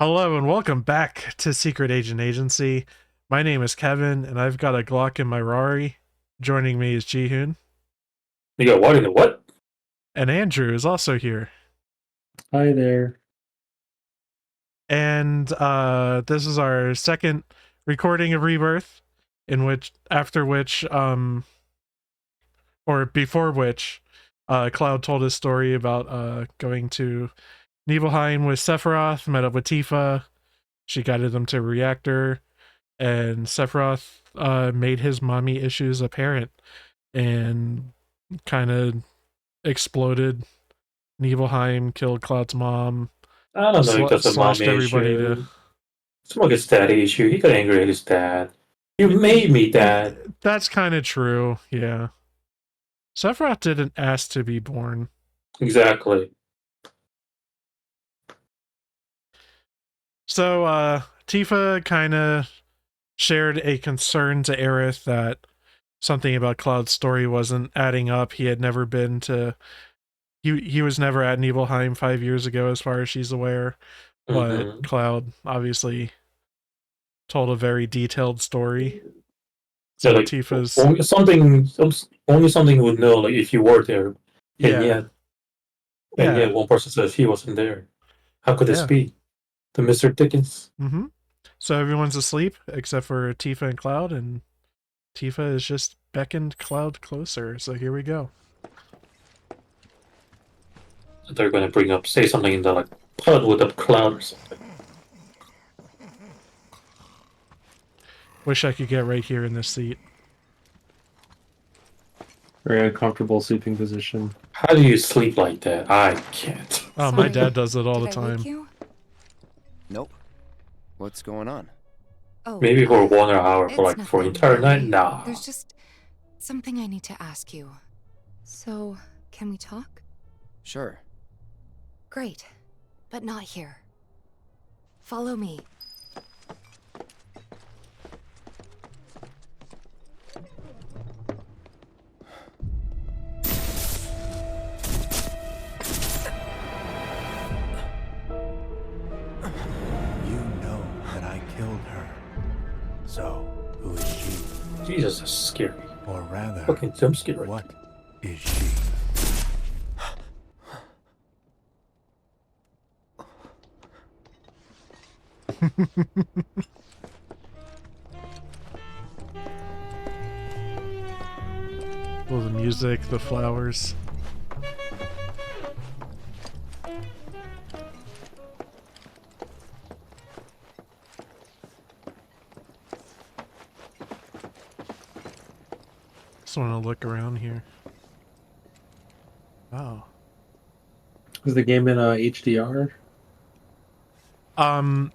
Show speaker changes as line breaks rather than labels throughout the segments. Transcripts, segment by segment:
Hello and welcome back to Secret Agent Agency. My name is Kevin and I've got a Glock in my Rari. Joining me is Jihun.
You got what in the what?
And Andrew is also here.
Hi there.
And this is our second recording of Rebirth, before which, Cloud told his story about going to Nibelheim with Sephiroth, met up with Tifa. She guided them to a reactor, and Sephiroth made his mommy issues apparent and kind of exploded Nibelheim, killed Cloud's mom.
I don't know if that's a mommy
everybody
issue. It's more like a daddy issue. He got angry at his dad. You made me, Dad.
That's kind of true, yeah. Sephiroth didn't ask to be born.
Exactly.
So, Tifa kind of shared a concern to Aerith that something about Cloud's story wasn't adding up. He had never been to... He was never at Nibelheim 5 years ago, as far as she's aware. But Cloud obviously told a very detailed story.
So like,
Tifa's...
only something you would know, like, if you were there. And yet one person says he wasn't there. How could this be? The Mr. Dickens.
Mm-hmm. So everyone's asleep except for Tifa and Cloud, and Tifa has just beckoned Cloud closer. So here we go.
They're going to say something in the like pod with a cloud or something.
Wish I could get right here in this seat.
Very uncomfortable sleeping position.
How do you sleep like that? I can't.
Oh, my dad does it all the time.
Nope. What's going on?
Oh,
maybe for 1 hour, for an entire night? Nah.
There's just something I need to ask you. So, can we talk?
Sure.
Great. But not here. Follow me.
So, who is she?
Jesus, that's scary.
Or rather,
fucking jump scare.
What is she?
Well, the music, the flowers. Just want to look around here. Wow.
Is the game in HDR?
I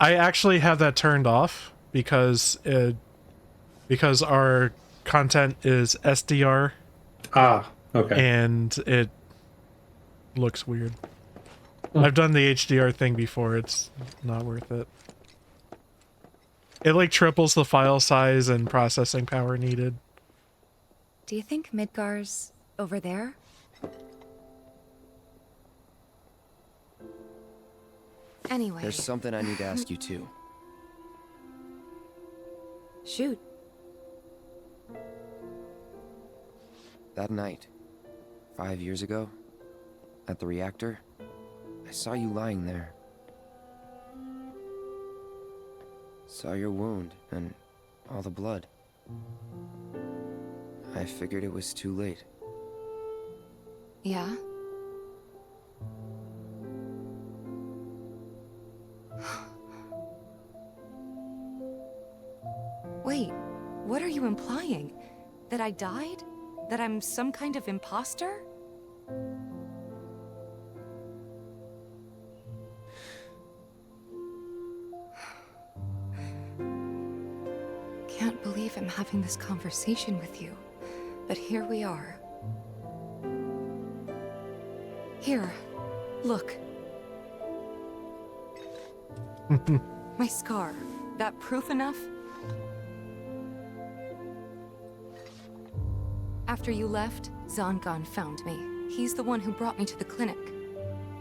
actually have that turned off because our content is SDR.
Ah, okay.
And it looks weird. I've done the HDR thing before. It's not worth it. It like triples the file size and processing power needed.
Do you think Midgar's over there? Anyway.
There's something I need to ask you too.
Shoot.
That night, 5 years ago, at the reactor, I saw you lying there. Saw your wound and all the blood. I figured it was too late.
Yeah? Wait, what are you implying? That I died? That I'm some kind of imposter? Can't believe I'm having this conversation with you. But here we are. Here, look. My scar. That proof enough? After you left, Zangan found me. He's the one who brought me to the clinic.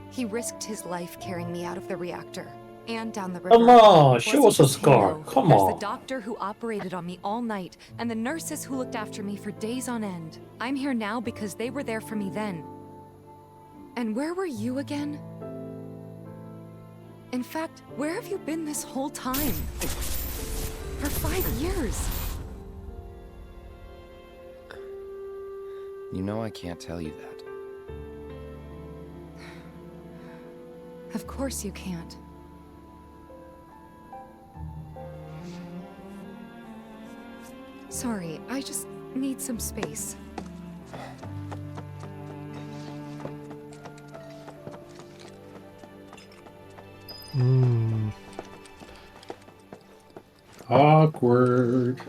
He risked his life carrying me out of the reactor. And down the river.
Come on, show
Wasn't
us a
just him,
scar.
though.
Come
There's
on.
the doctor who operated on me all night, and the nurses who looked after me for days on end. I'm here now because they were there for me then. And where were you again? In fact, where have you been this whole time? For 5 years.
You know I can't tell you that.
Of course you can't. Sorry, I just need some space.
Awkward.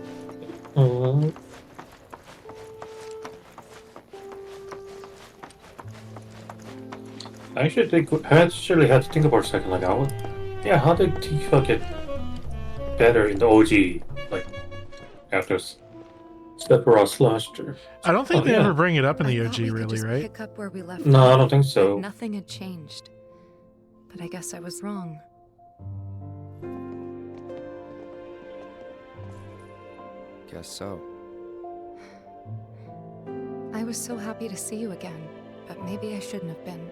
I actually had to think about it for a second. Like, how did Tifa get better in the OG? Like, after Sephiroth slashed her.
I don't think they ever bring it up in the
I
OG,
thought we could
really,
just
right?
Pick up where we left
No,
off,
I don't think so.
that nothing had changed. But I guess I was wrong.
Guess so.
I was so happy to see you again, but maybe I shouldn't have been.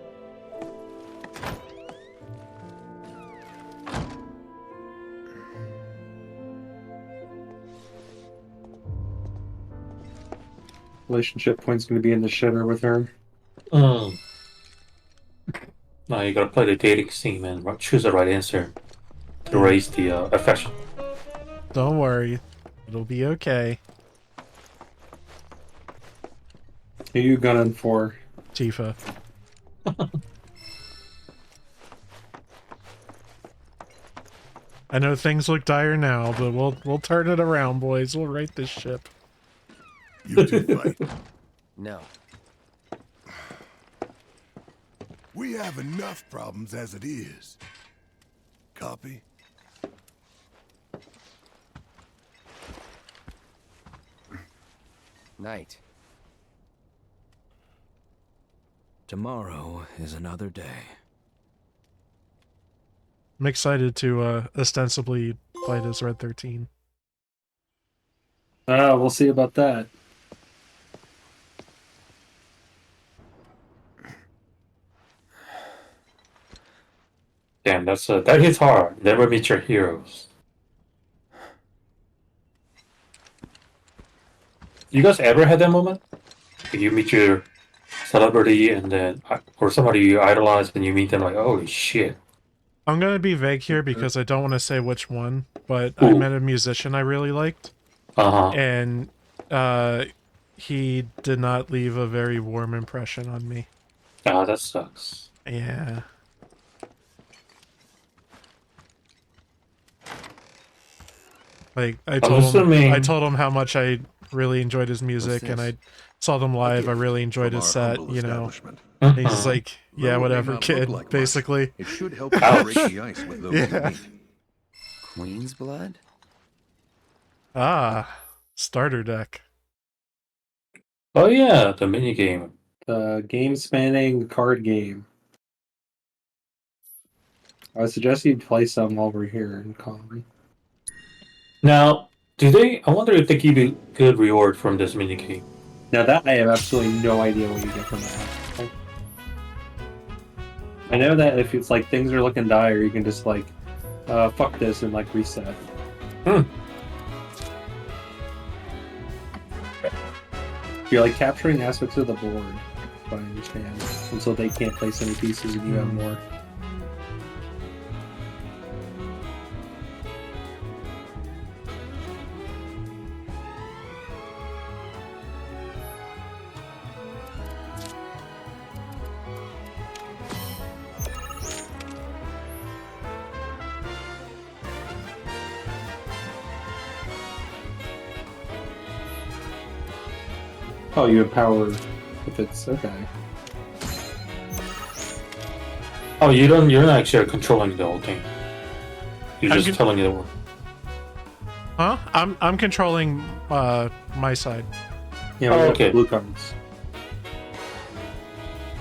Relationship point's going to be in the shitter with her.
Now you gotta play the dating scene and choose the right answer to raise the affection.
Don't worry. It'll be okay.
Who you gunning for?
Tifa. I know things look dire now, but we'll turn it around, boys. We'll right this ship.
You two fight.
No.
We have enough problems as it is. Copy?
Night.
Tomorrow is another day.
I'm excited to ostensibly fight as Red 13.
We'll see about that.
Damn, that hits hard. Never meet your heroes. You guys ever had that moment? Like you meet your celebrity and then, or somebody you idolize, and you meet them like, holy shit.
I'm gonna be vague here because I don't want to say which one, but I met a musician I really liked, and he did not leave a very warm impression on me.
Ah, that sucks.
Yeah. Like I told him how much I really enjoyed his music, and I saw them live. I really enjoyed his set, you know. And he's just like, yeah, whatever, kid, like basically.
It should help you break the ice with those
Yeah.
Queen's blood?
Ah, starter deck.
Oh yeah, the minigame.
The game-spanning card game. I suggest you play some while we're here in common.
Now, I wonder if they give you good reward from this minigame.
Now that I have absolutely no idea what you get from that. I know that if it's like things are looking dire, you can just like, fuck this and like reset. You're like capturing aspects of the board, if I understand, until they can't place any pieces and you have more. Oh, you have power if it's okay.
Oh, you're not actually controlling the whole thing. You're just telling it to work.
Huh? I'm controlling my side.
Yeah,
Oh, okay.
blue cards.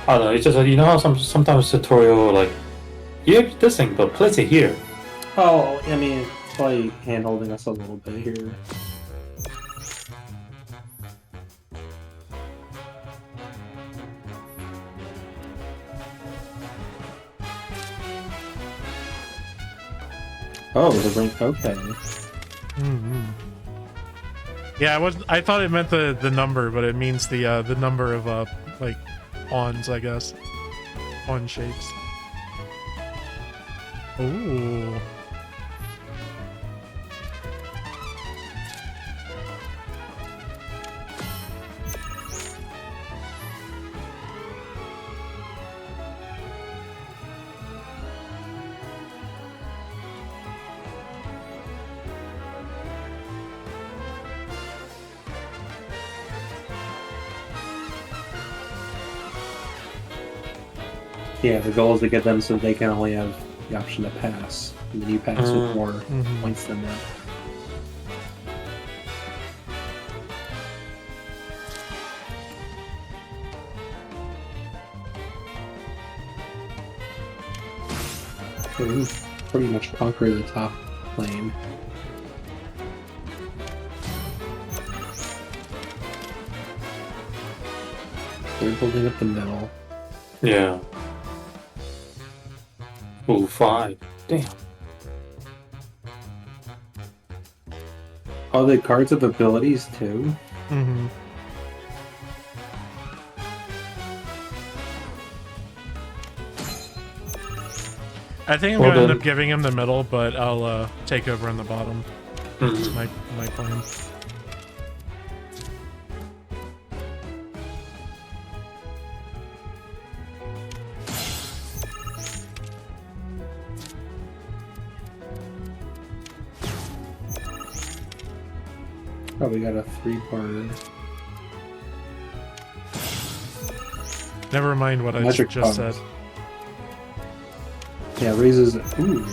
I don't know, it's just like, you know how sometimes tutorial like, you have this thing, but place it here.
Oh, I mean, it's probably hand-holding us a little bit here. Oh, the ring. Okay.
Mm-hmm. Yeah, I thought it meant the number, but it means the number of like pawns, I guess. Pawn shapes. Ooh.
Yeah, the goal is to get them so they can only have the option to pass. And then you pass with more points than that. So we pretty much conquer the top lane. They're building up the middle.
Yeah. Ooh, 5. Damn.
Oh, the cards have abilities too?
Mm-hmm. I think I'm
Well,
gonna end
then-
up giving him the middle, but I'll take over on the bottom. That's my plan.
Oh, we got a 3-parter.
Never mind what I
Magic
just
cards.
said.
Yeah, raises. Ooh.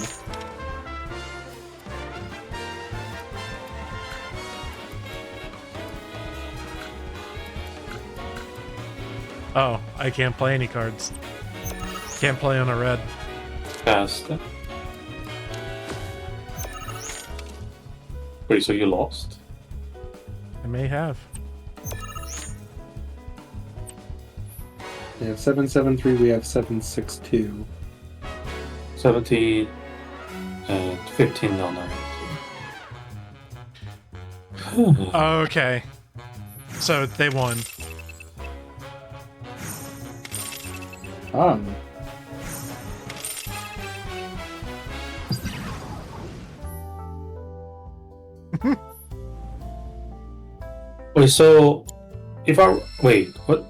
Oh, I can't play any cards. Can't play on a red.
Passed. Wait, so you lost?
I may have.
They have 773, we have 762.
17 and 15 on that.
Okay. So they won.
Wait, so if I wait, what?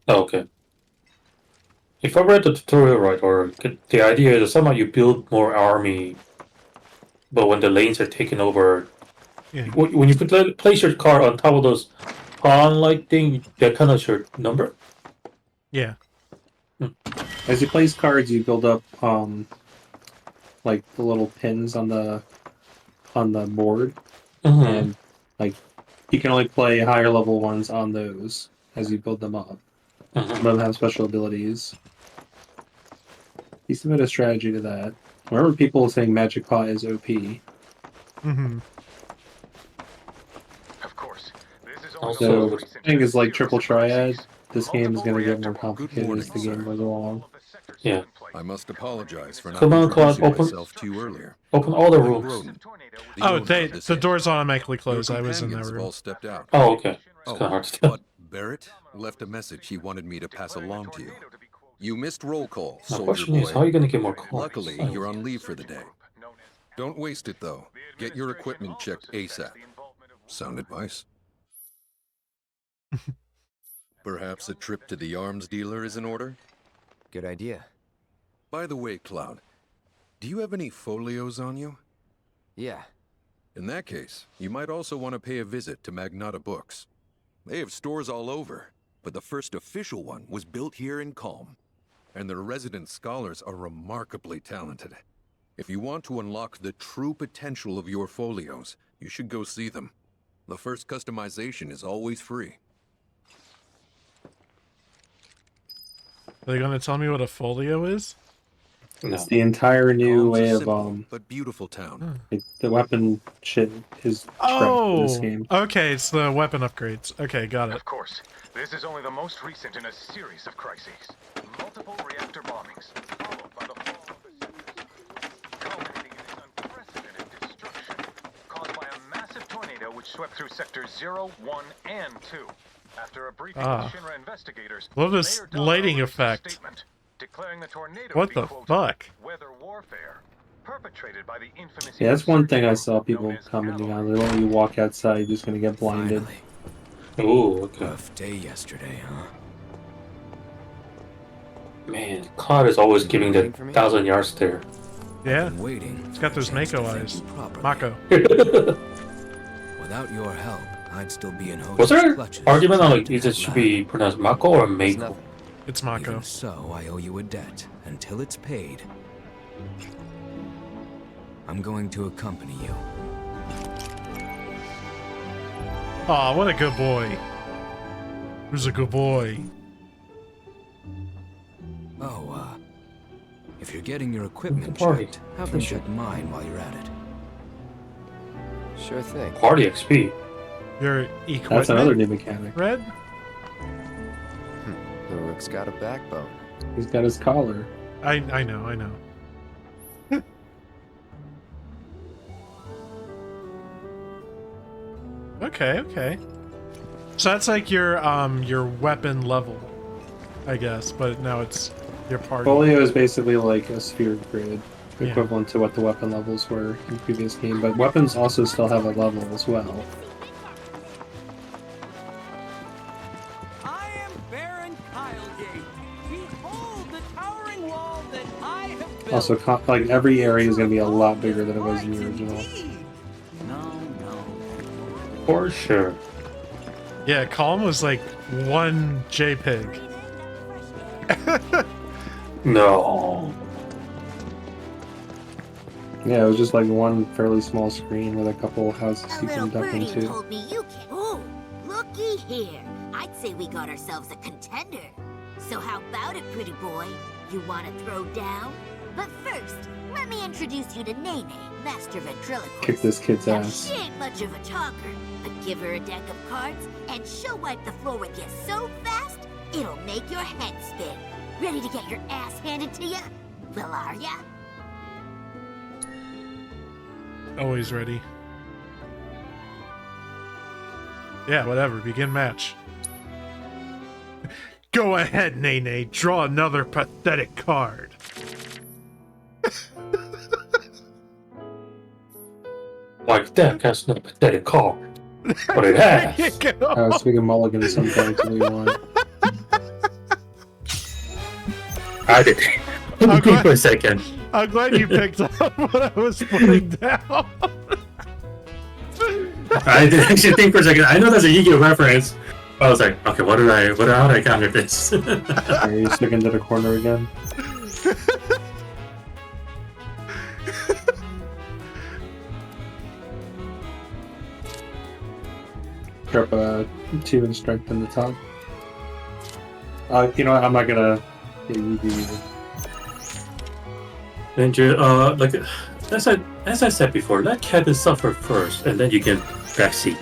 Oh, okay. If I read the tutorial right, or the idea is that somehow you build more army, but when the lanes are taken over,
Yeah.
when you place your car on top of those pawn-like thing, that kind of your number.
Yeah.
As you place cards, you build up like the little pins on the board, and like you can only play higher level ones on those as you build them up. Some of them have special abilities. You submit a strategy to that. I remember people saying Magic Pot is OP.
Mm-hmm.
Of course. This is
Also,
So I think it's like Triple Triad. This game is going to get more complicated as the game goes along.
Yeah.
I must apologize for not
Come on, Claude,
introducing
open-
myself to you earlier.
Open all the
I'm
rooms.
Broden, the
Oh,
owner of this
the
inn.
doors automatically
Your
close. I was in that
companions have
room.
all stepped out.
Oh, okay. It's
Oh,
kind of hard to tell.
but Barrett left a message he wanted me to pass along to you. You missed roll call,
My
soldier
question is, how are
boy.
you gonna get more cards?
Luckily, you're on leave for the day. Don't waste it, though. Get your equipment checked ASAP. Sound advice? Perhaps a trip to the arms dealer is in order?
Good idea.
By the way, Cloud, do you have any folios on you?
Yeah.
In that case, you might also want to pay a visit to Magnata Books. They have stores all over, but the first official one was built here in Calm, and their resident scholars are remarkably talented. If you want to unlock the true potential of your folios, you should go see them. The first customization is always free.
Are they gonna tell me what a folio is?
No.
It's the entire new
Calm's a
way of
simple but beautiful town.
like, the weapon shit is trash in this game.
Okay, it's the weapon upgrades. Okay, got it.
Of course, this is only the most recent in a series of crises. Multiple reactor bombings, followed by the fall of the sectors, culminating in this unprecedented destruction caused by a massive tornado which swept through sectors 0, 1, and 2. After a briefing with Shinra investigators,
love this
Mayor Donna
lighting
released a
effect.
statement declaring the tornado
What
to be,
the
quote,
fuck?
weather warfare, perpetrated by the infamous
Yeah, that's one thing I saw
group
people
known as
commenting on.
Cavalry.
That when you walk outside, you're just gonna get blinded.
Finally.
Ooh, okay.
Rough day yesterday, huh?
Man, Cloud is always giving the
Waiting for me?
1,000 yard stare.
Yeah,
Been waiting.
it's got those Mako eyes. Mako.
Without your help, I'd still be in Hose's
Was there
clutches.
argument on like, is it should be pronounced Mako or
It's
Mako?
nothing.
It's Mako.
Even so, I owe you a debt. Until it's paid, I'm going to accompany you.
Aw, what a good boy. Who's a good boy?
Oh, if you're getting your equipment
Party.
checked, have them check mine while you're at it. Sure thing.
Party XP.
Your equipment.
That's another new mechanic.
Red?
The rook's got a backbone.
He's got his collar.
I know. Okay. So that's like your weapon level, I guess, but now it's your party.
Folio is basically like a sphere grid,
Yeah.
equivalent to what the weapon levels were in the previous game, but weapons also still have a level as well.
I am Baron Kylegate. Behold the towering wall that I have built.
Also, like every area is going to be a lot bigger than it was in the original.
No.
For sure.
Yeah, Calm was like one JPEG.
No.
Yeah, it was just like one fairly small screen with a couple houses
A
you
little
can duck
birdie
into.
told me you can. Oh, looky here. I'd say we got ourselves a contender. So how about it, pretty boy? You want to throw down? But first, let me introduce you to Nene, master ventriloquist.
Kick this kid's
Now,
ass.
she ain't much of a talker, but give her a deck of cards, and she'll wipe the floor with you so fast, it'll make your head spin. Ready to get your ass handed to ya? Well, are ya?
Always ready. Yeah, whatever. Begin match. Go ahead, Nene. Draw another pathetic card.
Like that, that's not a pathetic card. But it has.
There you go.
So we can mulligan some cards if we want.
I did.
I'm
Think
glad-
for a second.
I'm glad you picked up what I was putting down.
I did actually think for a second. I know that's a Yu-Gi-Oh reference. I was like, okay, how do I counter this?
Are you stuck into the corner again? Drop a 2 in strength in the top. You know what? I'm not gonna. Yeah, you do either.
Andrew, like as I said before, let Kevin suffer first, and then you can backseat.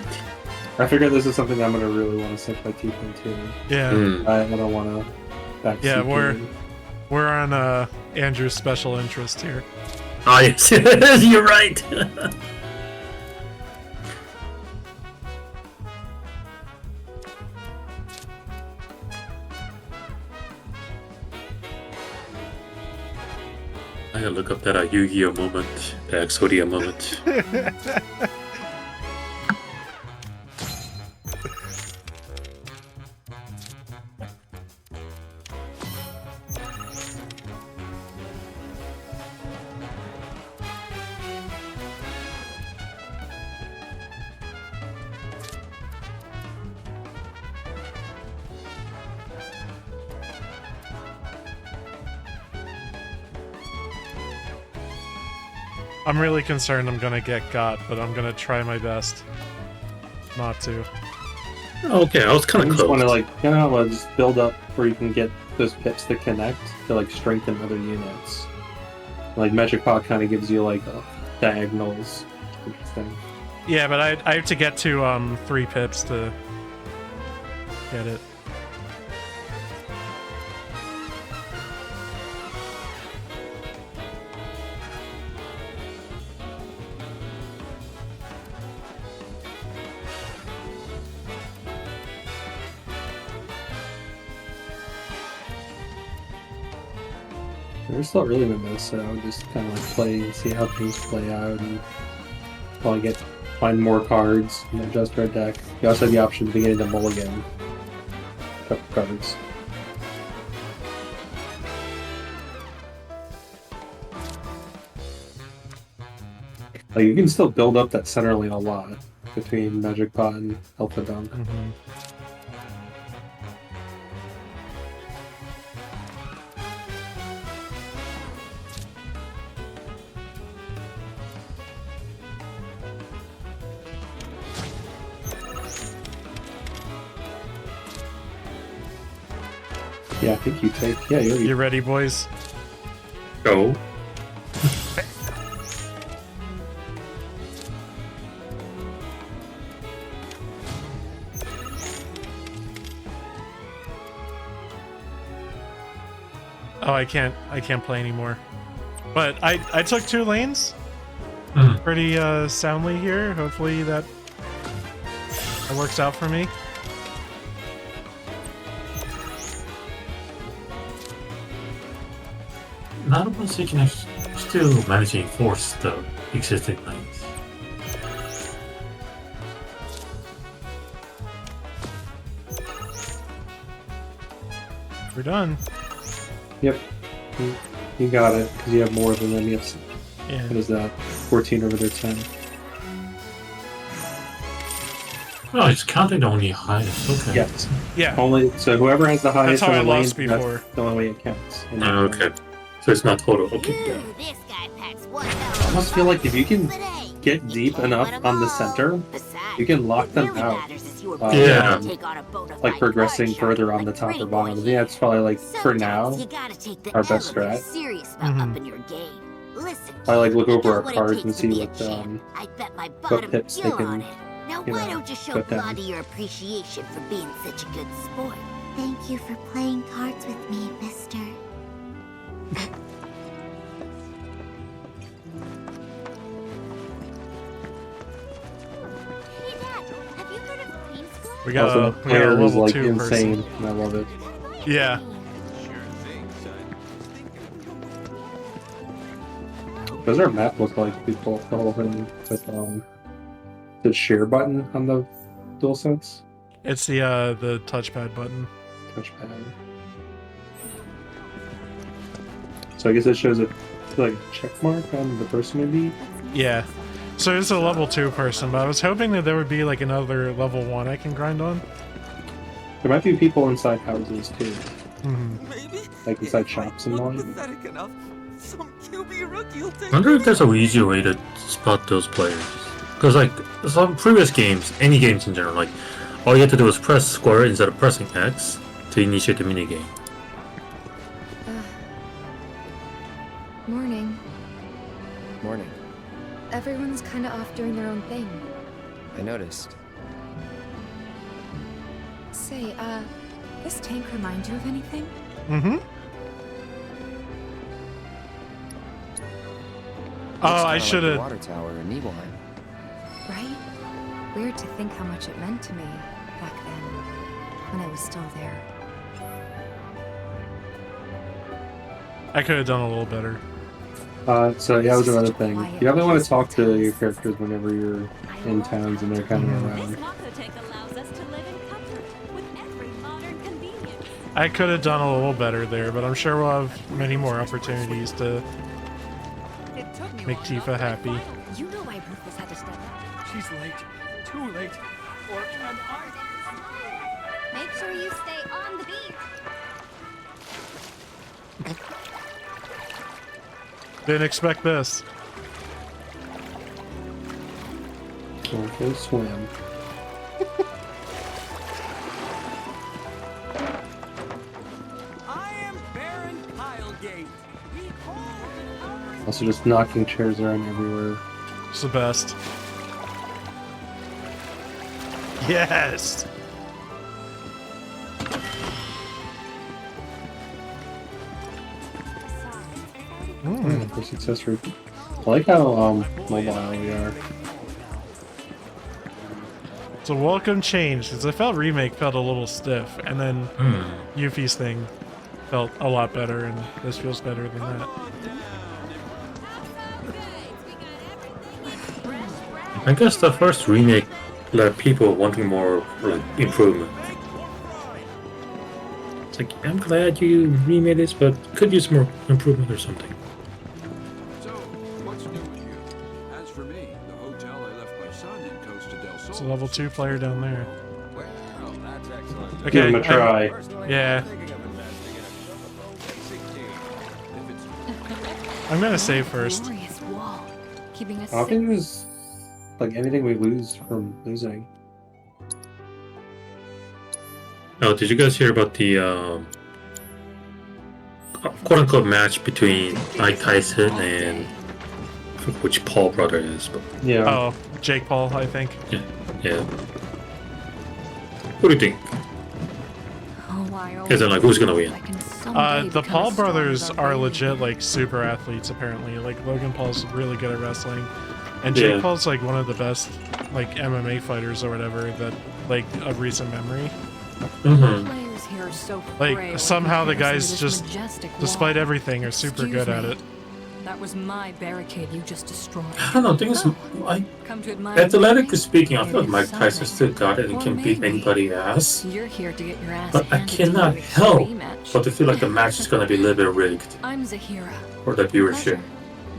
I figure this is something I'm gonna really want to set my teeth into.
Yeah,
I don't want to backseat.
Yeah, we're-
game.
we're on Andrew's special interest here.
Oh yes, you're right. I gotta look up that Yu-Gi-Oh moment, the Exodia moment.
I'm really concerned I'm gonna get got, but I'm gonna try my best not to.
Okay, I was kind
I
of
just
close.
want to just build up where you can get those pips to connect to like strengthen other units. Like Magic Pot kind of gives you like diagonals. Thing.
Yeah, but I have to get to 3 pips to get it.
There's not really limit, so I would just kind of like play and see how things play out, and probably find more cards and adjust our deck. You also have the option of beginning to mulligan a couple cards. Like you can still build up that center lane a lot between Magic Pot and Alpha Dunk.
Mm-hmm.
Yeah, I think you take. Yeah,
You ready, boys?
Go.
Oh, I can't play anymore. But I took 2 lanes pretty soundly here. Hopefully that works out for me.
Not much you can still manage to enforce the existing lanes.
We're done.
Yep. You got it, because you have more than them. You have,
Yeah.
what is that? 14 over their 10.
Oh, it's counting the only highest. Okay.
Yes.
Yeah.
Only so whoever has the highest
how
on
I
the lane,
lost before.
that's the only way it counts. And
Okay. So it's not total. Okay.
Ooh, this guy packs one
I almost feel like if you can get deep enough on the center, you can lock them out.
Yeah.
Like progressing further on the top or bottom. Yeah, it's probably like for now our best strat. I like look over our cards and see what pips they can.
Now why don't you show Claudia your appreciation for being such a good sport? Thank you for playing cards with me, mister.
We got
Also,
a
the player is
level
like
2
insane,
person.
and I love it.
Yeah.
Does our map look like people the whole thing with the share button on the DualSense?
It's the touchpad button.
Touchpad. So I guess it shows a like check mark on the person we beat.
Yeah. So it's a level 2 person, but I was hoping that there would be like another level 1 I can grind on.
There might be people inside houses too.
Mm-hmm.
Like inside shops and all.
I wonder if there's a easier way to spot those players. Because like some previous games, any games in general, like all you had to do was press square instead of pressing X to initiate the minigame.
Morning.
Morning.
Everyone's kind of off doing their own thing.
I noticed.
Say, this tank remind you of anything?
Mm-hmm. Oh, I should have.
Water tower in Nibelheim.
Right? Weird to think how much it meant to me back then, when I was still there.
I could have done a little better.
So yeah, that was another thing. You definitely want to talk to your characters whenever you're in towns and they're kind of around.
I could have done a little better there, but I'm sure we'll have many more opportunities to make Tifa happy.
You know why Rufus had to step up. She's late. Too late. Or am I?
Make sure you stay on the beat.
Didn't expect this.
Okay, swim.
I am Baron Kylegate. Behold the towering
Also, just knocking chairs around everywhere.
It's the best. Yes!
For success rate. I like how mobile we are.
It's a welcome change, because I felt Remake felt a little stiff, and then Yuffie's thing felt a lot better, and this feels better than that.
I guess the first remake led people wanting more like improvement. It's like, I'm glad you remade this, but could use more improvement or something.
So, what's new with you? As for me, the hotel I left my son in Costa del Sol.
It's a level 2 player down there.
Well, that's excellent.
Okay,
Give him a try.
Yeah. I'm gonna save first.
Glorious wall, keeping us
I don't
safe.
think there's like anything we lose from losing.
Oh, did you guys hear about the quote-unquote match between Mike Tyson and I forget which Paul brother it is, but
Yeah.
Oh, Jake Paul, I think.
yeah. What do you think? Because then, like, who's gonna win?
The Paul brothers are legit, like, super athletes, apparently. Like, Logan Paul's really good at wrestling. And Jake
Yeah.
Paul's, like, one of the best, like, MMA fighters or whatever that, like, of recent memory.
Players here are so frail
Like, somehow the
in comparison
guys
to this
just,
majestic
despite
wall.
everything, are super
Excuse
good at
me.
it.
That was my barricade you just destroyed.
I don't know. The thing is,
Come to admire
athletically
me?
speaking, I feel like
It
Mike
is
Tyson still got it and
Or
can beat
maybe
anybody's ass.
You're here to get your ass
But I
handed to you
cannot
in a
help
rematch.
but to feel like the match is gonna be a little bit rigged
I'm Zahira.
for the viewership.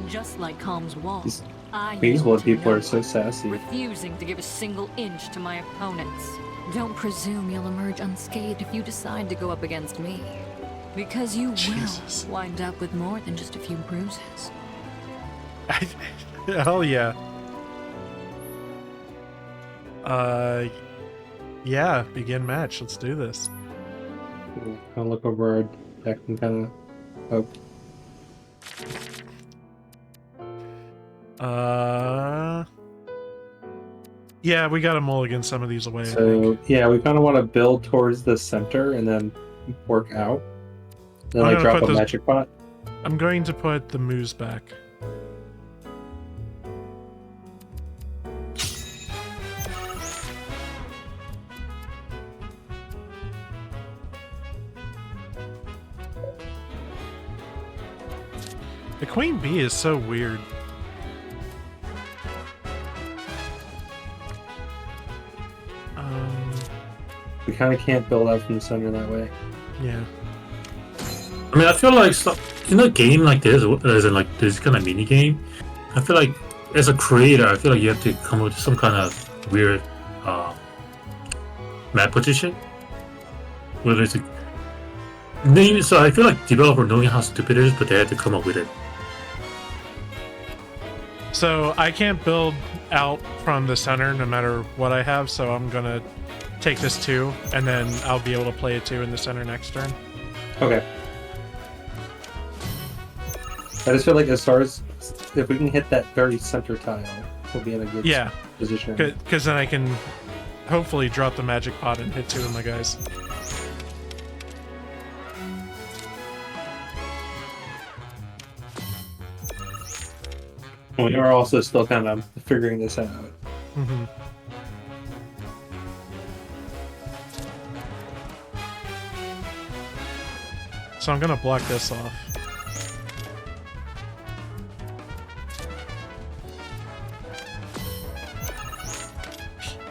Just like Calm's wall.
These
I
Queenswood
yield to
people
no
are so
one,
sassy.
refusing to give a single inch to my opponents. Don't presume you'll emerge unscathed if you decide to go up against me. Because you
Jesus.
will wind up with more than just a few bruises.
Hell yeah. Yeah, begin match. Let's do this.
Kind of look over our deck and kind of hope.
Yeah, we gotta mulligan some of these away, I think.
So yeah, we kind of want to build towards the center and then work out. Then
I'm
like
gonna
drop
put
a
those-
magic pot.
I'm going to put the moose back. The queen bee is so weird.
We kind of can't build out from the center that way.
Yeah.
I mean, I feel like in a game like this, as in like this kind of mini game, I feel like as a creator, I feel like you have to come up with some kind of weird map position. Whether it's maybe, so I feel like developer knowing how stupid it is, but they had to come up with it.
So I can't build out from the center no matter what I have, so I'm gonna take this 2, and then I'll be able to play a 2 in the center next turn.
Okay. I just feel like as far as if we can hit that very center tile, we'll be in a good position.
Because then I can hopefully drop the magic pot and hit 2 of my guys.
We are also still kind of figuring this out.
Mm-hmm. So I'm gonna block this off.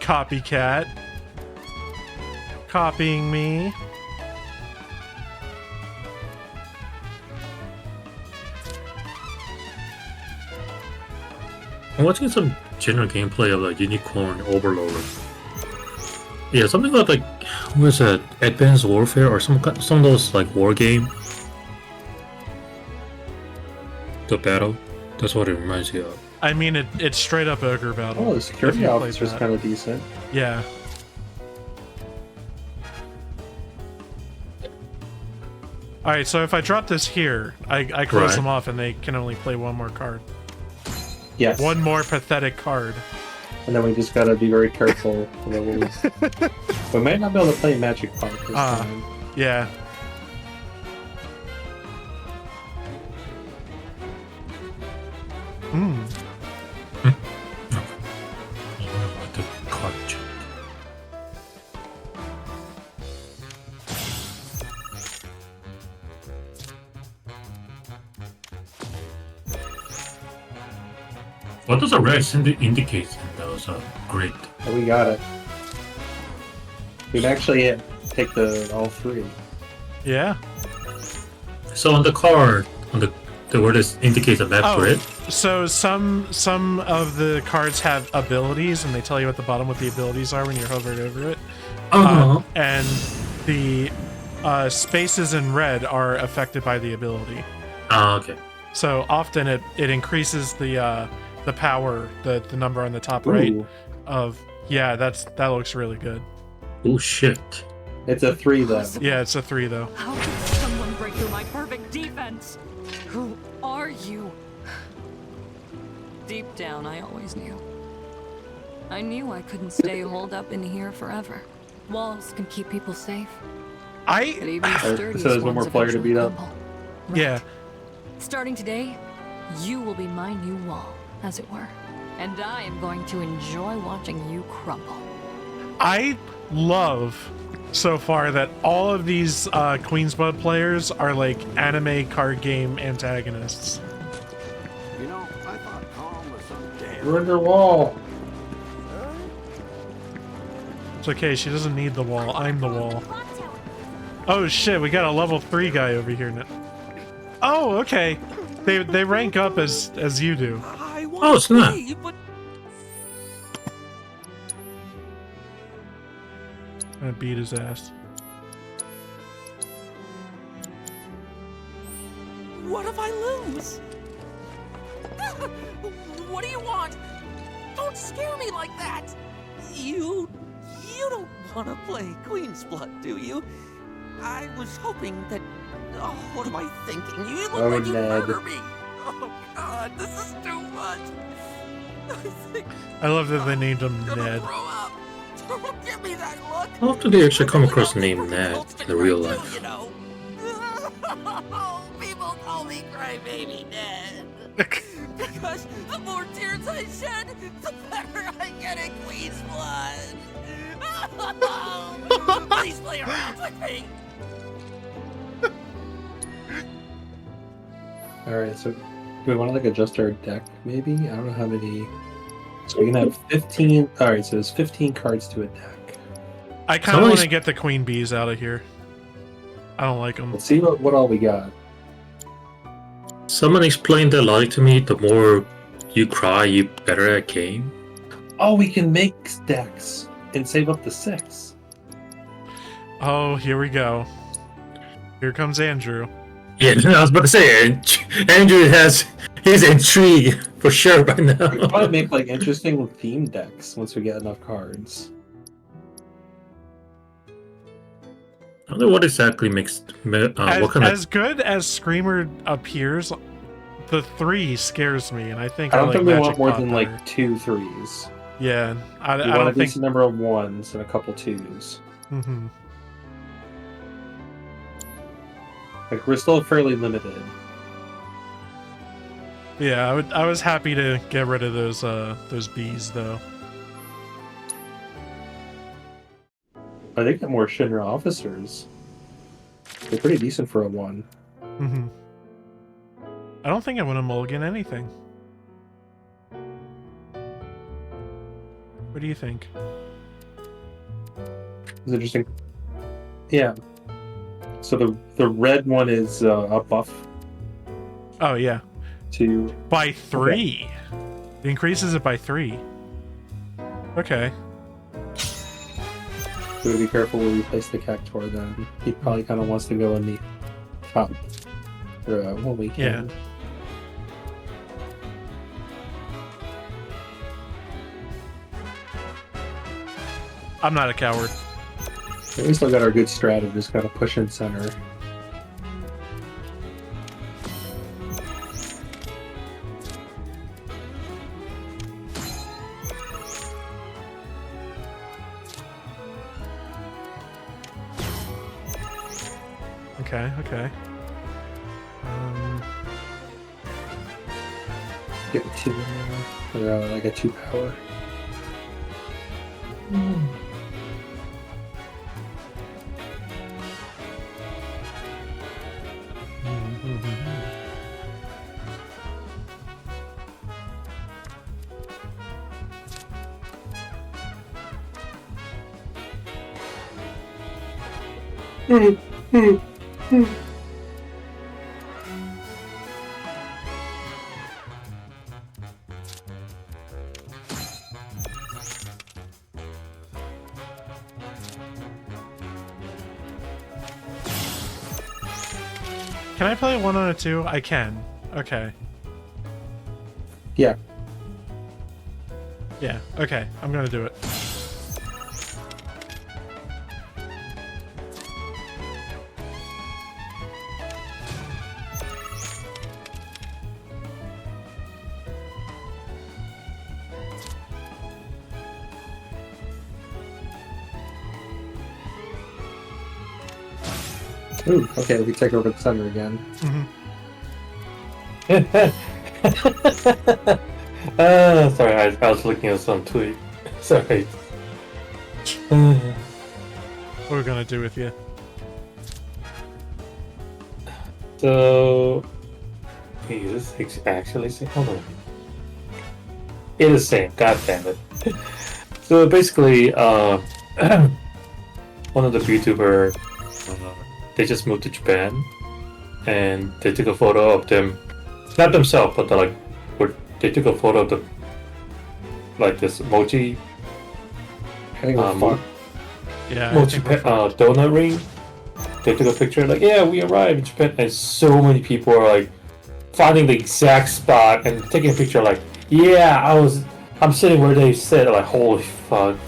Copycat. Copying me.
I'm watching some general gameplay of like Unicorn Overlord. Yeah, something about like what was that, Advanced Warfare or some of those like war game. The battle, that's what it reminds me of.
I mean, it's straight up ogre battle.
Oh, the
if
security
you played
officer's
that.
kind of decent.
Yeah. All right, so if I drop this here, I close
Right.
them off, and they can only play one more card.
Yes.
One more pathetic card.
And then we just gotta be very careful. We might not be able to play Magic Park this time.
Yeah. Hmm.
The card check. What does a red indicate in those grid?
Oh, we got it. We'd actually take all three.
Yeah.
So on the card, on the where this indicates a map grid.
So some of the cards have abilities, and they tell you at the bottom what the abilities are when you're hovering over it. And the spaces in red are affected by the ability.
Okay.
So often it increases the power, the number on the top right
Ooh.
of that looks really good.
Oh shit.
It's a 3 though.
Yeah, it's a 3 though.
How did someone break through my perfect defense? Who are you? Deep down, I always knew. I knew I couldn't stay holed up in here forever. Walls can keep people safe. But even the
So
sturdiest
there's one
ones
more player to
eventually
beat up.
crumble.
Yeah.
Starting today, you will be my new wall, as it were. And I am going to enjoy watching you crumble.
I love so far that all of these Queen's Blood players are like anime card game antagonists.
You know, I thought Calm was some damn...
We're under wall.
It's okay, she doesn't need the wall. I'm the wall. Oh shit, we got a level 3 guy over here now. Oh, okay. They rank up as you do.
Oh, it's not.
I'm gonna beat his ass.
What if I lose? What do you want? Don't scare me like that! You don't want to play Queen's Blood, do you? I was hoping that... Oh, what am I thinking? You look
Oh,
like you
Ned.
murder me! Oh, God, this is too much! I think
I love that they named him
I'm gonna
Ned.
throw up! Don't give me that look!
How often do you actually come across the name Ned in the real life?
You know? People call me Crybaby Ned. Because the more tears I shed, the better I get at Queen's Blood. Please play around with me.
Alright, so do we want to like adjust our deck maybe? I don't know how many. So we can have 15. Alright, so there's 15 cards to a deck.
I kind of want to get the queen bees out of here. I don't like them.
Let's see what all we got.
Someone explained the logic to me. The more you cry, you better at game.
Oh, we can make decks and save up to 6.
Oh, here we go. Here comes Andrew.
Yeah, I was about to say, Andrew has his intrigue for sure by now.
We can probably make like interesting theme decks once we get enough cards.
I don't know what exactly makes. What kind
As good as Screamer appears, the 3 scares me, and I think
I don't
like
think we
Magic
want more
Pot
than
better.
like 2 3s.
Yeah, I
We
don't
want at
think.
least a number of 1s and a couple 2s.
Mhm.
Like we're still fairly limited.
Yeah, I was happy to get rid of those bees though.
I think got more Shinra officers. They're pretty decent for a 1.
Mhm. I don't think I want to mulligan anything. What do you think?
It's interesting. Yeah. So the red one is a buff
Oh yeah,
to
by 3. It increases it by 3. Okay.
So be careful where we place the Cactuar then. He probably kind of wants to go in the top row when we can.
Yeah. I'm not a coward.
We still got our good strat of just kind of push in center.
Okay, okay.
Get a 2 in there. Or, like a 2 power.
Can I play 1 on a 2? I can. Okay.
Yeah.
Yeah, okay. I'm gonna do it.
Ooh, okay, we take over the center again.
Sorry, I was looking at some tweet. Sorry.
What are we gonna do with you?
So, is this actually same? Hold on. It is same. God damn it. So basically, one of the VTuber, they just moved to Japan, and they took a photo of them, not themselves, but they took a photo of the this mochi.
I think we're fucked.
Yeah.
Mochi donut ring. They took a picture like, yeah, we arrived in Japan, and so many people are like finding the exact spot and taking a picture like, yeah, I'm sitting where they sit. Like, holy fuck.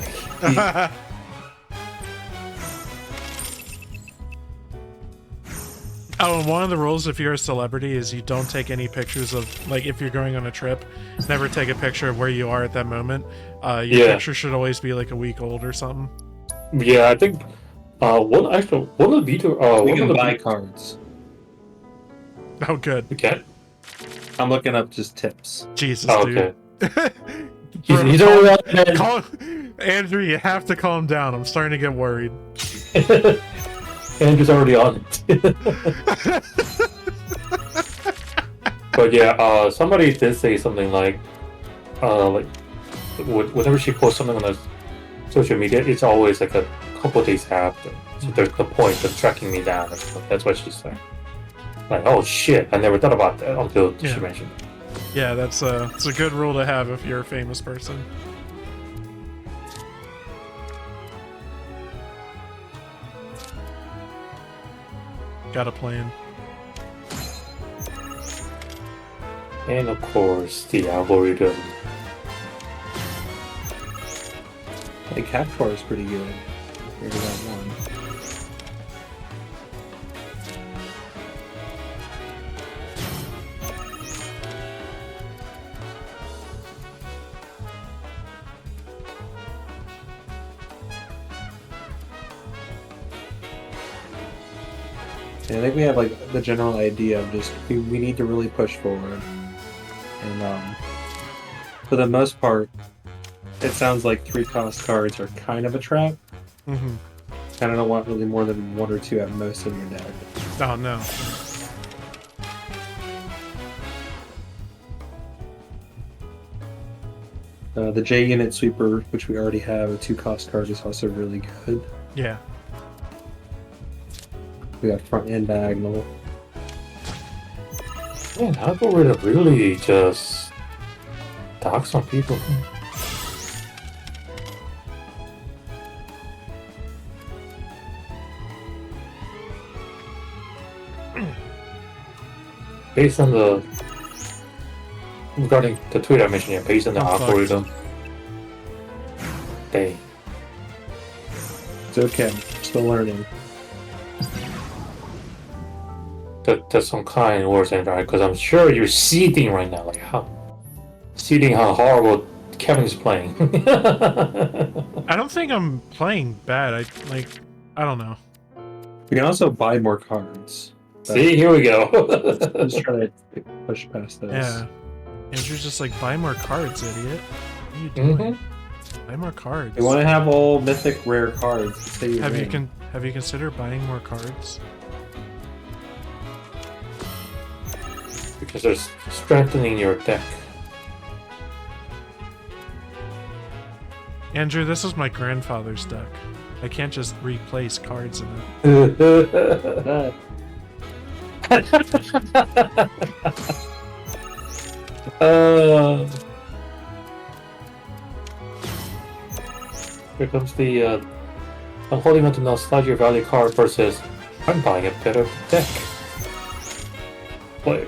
Oh, and one of the rules if you're a celebrity is you don't take any pictures of, like, if you're going on a trip, never take a picture of where you are at that moment. Your picture should always be like a week old or something.
Yeah, I think one of the VTuber
We can buy cards.
Oh, good.
You can?
I'm looking up just tips.
Jesus,
Okay.
dude.
He's already
Andrew, you have to calm down. I'm starting to get worried.
Andrew's already on it. But yeah, somebody did say something like whenever she posts something on the social media, it's always like a couple days after. So there's the point of tracking me down. That's what she said. Like, oh shit, I never thought about that until she mentioned it.
Yeah, it's a good rule to have if you're a famous person. Got a plan.
And of course, the algorithm.
Like, Cactuar is pretty good. Maybe that one. I think we have like the general idea of just we need to really push forward, and for the most part, it sounds like 3-cost cards are kind of a trap.
Mm-hmm.
I don't want really more than 1 or 2 at most in your deck.
Oh no.
The J Unit Sweeper, which we already have, a 2-cost card, is also really good.
Yeah.
We got front and diagonal.
Man, algorithm really just talks on people. Based on the regarding the tweet I mentioned, based on the algorithm. Dang.
It's okay. Still learning.
That's some kind words, right? Because I'm sure you're seething right now, like how horrible Kevin's playing.
I don't think I'm playing bad. I don't know.
We can also buy more cards.
See, here we go.
Let's try to push past this.
Yeah. Andrew's just like, buy more cards, idiot. What are you doing? Buy more cards.
You want to have all mythic rare cards.
Have you considered buying more cards?
Because they're strengthening your deck.
Andrew, this is my grandfather's deck. I can't just replace cards in it.
Here comes the I'm holding on to Nostalgia Valley card versus I'm buying a better deck. Play.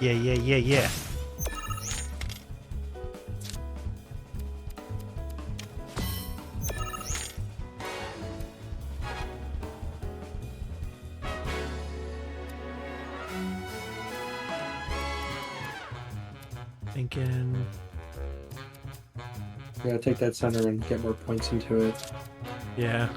Yeah. Thinking.
We gotta take that center and get more points into it.
Yeah.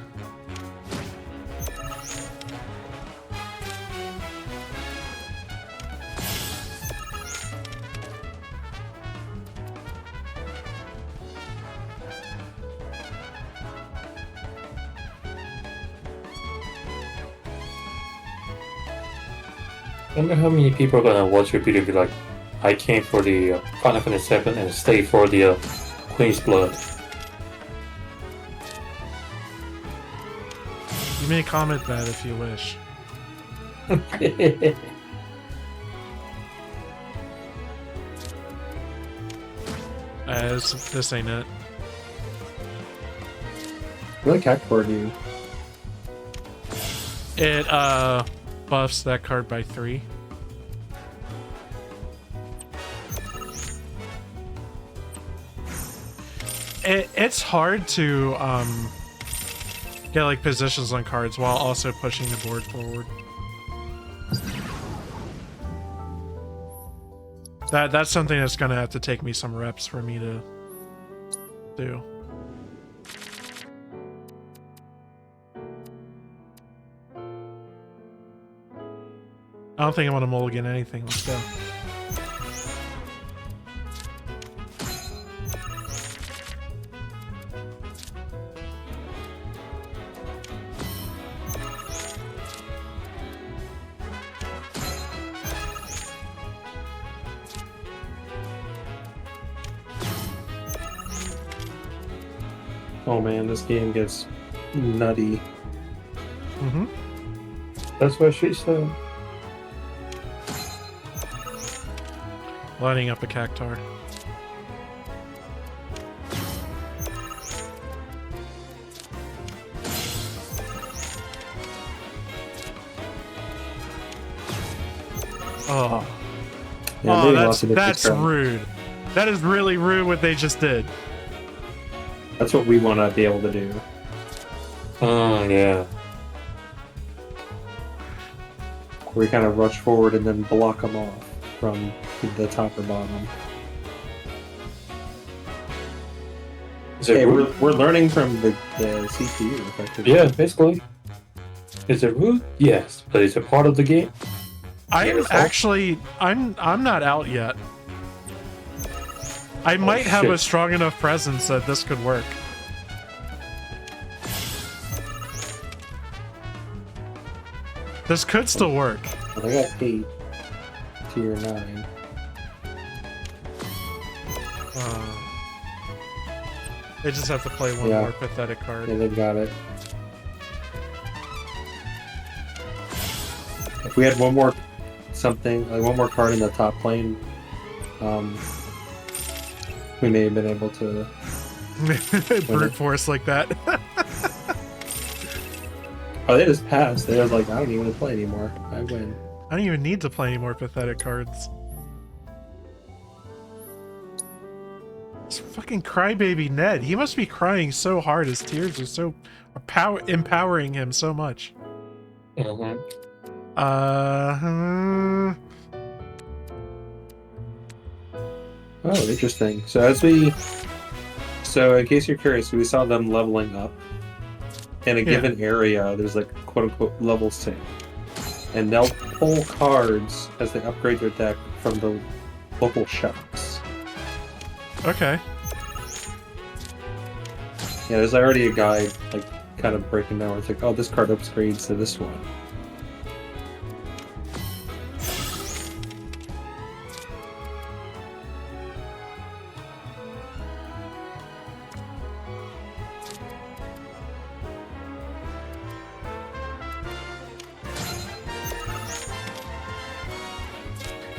I wonder how many people are gonna watch your video and be like, I came for the Final Fantasy VII and stay for the Queen's Blood.
You may comment that if you wish. As this ain't it.
What cat cord do you?
It buffs that card by 3. It's hard to get like positions on cards while also pushing the board forward. That's something that's gonna have to take me some reps for me to do. I don't think I want to mulligan anything. Let's go.
Oh man, this game gets nutty.
Mm-hmm.
That's what she said.
Lining up a cactar. Oh.
Yeah,
Oh,
they lost a bit
that's
this round.
rude. That is really rude what they just did.
That's what we want to be able to do.
Yeah.
We kind of rush forward and then block them off from the top or bottom.
Is it
Hey,
rude?
we're learning from the CPU, effectively.
Yeah, basically. Is it rude? Yes, but is it part of the game?
I'm not out yet. I might have
shit.
a strong enough presence that this could work. This could still work.
Well, I got 8. Tier 9.
They just have to play one
Yeah.
more pathetic card.
Yeah, they've got it. If we had one more one more card in the top lane, we may have been able to
Brute force like that.
Oh, they just passed. They was like, I don't even want to play anymore. I win.
I don't even need to play any more pathetic cards. It's fucking crybaby Ned. He must be crying so hard. His tears are so empowering him so much.
Oh, interesting. So in case you're curious, we saw them leveling up. In a given area, there's like quote-unquote level sync. And they'll pull cards as they upgrade their deck from the local shops.
Okay.
Yeah, there's already a guide, like, kind of breaking down where it's like, oh, this card upgrades to this one.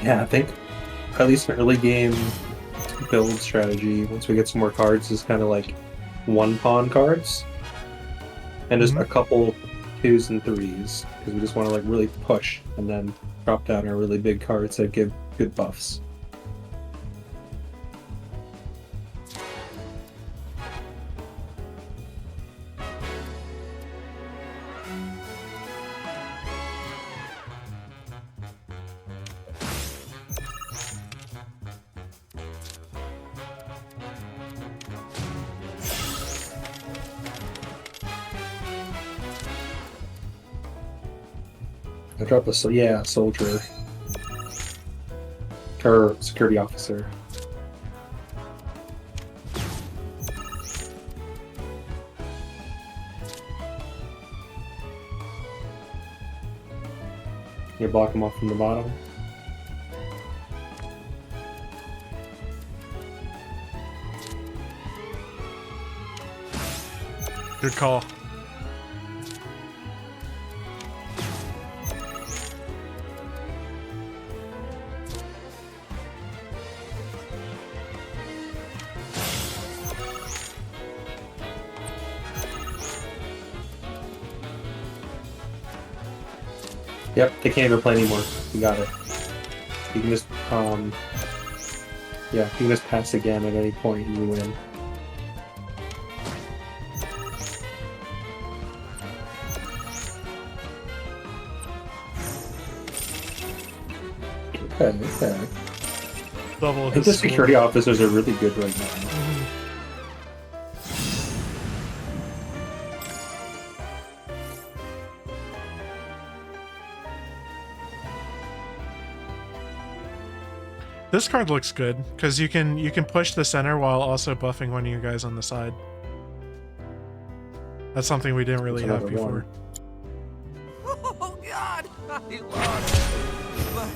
Yeah, I think at least an early game build strategy, once we get some more cards, is kind of like one pawn cards. And just a couple 2s and 3s, because we just want to like really push and then drop down our really big cards that give good buffs. I dropped a soldier. Or security officer. You block them off from the bottom.
Good call.
Yep, they can't even play anymore. You got it. You can just, yeah, you can just pass again at any point and you win. Okay.
Double
I think the security officers are really good right now.
This card looks good because you can push the center while also buffing one of your guys on the side. That's something we didn't really have before.
Oh God, I lost, but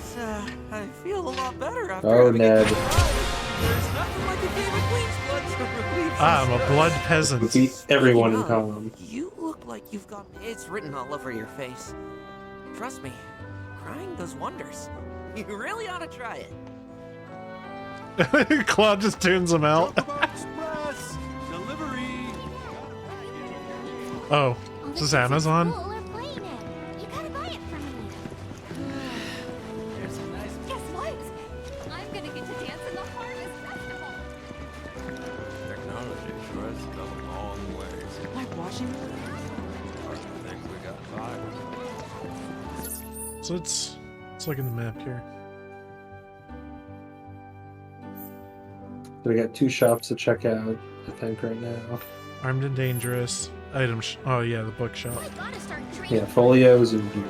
I feel a lot better after.
Oh, Ned.
There's nothing like a game of Queen's Blood to relieve.
I'm a blood peasant.
Beat everyone in common.
You look like you've got it's written all over your face. Trust me, crying does wonders. You really ought to try it.
Claude just tunes him out. Oh, this is Amazon?
You gotta buy it from me.
There's some nice. Guess what? I'm gonna get to dance in the Harvest Festival.
Technology sure has come a long ways.
Like washing.
I think we got five.
So let's look at the map here.
So we got 2 shops to check out, I think, right now.
Armed and Dangerous. Item oh yeah, the bookshop.
Yeah, folios and gear.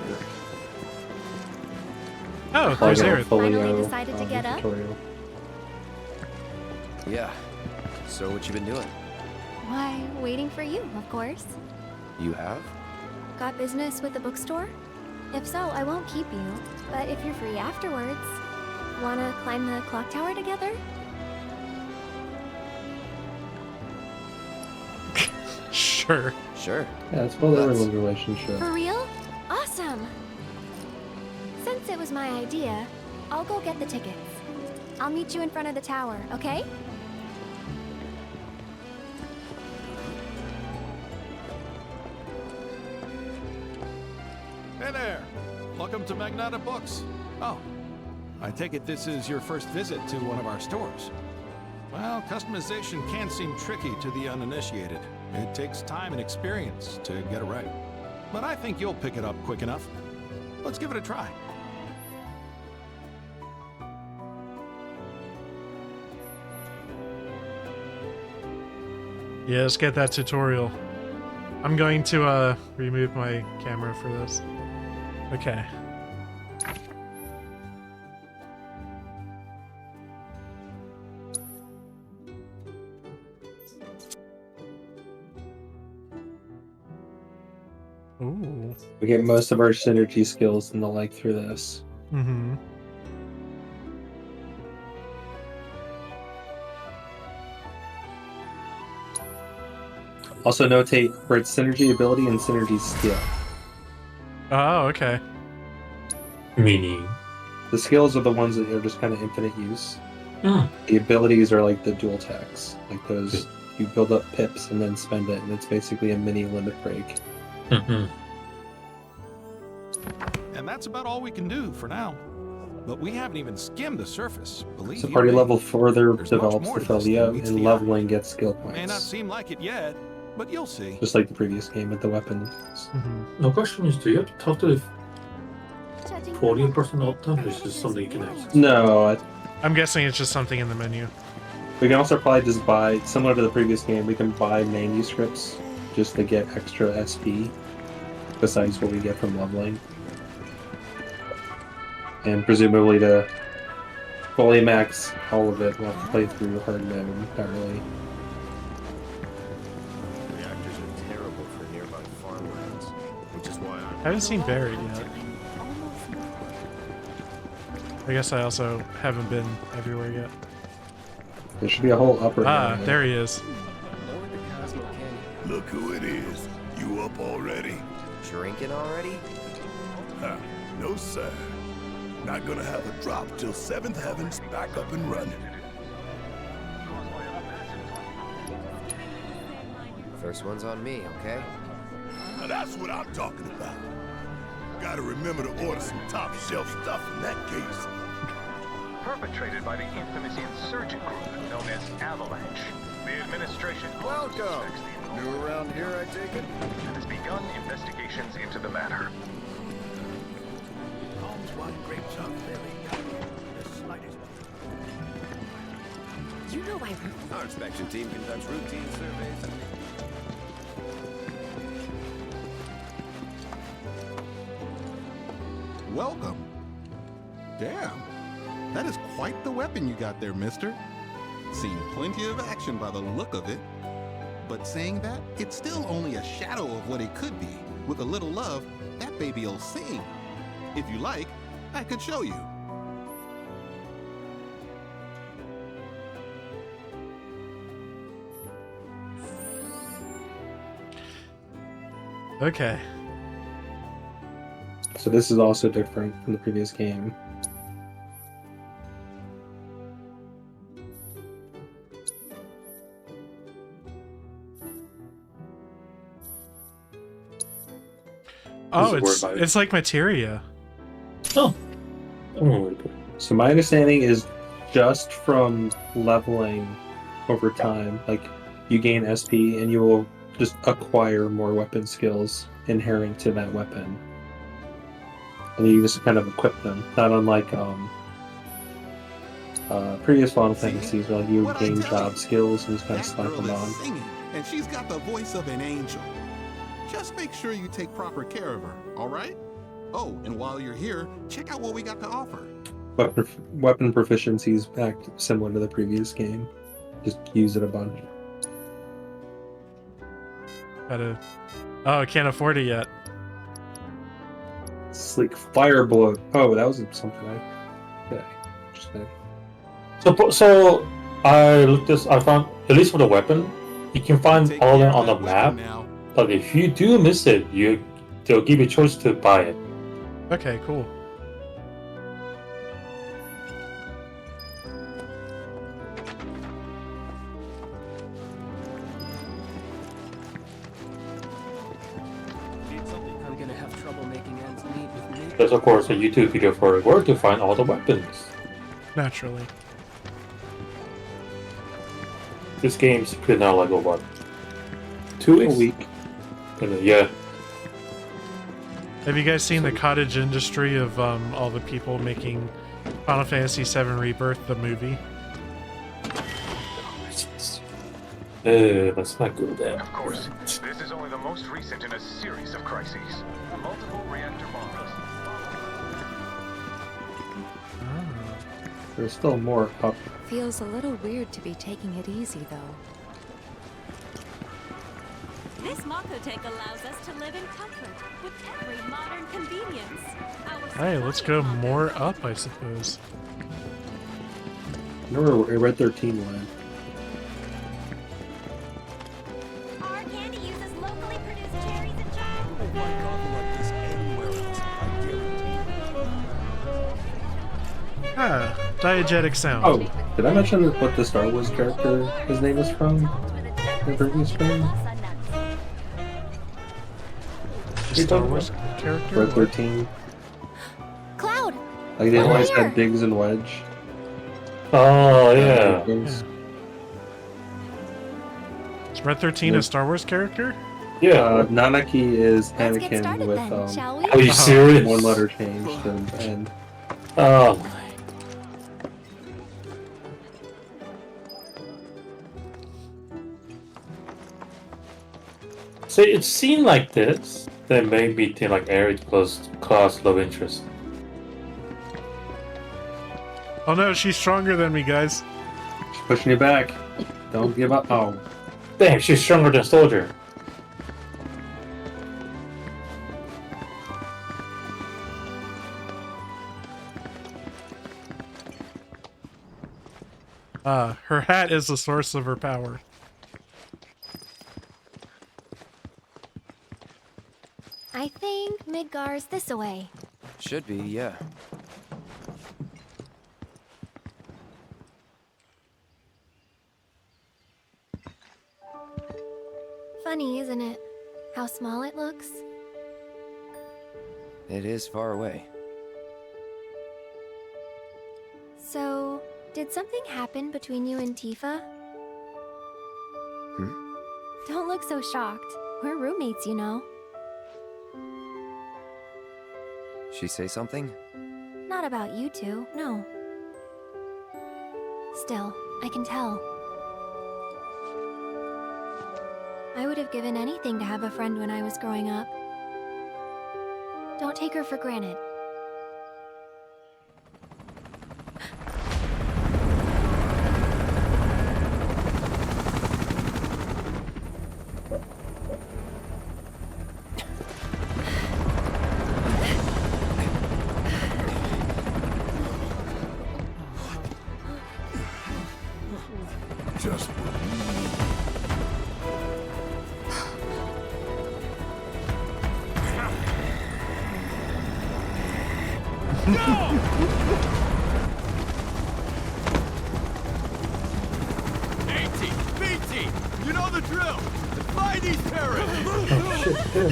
Oh, there's Aerith.
Finally decided to get up?
Tutorial.
Yeah. So what you been doing?
Why, waiting for you, of course.
You have?
Got business with the bookstore? If so, I won't keep you. But if you're free afterwards, wanna climb the clock tower together?
Sure.
Sure.
Yeah, it's about everyone's relationship.
For real? Awesome! Since it was my idea, I'll go get the tickets. I'll meet you in front of the tower, okay?
Hey there! Welcome to Magnata Books. Oh, I take it this is your first visit to one of our stores. Well, customization can seem tricky to the uninitiated. It takes time and experience to get it right. But I think you'll pick it up quick enough. Let's give it a try.
Yeah, let's get that tutorial. I'm going to remove my camera for this. Okay. Ooh.
We get most of our synergy skills and the like through this.
Mm-hmm.
Also notate where it's synergy ability and synergy skill.
Oh, okay.
Meaning?
The skills are the ones that are just kind of infinite use.
Mm.
The abilities are like the dual attacks. Like those, you build up pips and then spend it, and it's basically a mini limit break.
Mm-hmm.
And that's about all we can do for now. But we haven't even skimmed the surface. Believe
So
you
party
me.
level further
There's much
develops
more
the
to this than
Feldia,
meets
and
the
leveling gets skill
May not
points.
seem like it yet, but you'll see.
Just like the previous game with the weapons.
Mm-hmm.
The question is, do you have to talk to the 40 person all the time, or is this something you can access?
No,
I'm guessing it's just something in the menu.
we can also probably just buy, similar to the previous game, we can buy manuscripts just to get extra SP, besides what we get from leveling. And presumably to fully max all of it, we'll have to play through hard mode entirely.
Reactors are terrible for nearby farmlands, which is why
I haven't seen Barrett yet. I guess I also haven't been everywhere yet.
There should be a whole upper area.
There he is.
Look who it is. You up already?
Drinking already?
No, sir. Not gonna have a drop till 7th Heaven's back up and running.
First one's on me, okay?
Now that's what I'm talking about. Gotta remember to order some top shelf stuff in that case.
Perpetrated by the infamous insurgent group known as Avalanche. The administration
Welcome. New around here, I take it?
and has begun investigations into the matter.
You know
Our inspection team conducts routine surveys.
Welcome. Damn, that is quite the weapon you got there, mister. Seen plenty of action by the look of it. But saying that, it's still only a shadow of what it could be. With a little love, that baby'll sing. If you like, I could show you.
Okay.
So this is also different from the previous game.
Oh,
Who's
it's
worried about it?
it's like materia.
Oh.
So my understanding is just from leveling over time, like you gain SP and you will just acquire more weapon skills inherent to that weapon. And you just kind of equip them. Not unlike previous Final Fantasies where like you would gain job skills and just kind of
That
slap
girl
them
is
on.
singing, and she's got the voice of an angel. Just make sure you take proper care of her, all right? Oh, and while you're here, check out what we got to offer.
Weapon proficiencies act similar to the previous game. Just use it a bunch.
Gotta. Oh, I can't afford it yet.
Sleek fire blow. Oh, that was something I. Yeah, interesting.
So I looked this. I found at least for the weapon, you can find all of them on the map. But if you do miss it, they'll give you a choice to buy it.
Okay, cool.
I'm gonna have trouble making ends meet with me.
There's of course a YouTube video for where to find all the weapons.
Naturally.
This game's been out like what? 2 weeks?
A week.
Yeah.
Have you guys seen the cottage industry of all the people making Final Fantasy VII Rebirth, the movie?
Let's not go there.
Of course, this is only the most recent in a series of crises. Multiple reactor bombings.
There's still more up.
Feels a little weird to be taking it easy, though.
This Makotech allows us to live in comfort with every modern convenience.
Alright, let's go more up, I suppose.
I know where Red 13 went.
Our candy uses locally produced cherries and jam.
Like this anywhere else, I guarantee.
Ah, diegetic sound.
Oh, did I mention what the Star Wars character his name is from? The previous stream?
Star Wars character?
Red 13.
Cloud!
Like they always
Forwyer!
had Diggs and Wedge.
Oh, yeah.
Is Red 13 a Star Wars character?
Yeah.
Nanaki is
Let's get
Anakin
started
with
then, shall we?
Are you serious?
one letter changed and
Oh. So it seemed like this. Then maybe to like Eric plus class love interest.
Oh no, she's stronger than me, guys.
she's pushing you back. Don't give up. Oh,
Damn, she's stronger than Soldier.
Her hat is the source of her power.
I think Midgar's this away.
Should be, yeah.
Funny, isn't it? How small it looks.
It is far away.
So, did something happen between you and Tifa? Don't look so shocked. We're roommates, you know.
She say something?
Not about you two, no. Still, I can tell. I would have given anything to have a friend when I was growing up. Don't take her for granted.
Just AT, BT, you know the drill. Defy these terrorists.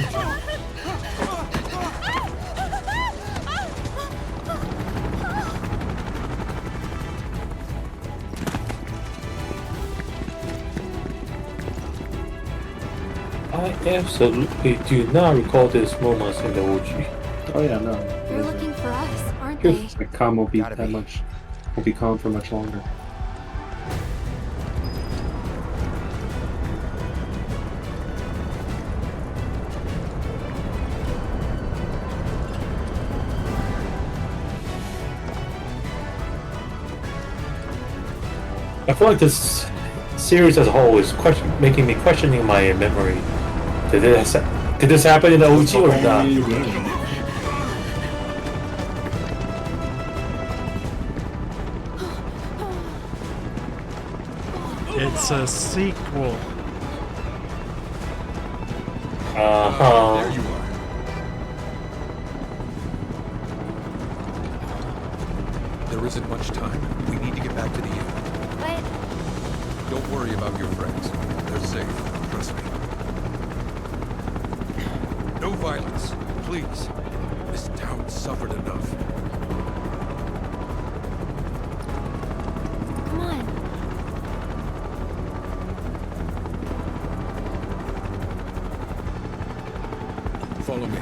I absolutely do not recall this moments in the OG.
oh yeah, no.
They're looking for us, aren't they?
The calm won't be
Gotta
that
be.
much. Won't be calm for much longer.
I feel like this series as a whole is making me questioning my memory. Did this happen in the OG or not?
It's a sequel.
There you are. There isn't much time. We need to get back to the inn.
But
Don't worry about your friends. They're safe. Trust me. No violence, please. This town suffered enough.
come on.
Follow me.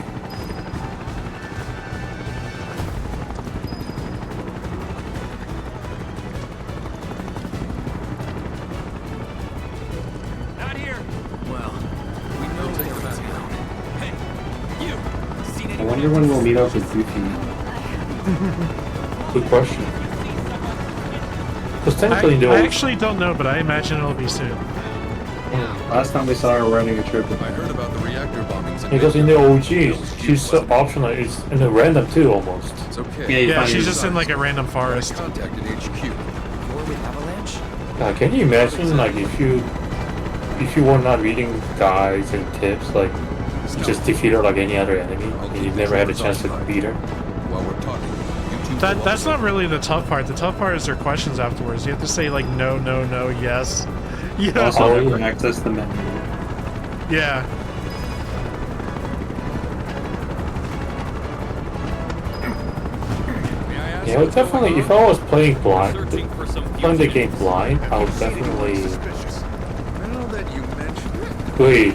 wonder when we'll meet up with Goofy.
Good question. Because technically,
I actually don't know, but I imagine it'll be soon.
Last time we saw her running a trip.
I heard about the reactor bombings.
Because in the OG, she's optional. It's in a random too, almost.
It's okay.
Yeah, she's just in like a random forest.
Contacted HQ.
Or with Avalanche?
Can you imagine, like, if you were not reading guides and tips, like, you just defeat her like any other enemy, and you never had a chance to beat her?
While we're talking,
That's not really the tough part. The tough part is their questions afterwards. You have to say like no, no, no, yes. Yeah.
Also, you can access the menu.
Yeah.
Yeah, well, definitely. If I was playing playing the game blind, I would definitely. Wait.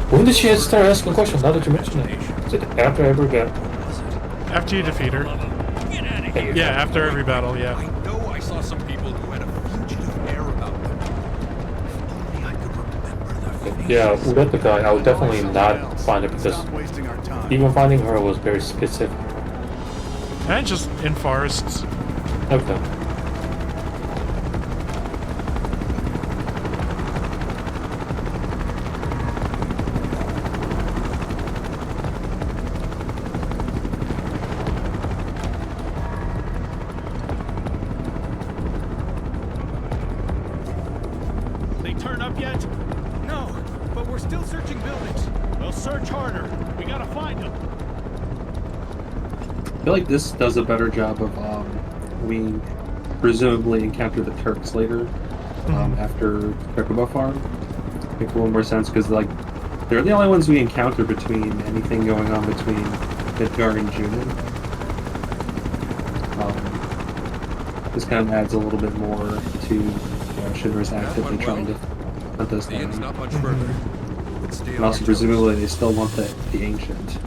When did she start asking questions? Now that you mention it, is it after I ever got?
After you defeat her. Yeah, after every battle. Yeah.
I know I saw some people who had a fugitive air about them. If only I could remember their faces.
Yeah, without the guy, I would definitely not find it because even finding her was very specific.
And just in forests.
Okay.
They turn up yet? No, but we're still searching buildings. We'll search harder. We gotta find them.
I feel like this does a better job of we presumably encounter the Turks later after Chocobo Farm. Make a little more sense because like they're the only ones we encounter between anything going on between Midgar and Jihun. This kind of adds a little bit more to Shinra's actively trying to hunt those down.
Not much further.
And also presumably they still want the ancient.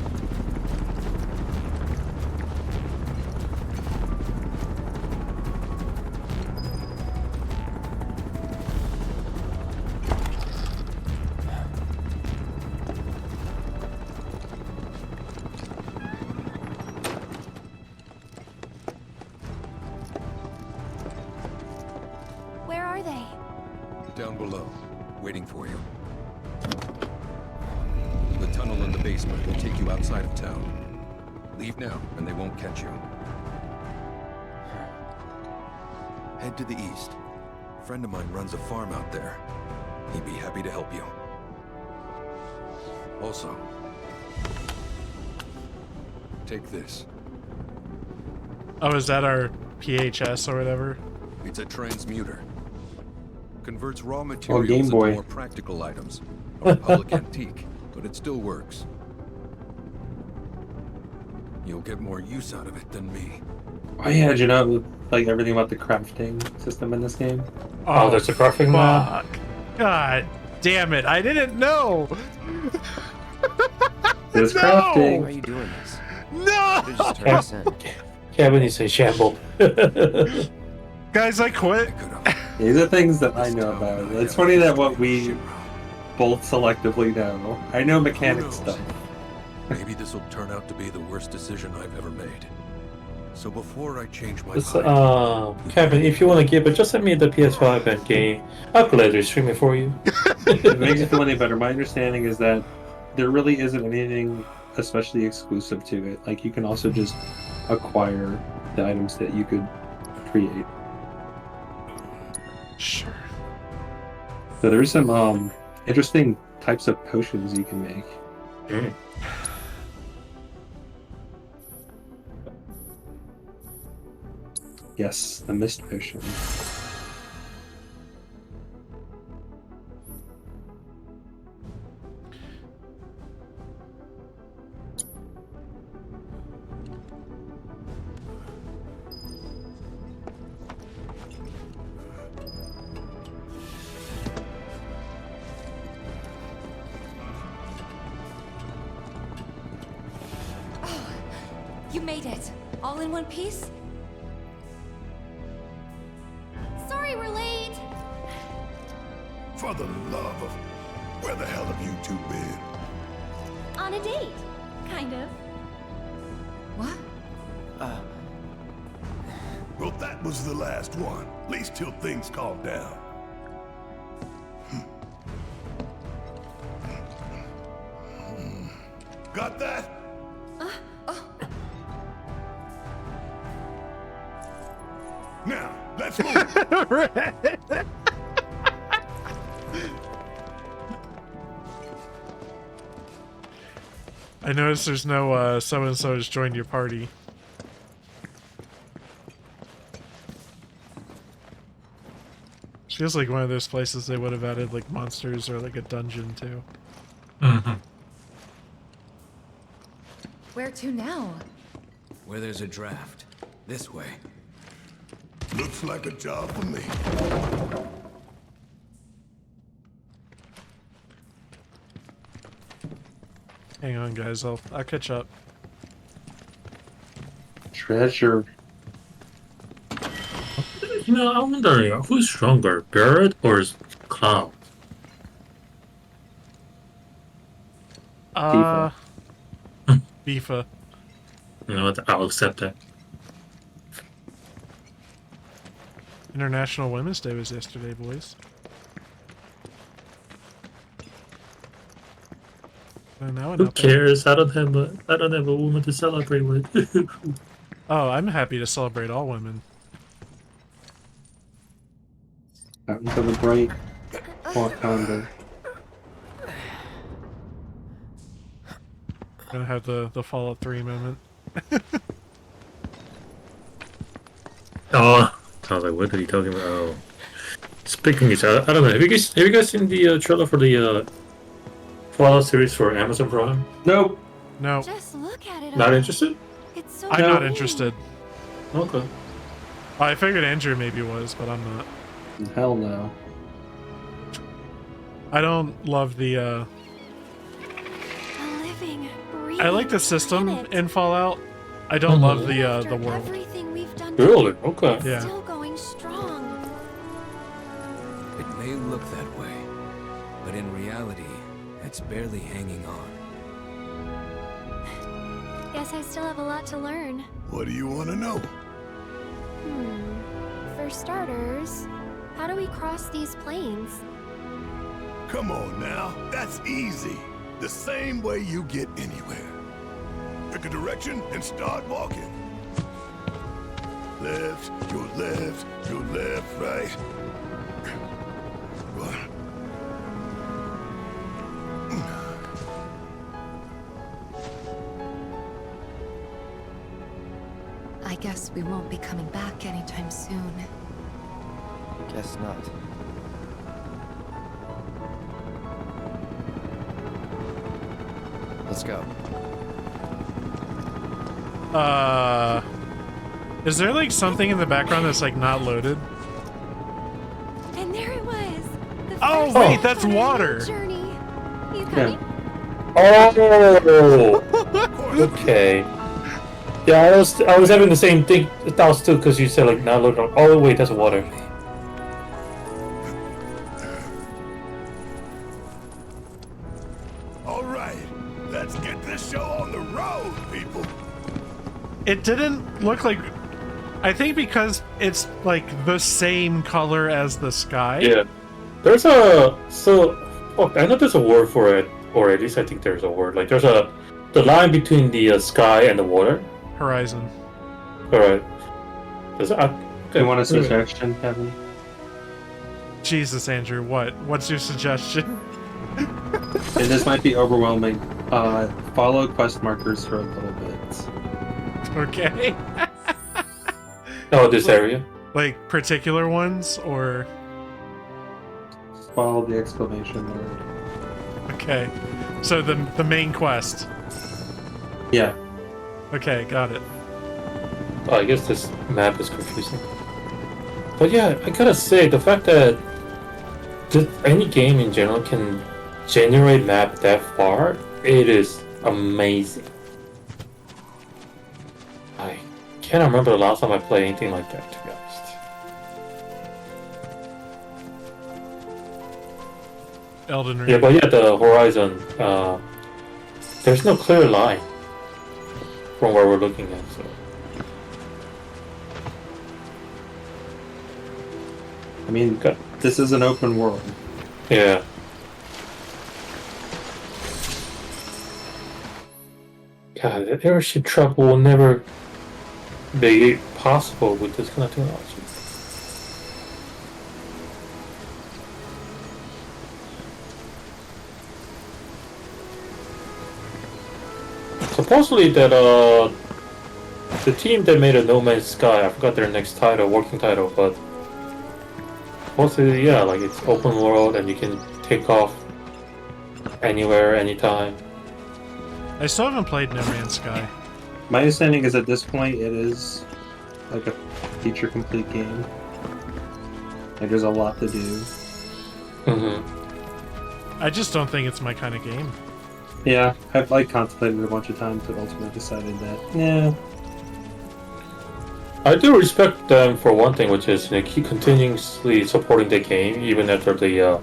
Where are they?
Down below, waiting for you. The tunnel in the basement will take you outside of town. Leave now, and they won't catch you. Head to the east. A friend of mine runs a farm out there. He'd be happy to help you. Also, take this.
Oh, is that our PHS or whatever?
It's a transmuter. Converts raw
Game
materials
Boy.
into more practical items. A public antique, but it still works. You'll get more use out of it than me.
Oh yeah, did you know like everything about the crafting system in this game?
Oh, there's a crafting map.
God damn it! I didn't know.
There's
No!
crafting.
Why are you doing this?
No.
Could've just turned us in.
Kevin is a shamble.
Guys, I quit.
These are things that I know about. It's funny that what we both selectively know. I know mechanic stuff.
Maybe this will turn out to be the worst decision I've ever made. So before I change my
Just,
mind,
Kevin, if you want to give it, just send me the PS5 and game. I'll gladly stream it for you.
If it makes you feel any better, my understanding is that there really isn't anything especially exclusive to it. Like you can also just acquire the items that you could create.
Sure.
So there's some interesting types of potions you can make. Yes, the mist potion.
You made it. All in one piece? Sorry we're late.
For the love of... Where the hell have you two been?
On a date. Kind of.
Well, that was the last one. At least till things calm down. Got that? Now, let's move.
I noticed there's no so-and-so has joined your party. Feels like one of those places they would have added like monsters or like a dungeon too.
Mm-hmm.
Where to now?
Where there's a draft. This way.
Looks like a job for me.
Hang on, guys. I'll catch up.
Treasure.
You know, I'm wondering who's stronger, Barrett or Cloud?
Bifa.
You know what? I'll accept that.
International Women's Day was yesterday, boys. Now
Who cares? I don't have a woman to celebrate with.
Oh, I'm happy to celebrate all women.
Out into the bright Wakanda.
Gonna have the Fallout 3 moment.
Oh, I was like, what are you talking about? Oh. Speaking of, I don't know. Have you guys seen the trailer for the Fallout series for Amazon Prime?
Nope.
No.
Just look at it.
Not
all.
interested?
It's so
I'm not
green.
interested.
Okay.
I figured Andrew maybe was, but I'm not.
Hell no.
I don't love the
A living, breathing
I like the system
planet.
in Fallout. I don't love the
After
world.
everything we've done,
Really? Okay.
it's
Yeah.
still going strong.
It may look that way, but in reality, it's barely hanging on.
Guess I still have a lot to learn.
What do you want to know?
For starters, how do we cross these plains?
Come on now, that's easy. The same way you get anywhere. Pick a direction and start walking. Left, your left, your left, right. What?
I guess we won't be coming back anytime soon.
Guess not. Let's go.
Is there like something in the background that's like not loaded?
And there it was. The
Oh
first
wait,
step
that's
on our
water.
journey. You coming?
Oh, okay. Yeah, I was having the same thing thoughts too, because you said like not look. Oh wait, that's water.
All right, let's get this show on the road, people.
It didn't look like. I think because it's like the same color as the sky.
Yeah, there's a I know there's a word for it, or at least I think there's a word. Like there's the line between the sky and the water.
Horizon.
All right.
Do you want a suggestion, Kevin?
Jesus, Andrew, what? What's your suggestion?
And this might be overwhelming. Follow quest markers for a little bit.
Okay.
Oh, this area?
Like particular ones, or?
Follow the exclamation word.
Okay. So the main quest.
Yeah.
Okay, got it.
Oh, I guess this map is confusing. But yeah, I gotta say, the fact that any game in general can generate map that far, it is amazing. I can't remember the last time I played anything like that, to be honest.
Elden Ring.
Yeah, but yeah, the Horizon, there's no clear line from where we're looking at, so
I mean, this is an open world.
Yeah. God, the airship travel will never be possible with this kind of technology. Supposedly that the team that made a No Man's Sky, I forgot their next title, working title, but supposedly yeah, like it's open world and you can take off anywhere, anytime.
I still haven't played No Man's Sky.
My understanding is at this point it is like a feature complete game. Like there's a lot to do.
I just don't think it's my kind of game.
Yeah, I've like contemplated it a bunch of times, but ultimately decided that yeah.
I do respect them for one thing, which is they keep continuously supporting the game even after the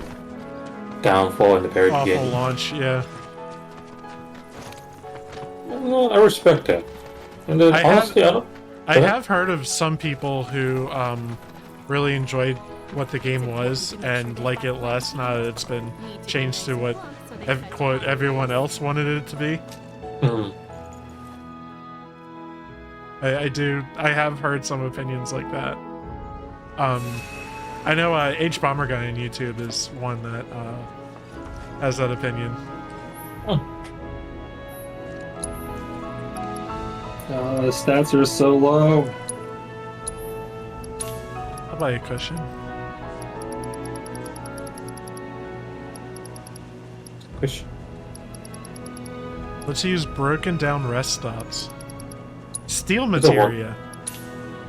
downfall in the very
Awful
beginning.
launch, yeah.
Well, I respect that. And then honestly,
I have heard of some people who really enjoyed what the game was and like it less now that it's been changed to what quote everyone else wanted it to be. I have heard some opinions like that. I know H Bomber Guy on YouTube is one that has that opinion.
The stats are so low.
I'll buy a cushion. Let's use broken down rest stops. Steel materia.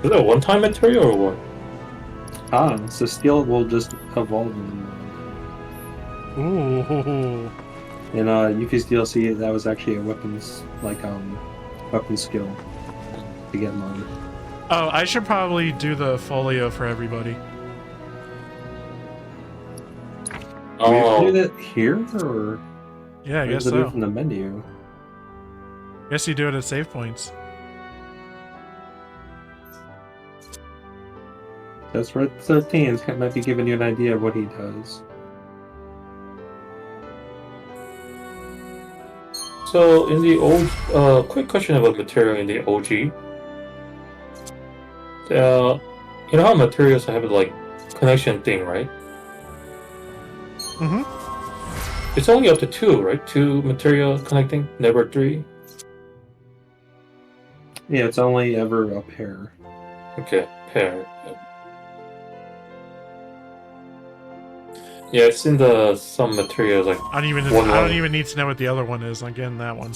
Is it a one-time material or what?
So steel will just evolve in the
Ooh.
In Yuffie's DLC, that was actually a weapons weapon skill to get mine.
Oh, I should probably do the folio for everybody.
Do we have to do that here, or
yeah, I guess
do
so.
from the menu?
Guess you do it at save points.
That's right. 13 might be giving you an idea of what he does.
So in the old, quick question about material in the OG. You know how materials have like connection thing, right? It's only up to 2, right? 2 material connecting, never 3.
Yeah, it's only ever a pair.
Okay, pair. Yeah, it's in the some materials like.
I don't even need to know what the other one is. I'm getting that one.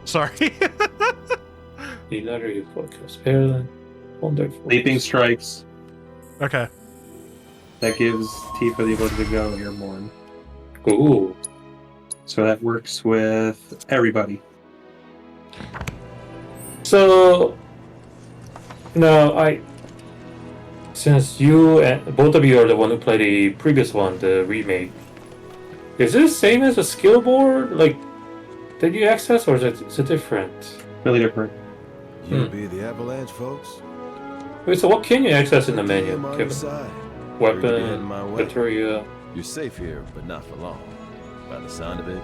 Sorry.
The letter you focus. Pair. Wonderful.
Leaping strikes.
Okay.
That gives Tifa the ability to go airborne.
Ooh.
So that works with everybody.
So, no, since you and both of you are the one who played the previous one, the remake, is it the same as a skill board? Like, did you access, or is it different?
Really different.
You'll be the Avalanche, folks.
Wait, so what can you access in the menu,
I'm on your
Kevin?
side.
Weapon, material.
You're safe here, but not for long. By the sound of it,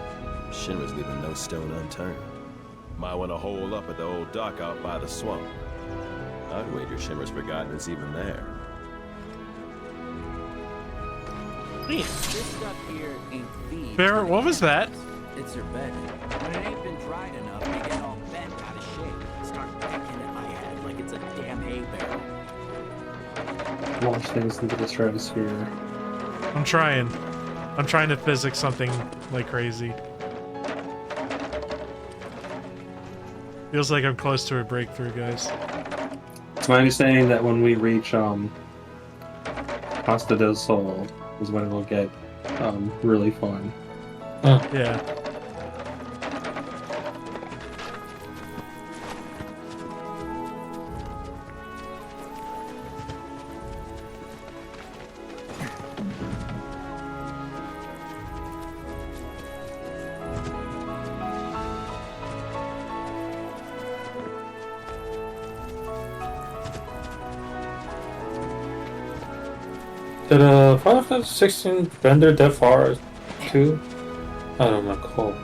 Shinra's leaving no stone unturned. Might want to hole up at the old dock out by the swamp. I'd wager Shinra's forgotten it's even there.
This stuff here ain't feed.
Barrett, what was that?
It's your bed. When it ain't been dried enough, they get all bent out of shape. Start pecking at my head like it's a damn hay barrel.
Launch things into the stratosphere.
I'm trying to physics something like crazy. Feels like I'm close to a breakthrough, guys.
It's my understanding that when we reach Costa del Sol is when it'll get really fun.
Yeah.
Did Final Fantasy 16 render that far too? I don't recall.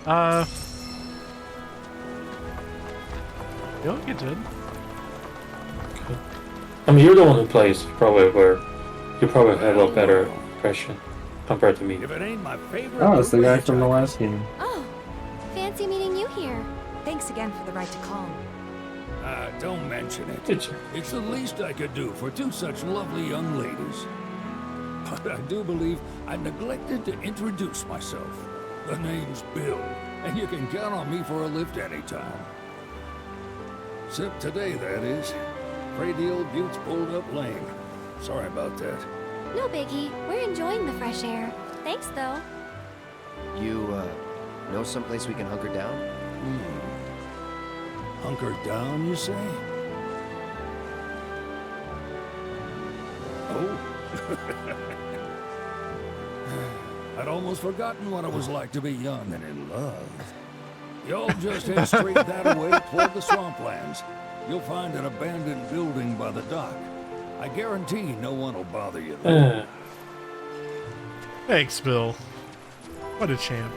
I feel like it did.
Okay. I mean, you're the one who plays, probably where you probably have a better impression compared to me.
If it ain't my favorite.
Oh, it's the guy from the last game.
Oh, fancy meeting you here.
Thanks again for the ride to Calm.
Don't mention it. It's the least I could do for two such lovely young ladies. But I do believe I neglected to introduce myself. The name's Bill, and you can count on me for a lift anytime. Except today, that is. Afraid the old Butte's pulled up lame. Sorry about that.
No biggie. We're enjoying the fresh air. Thanks, though.
You, know someplace we can hunker down?
Hunker down, you say? Oh. I'd almost forgotten what it was like to be young and in love. Y'all just head straight that way toward the swamplands. You'll find an abandoned building by the dock. I guarantee no one will bother you there.
Thanks, Bill. What a champ.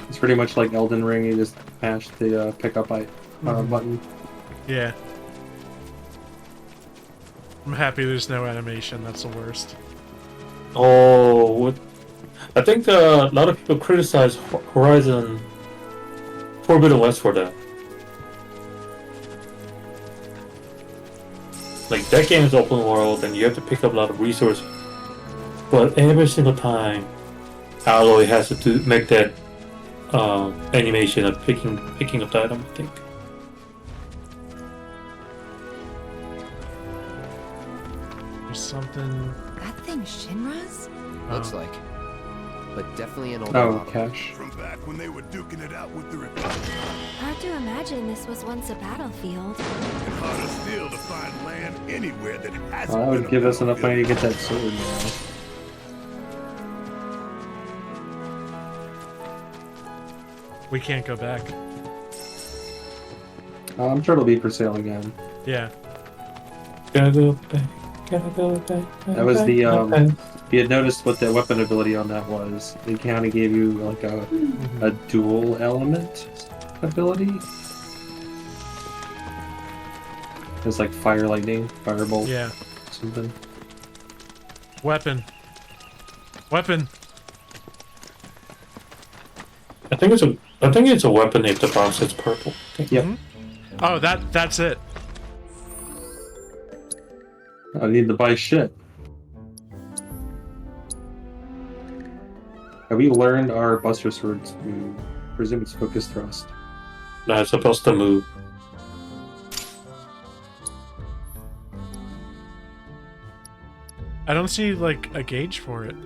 It's pretty much like Elden Ring. You just mash the pick up button.
Yeah. I'm happy there's no animation. That's the worst.
Oh, I think a lot of people criticize Horizon Forbidden West for that. Like, that game is open world and you have to pick up a lot of resources. But every single time, Alloy has to make that animation of picking up the item, I think.
There's something...
That thing Shinra's?
Looks like. But definitely an old
Oh, cash.
From back when they were duking it out with the Republic.
Hard to imagine this was once a battlefield.
And harder still to find land anywhere that hasn't
That would
been
give
a
us enough money to
battlefield.
get that sword now.
We can't go back.
I'm sure it'll be for sale again.
Yeah.
Gotta go back. Gotta go back.
That was the you had noticed what the weapon ability on that was. It kind of gave you like a dual element ability. It's like fire, lightning, firebolt.
Yeah.
Something.
Weapon. Weapon.
I think it's a weapon if the box is purple.
Yep.
Oh, that's it.
I need to buy shit. Have we learned our Buster Swords move? Presume it's focus thrust.
No, it's supposed to move.
I don't see, like, a gauge for it.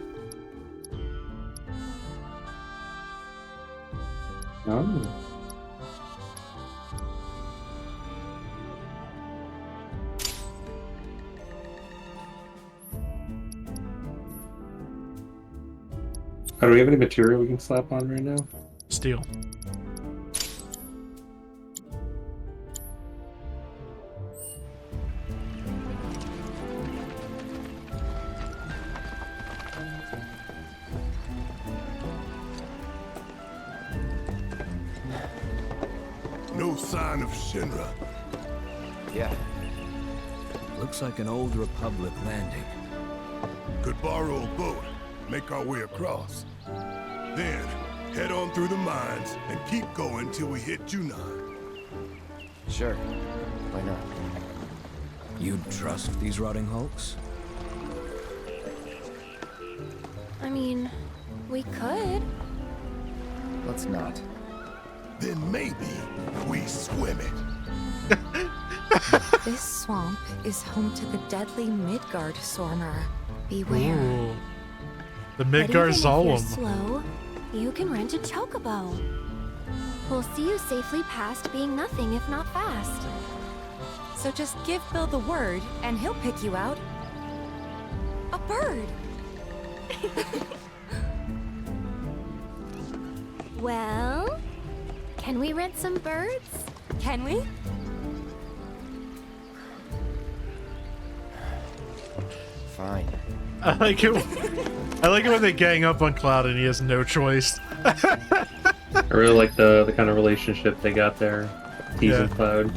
Oh. Do we have any material we can slap on right now?
Steel.
No sign of Shinra.
Yeah. Looks like an old Republic landing.
Could borrow a boat, make our way across. Then, head on through the mines and keep going till we hit Jihun.
Sure. Why not?
You'd trust these rotting hulks?
I mean, we could.
Let's not.
Then maybe we swim it.
This swamp is home to the deadly Midgard Sormer. Beware.
Ooh. The
But even
Midgard
if you're
Solemn.
slow, you can rent a chocobo. We'll see you safely past being nothing if not fast.
So just give Bill the word, and he'll pick you out. A bird!
Well, can we rent some birds?
Can we?
Fine.
I like it. I like it when they gang up on Cloud and he has no choice.
I really like the kind of relationship they got there, Tease and Cloud.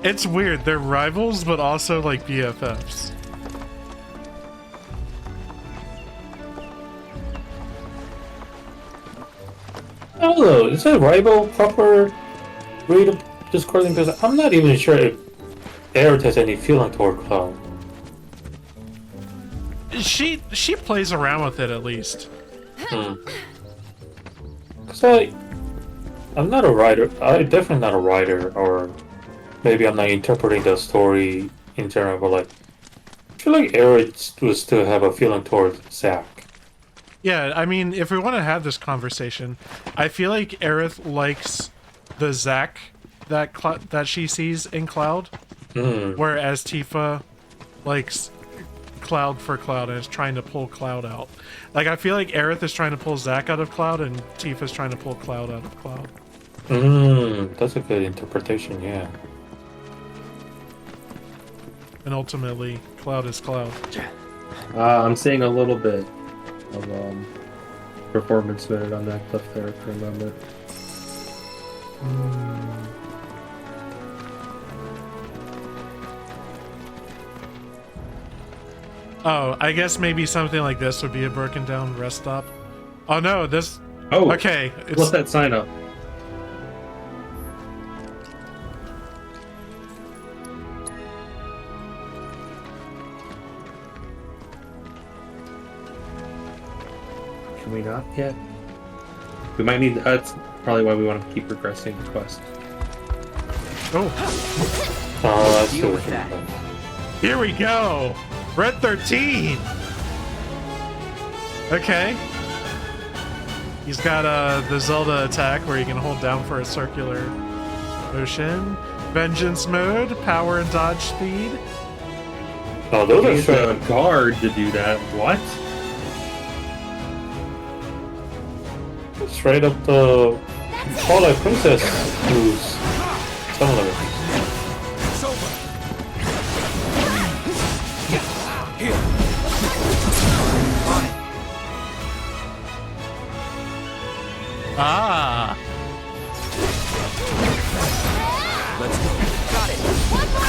It's weird. They're rivals, but also like BFFs.
I don't know, is a rival proper way of describing? Because I'm not even sure if Aerith has any feeling toward Cloud.
She plays around with it at least.
So I'm not a writer. I'm definitely not a writer, or maybe I'm not interpreting the story in general. But like, I feel like Aerith would still have a feeling toward Zack.
Yeah, I mean, if we want to have this conversation, I feel like Aerith likes the Zack that she sees in Cloud, whereas Tifa likes Cloud for Cloud and is trying to pull Cloud out. Like, I feel like Aerith is trying to pull Zack out of Cloud and Tifa's trying to pull Cloud out of Cloud.
That's a good interpretation, yeah.
And ultimately, Cloud is Cloud.
I'm seeing a little bit of performance minute on that cliff there for a moment.
Oh, I guess maybe something like this would be a broken down rest stop. Oh no, this...
Oh,
okay.
What's that sign up? Can we not yet? We might need... that's probably why we want to keep progressing the quest.
Oh.
That's
Deal with that.
Here we go! Red 13! Okay. He's got the Zelda attack where you can hold down for a circular motion. Vengeance mode, power and dodge speed.
Oh, those
are a guard to do that. What?
Straight up the Twilight Princess moves. Some of them.
Ah!
Let's go. Got it.
One more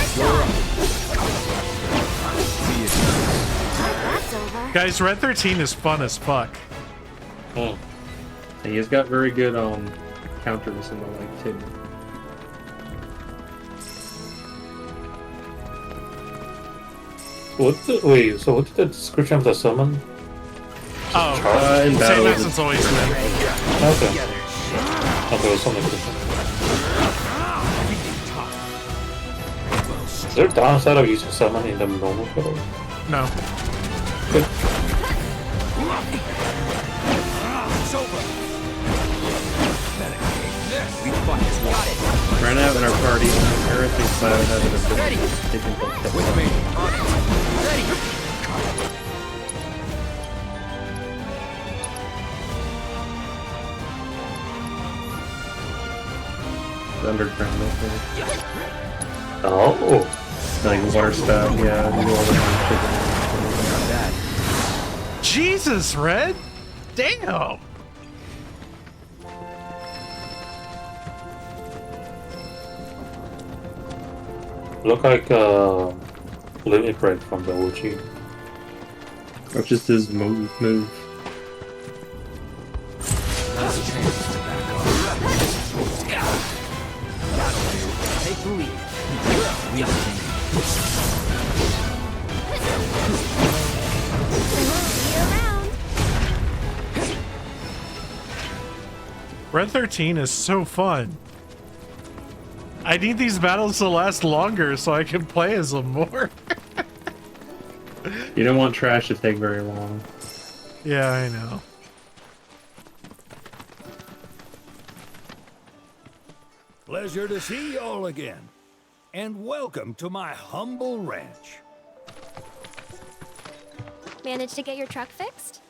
That's over.
Guys, Red 13 is fun as fuck.
And he's got very good counters and the like too.
Wait, so what's the description of the summon?
Oh,
in
same
battle,
as it's always been.
Okay. Okay, it was something different. Is there a downside of using summon in the normal code?
No.
Good.
It's over.
Got it. Right now in our party, Aerith and Cloud have an ability. They can both hit
With me. On it. Ready.
underground, I think.
Oh.
Like water spout, yeah. You go over and
Jesus, Red! Damn!
Look like Limit Break from the OG.
Or just his move.
Take the lead. We are
Red 13 is so fun. I need these battles to last longer so I can play as them more.
You don't want trash to take very long.
Yeah, I know.
Pleasure to see y'all again. And welcome to my humble ranch.
Managed to get your truck fixed?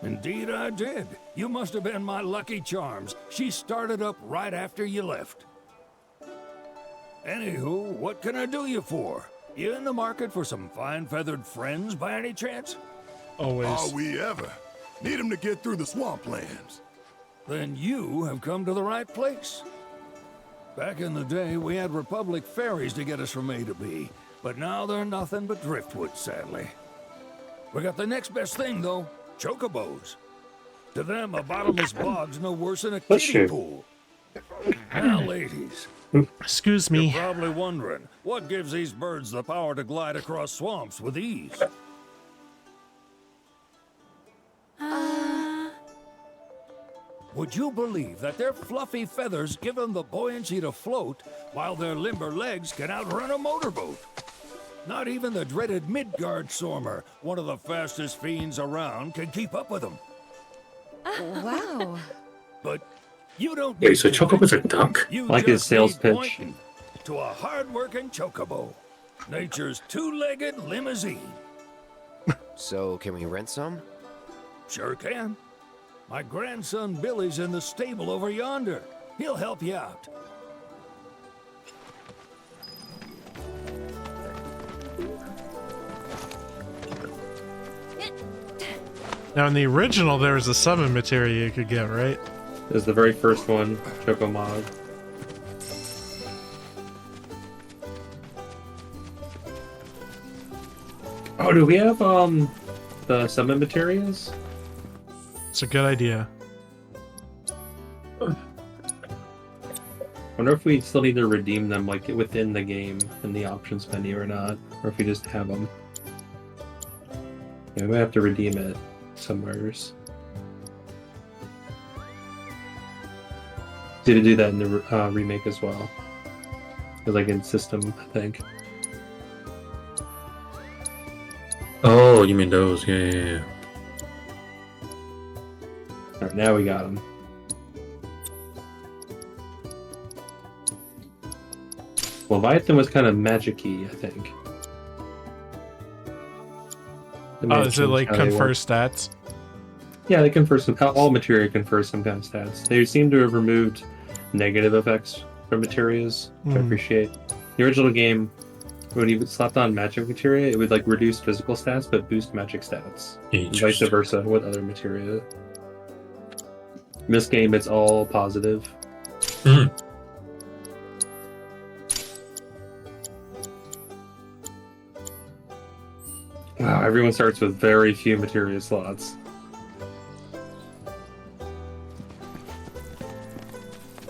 Indeed I did. You must have been my lucky charms. She started up right after you left. Anywho, what can I do you for? You in the market for some fine-feathered friends by any chance?
Always.
Are we ever? Need them to get through the swamplands.
Then you have come to the right place. Back in the day, we had Republic ferries to get us from A to B, but now they're nothing but driftwood, sadly. We got the next best thing, though, chocobos. To them, a bottomless bog's no worse than a kiddie pool. Now, ladies.
Excuse me.
You're probably wondering, what gives these birds the power to glide across swamps with ease? Would you believe that their fluffy feathers give them the buoyancy to float, while their limber legs can outrun a motorboat? Not even the dreaded Midgard Stormer, one of the fastest fiends around, can keep up with them.
Wow.
But you don't.
Wait, so Chocobo's a duck?
You
Like his
just
sales
need
pitch.
pointing to a hard-working chocobo, nature's two-legged limousine.
So, can we rent some?
Sure can. My grandson Billy's in the stable over yonder. He'll help you out.
Now, in the original, there was a summon materia you could get, right?
It was the very first one, Chocomog. Oh, do we have the summon materials?
It's a good idea.
Wonder if we still need to redeem them, like within the game in the options menu or not, or if we just have them. Yeah, we might have to redeem it somewheres. Did do that in the remake as well, like in system, I think.
Oh, you mean those? Yeah.
Alright, now we got them. Leviathan was kind of magic-y, I think.
Oh, is it like confer stats?
Yeah, they confer some. All materia confer some kind of stats. They seem to have removed negative effects from materias, which I appreciate. The original game, when you slapped on magic materia, it would like reduce physical stats but boost magic stats. And vice versa with other materia. In this game, it's all positive. Wow, everyone starts with very few materia slots.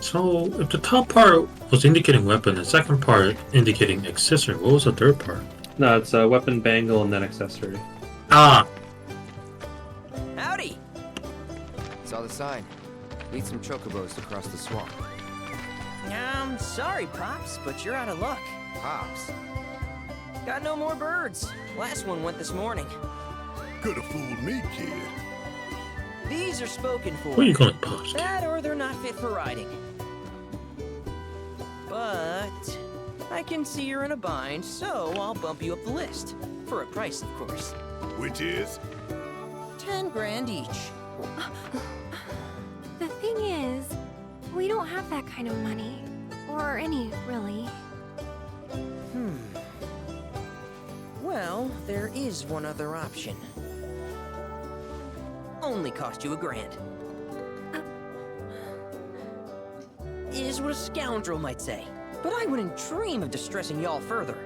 So, if the top part was indicating weapon, the second part indicating accessory, what was the third part?
No, it's a weapon, bangle, and then accessory.
Ah!
Howdy!
Saw the sign. Need some chocobos to cross the swamp.
Sorry, Pops, but you're out of luck.
Pops?
Got no more birds. Last one went this morning.
Could have fooled me, kid.
These are spoken for.
What are you calling Pops?
That or they're not fit for riding. But I can see you're in a bind, so I'll bump you up the list. For a price, of course.
Which is?
10 grand each.
The thing is, we don't have that kind of money. Or any, really.
Well, there is one other option. Only cost you $1,000. Is what a scoundrel might say. But I wouldn't dream of distressing y'all further.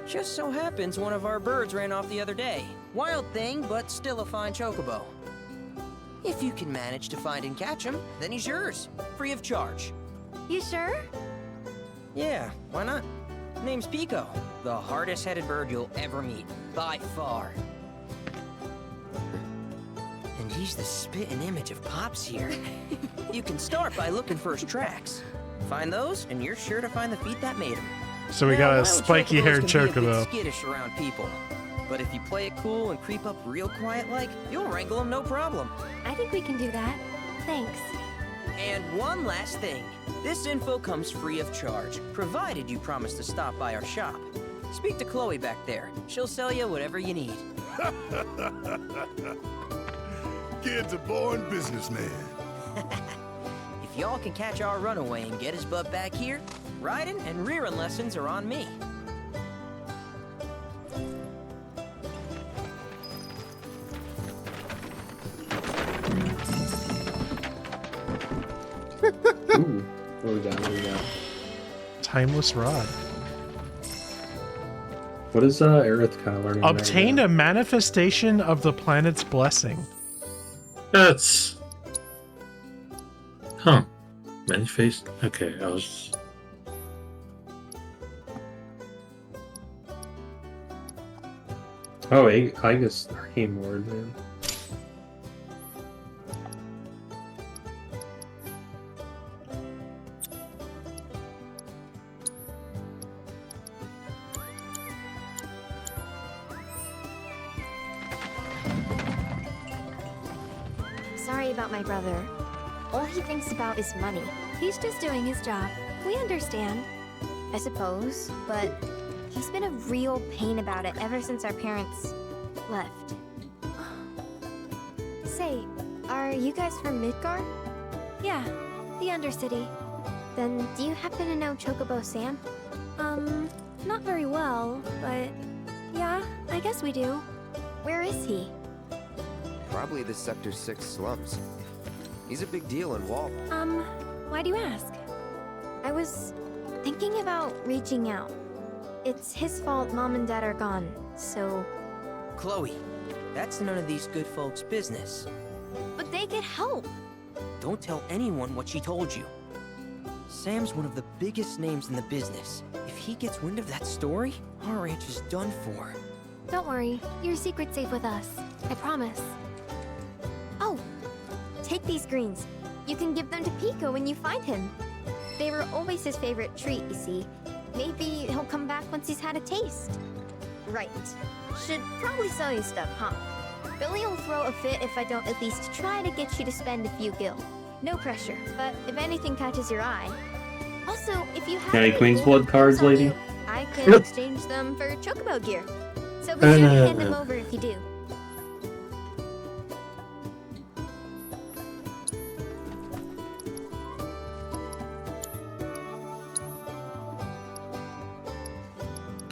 Just so happens one of our birds ran off the other day. Wild thing, but still a fine chocobo. If you can manage to find and catch him, then he's yours. Free of charge.
You sure?
Yeah, why not? Name's Pico, the hardest-headed bird you'll ever meet, by far. And he's the spitting image of Pops here. You can start by looking for his tracks. Find those, and you're sure to find the feet that made him.
So we got a spiky-haired chocobo.
Skittish around people, but if you play it cool and creep up real quiet-like, you'll wrangle them no problem.
I think we can do that. Thanks.
And one last thing. This info comes free of charge, provided you promise to stop by our shop. Speak to Chloe back there. She'll sell you whatever you need.
Kid's a born businessman.
If y'all can catch our runaway and get his butt back here, riding and rearing lessons are on me.
Ooh, what we got? What we got?
Timeless rod.
What is Aerith kind of learning?
Obtained a manifestation of the planet's blessing.
That's... Huh. Many-faced? Okay, I was...
Oh, I guess Arcane Lord, man.
Sorry about my brother. All he thinks about is money. He's just doing his job. We understand. I suppose, but he's been a real pain about it ever since our parents left. Say, are you guys from Midgard? Yeah, the Undercity. Then do you happen to know Chocobo Sam? Not very well, but yeah, I guess we do. Where is he?
Probably the Sector 6 slums. He's a big deal in Wall.
Why do you ask? I was thinking about reaching out. It's his fault Mom and Dad are gone, so...
Chloe, that's none of these good folks' business.
But they could help.
Don't tell anyone what she told you. Sam's one of the biggest names in the business. If he gets wind of that story, our ranch is done for.
Don't worry, your secret's safe with us. I promise. Oh, take these greens. You can give them to Pico when you find him. They were always his favorite treat, you see. Maybe he'll come back once he's had a taste. Right. Should probably sell you stuff, huh? Billy will throw a fit if I don't at least try to get you to spend a few gil. No pressure, but if anything catches your eye. Also, if you have
Any Queen's Blood cards, lady?
you, I can exchange them for Chocobo gear. So be sure to hand them over if you do.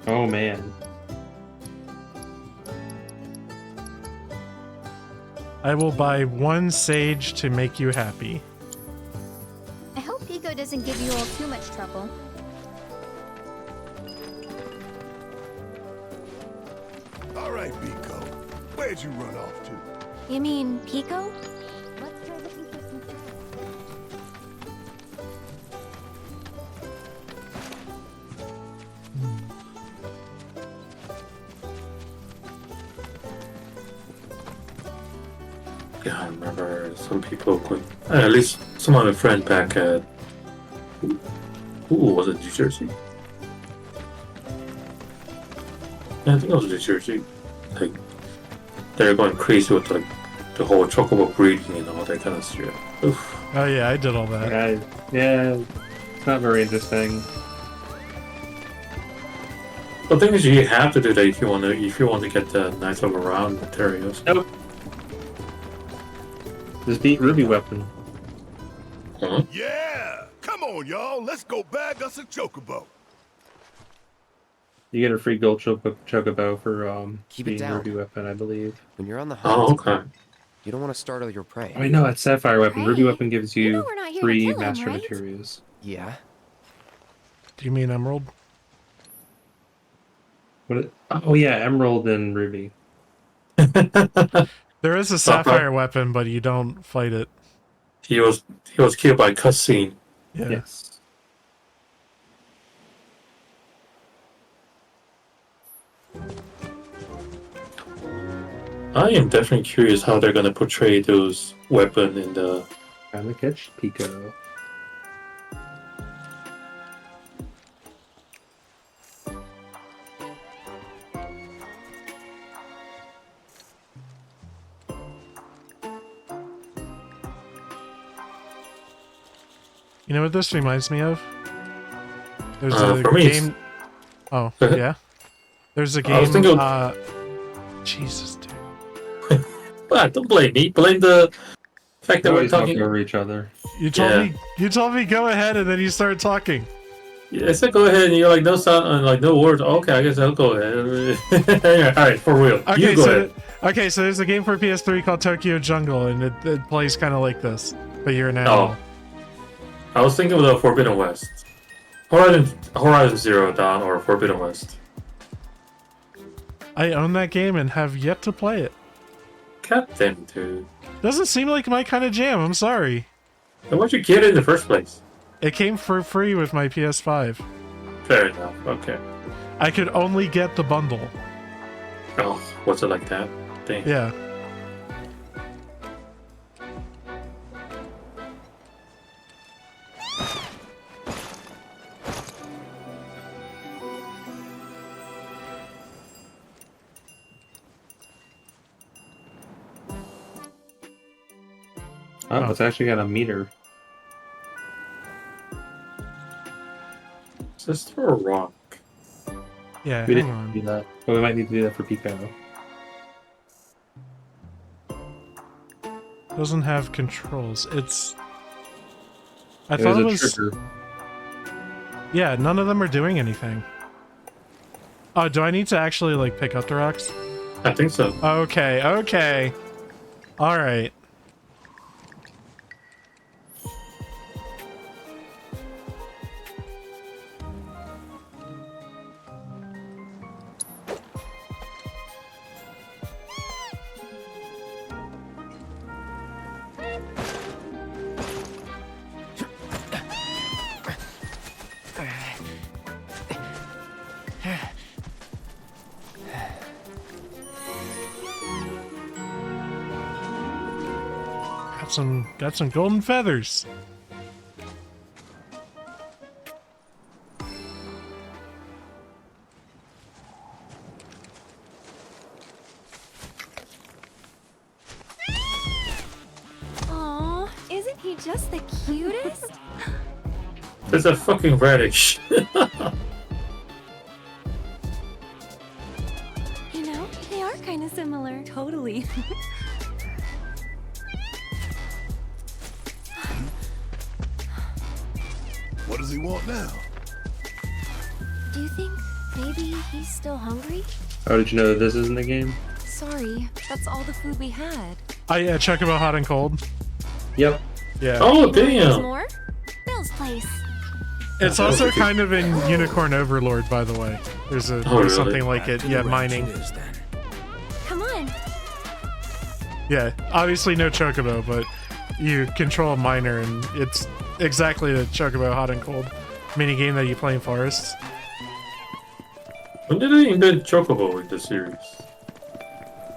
Oh man.
I will buy one sage to make you happy.
I hope Pico doesn't give you all too much trouble.
All right, Pico. Where'd you run off to?
You mean Pico?
Yeah, I remember some people could... At least some of my friends back at... Ooh, was it New Jersey? Yeah, I think it was New Jersey. Like, they're going crazy with like the whole chocobo breeding and all that kind of shit. Oof.
Oh yeah, I did all that.
Yeah, it's not very interesting.
The thing is, you have to do that if you want to get the nice overall materials.
Nope. Just beat Ruby Weapon.
Huh?
Yeah! Come on, y'all. Let's go bag us a chocobo.
You get a free gold chocobo for
Keep it
beating
down.
Ruby Weapon, I believe.
When you're on the hunt,
Oh, okay.
you don't want to startle your prey.
Oh, no, it's Sapphire Weapon. Ruby Weapon gives you
we're not here to
3
kill him,
master
right?
materials.
Yeah.
Do you mean Emerald?
Oh yeah, Emerald and Ruby.
There is a sapphire weapon, but you don't fight it.
He was killed by cutscene.
Yeah.
Yes.
I am definitely curious how they're gonna portray those weapons in the...
Trying to catch Pico.
You know what this reminds me of? There's
For me, it's-
game. Oh,
Go ahead.
yeah. There's a
I was
game.
thinking
Jesus, dude.
What? Don't blame me. Blame the fact that we're
always
talking
over each other.
You told me go ahead, and then you started talking.
Yeah, I said go ahead, and you're like no sound and like no words. Okay, I guess I'll go ahead. Yeah, all right, for real.
Okay,
you go ahead.
Okay, so there's a game for PS3 called Tokyo Jungle, and it plays kind of like this, but you're an animal.
Oh, I was thinking of the Forbidden West, Horizon Zero Dawn, or Forbidden West.
I own that game and have yet to play it.
God damn, dude.
Doesn't seem like my kind of jam. I'm sorry.
Then why'd you get it in the first place?
It came for free with my PS5.
Fair enough. Okay.
I could only get the bundle.
Oh, what's it like that? Dang.
Yeah.
Oh, it's actually got a meter.
Just throw a rock.
Yeah,
We
hang
didn't
on.
do that. But we might need to do that for Pico.
Doesn't have controls. It's... I
It
thought
was
it
a
was...
trigger.
Yeah, none of them are doing anything. Oh, do I need to actually, like, pick up the rocks?
I think so.
Okay, okay. Alright. Got some golden feathers.
Aw, isn't he just the cutest?
There's a fucking radish.
You know, they are kind of similar.
Totally.
What does he want now?
Do you think maybe he's still hungry?
Oh, did you know that this is in the game?
Sorry, that's all the food we had.
Chocobo Hot and Cold.
Yep.
Yeah.
Oh,
There's
damn.
more? Bill's place.
It's also kind of in Unicorn Overlord, by the way. There's a
Oh, really?
something like it. Yeah, mining.
Come on.
Yeah, obviously no Chocobo, but you control a miner, and it's exactly the Chocobo Hot and Cold minigame that you play in forests.
When did they invent Chocobo in the series?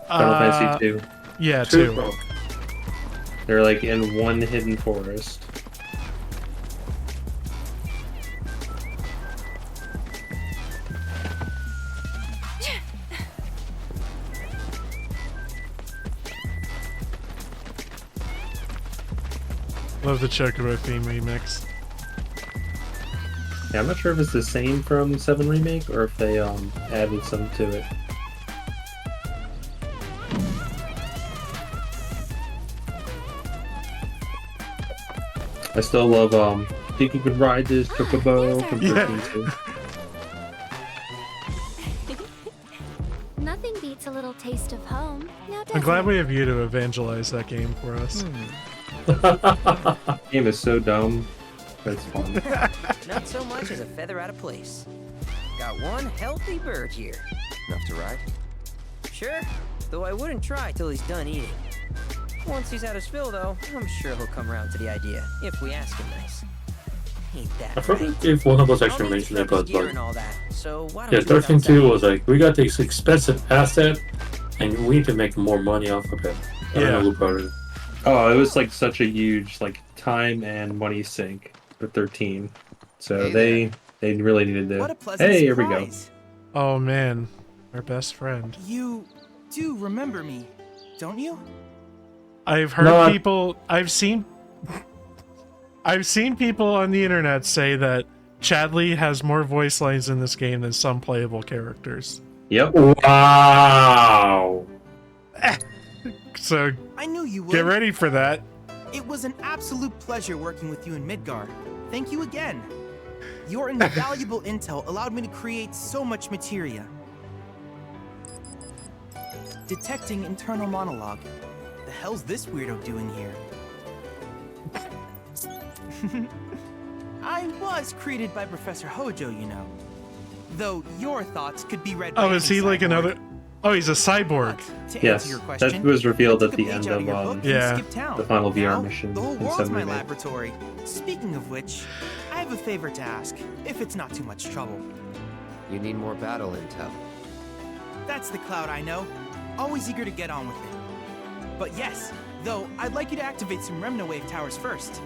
Final Fantasy 2.
Yeah, 2.
Oh.
They're like in one hidden forest.
Love the Chocobo theme remix.
Yeah, I'm not sure if it's the same from 7 Remake or if they added some to it. I still love think you could ride this Chocobo from 13
Nothing beats a little taste of home. Now,
I'm glad we have you to evangelize that game for us.
Game is so dumb, but it's fun.
Not so much as a feather out of place. Got one healthy bird here. Enough to ride? Sure, though I wouldn't try till he's done eating. Once he's had his fill, though, I'm sure he'll come around to the idea, if we ask him nice. Ain't that
I forgot
right?
if one of us actually mentioned it, but
Gear
like,
and all that, so why don't
yeah,
we do it
13-2 was like, we got this expensive asset, and we need to make more money off of it. I don't know who brought it.
Oh, it was like such a huge like time and money sink for 13. So they really needed to.
What a pleasant
Hey, here we go.
surprise.
Oh man, our best friend.
You do remember me, don't you?
I've heard people. I've seen people on the internet say that Chadley has more voice lines in this game than some playable characters.
Yep.
Wow.
So
I knew you would.
get ready for that.
It was an absolute pleasure working with you in Midgard. Thank you again. Your invaluable intel allowed me to create so much materia. Detecting internal monologue. The hell's this weirdo doing here? I was created by Professor Hojo, you know. Though your thoughts could be read by
Oh, is he
any
like
cyborg.
another? Oh, he's a cyborg.
To
Yes,
answer your
that
question,
was revealed
I
at
took a
the
page
end
out
of
your book and
Yeah.
skipped town.
the final VR
Now,
mission.
The whole
in
world's my
Remake.
laboratory. Speaking of which, I have a favor to ask, if it's not too much trouble.
You need more battle intel.
That's the Cloud I know. Always eager to get on with it. But yes, though, I'd like you to activate some Remnawave towers first.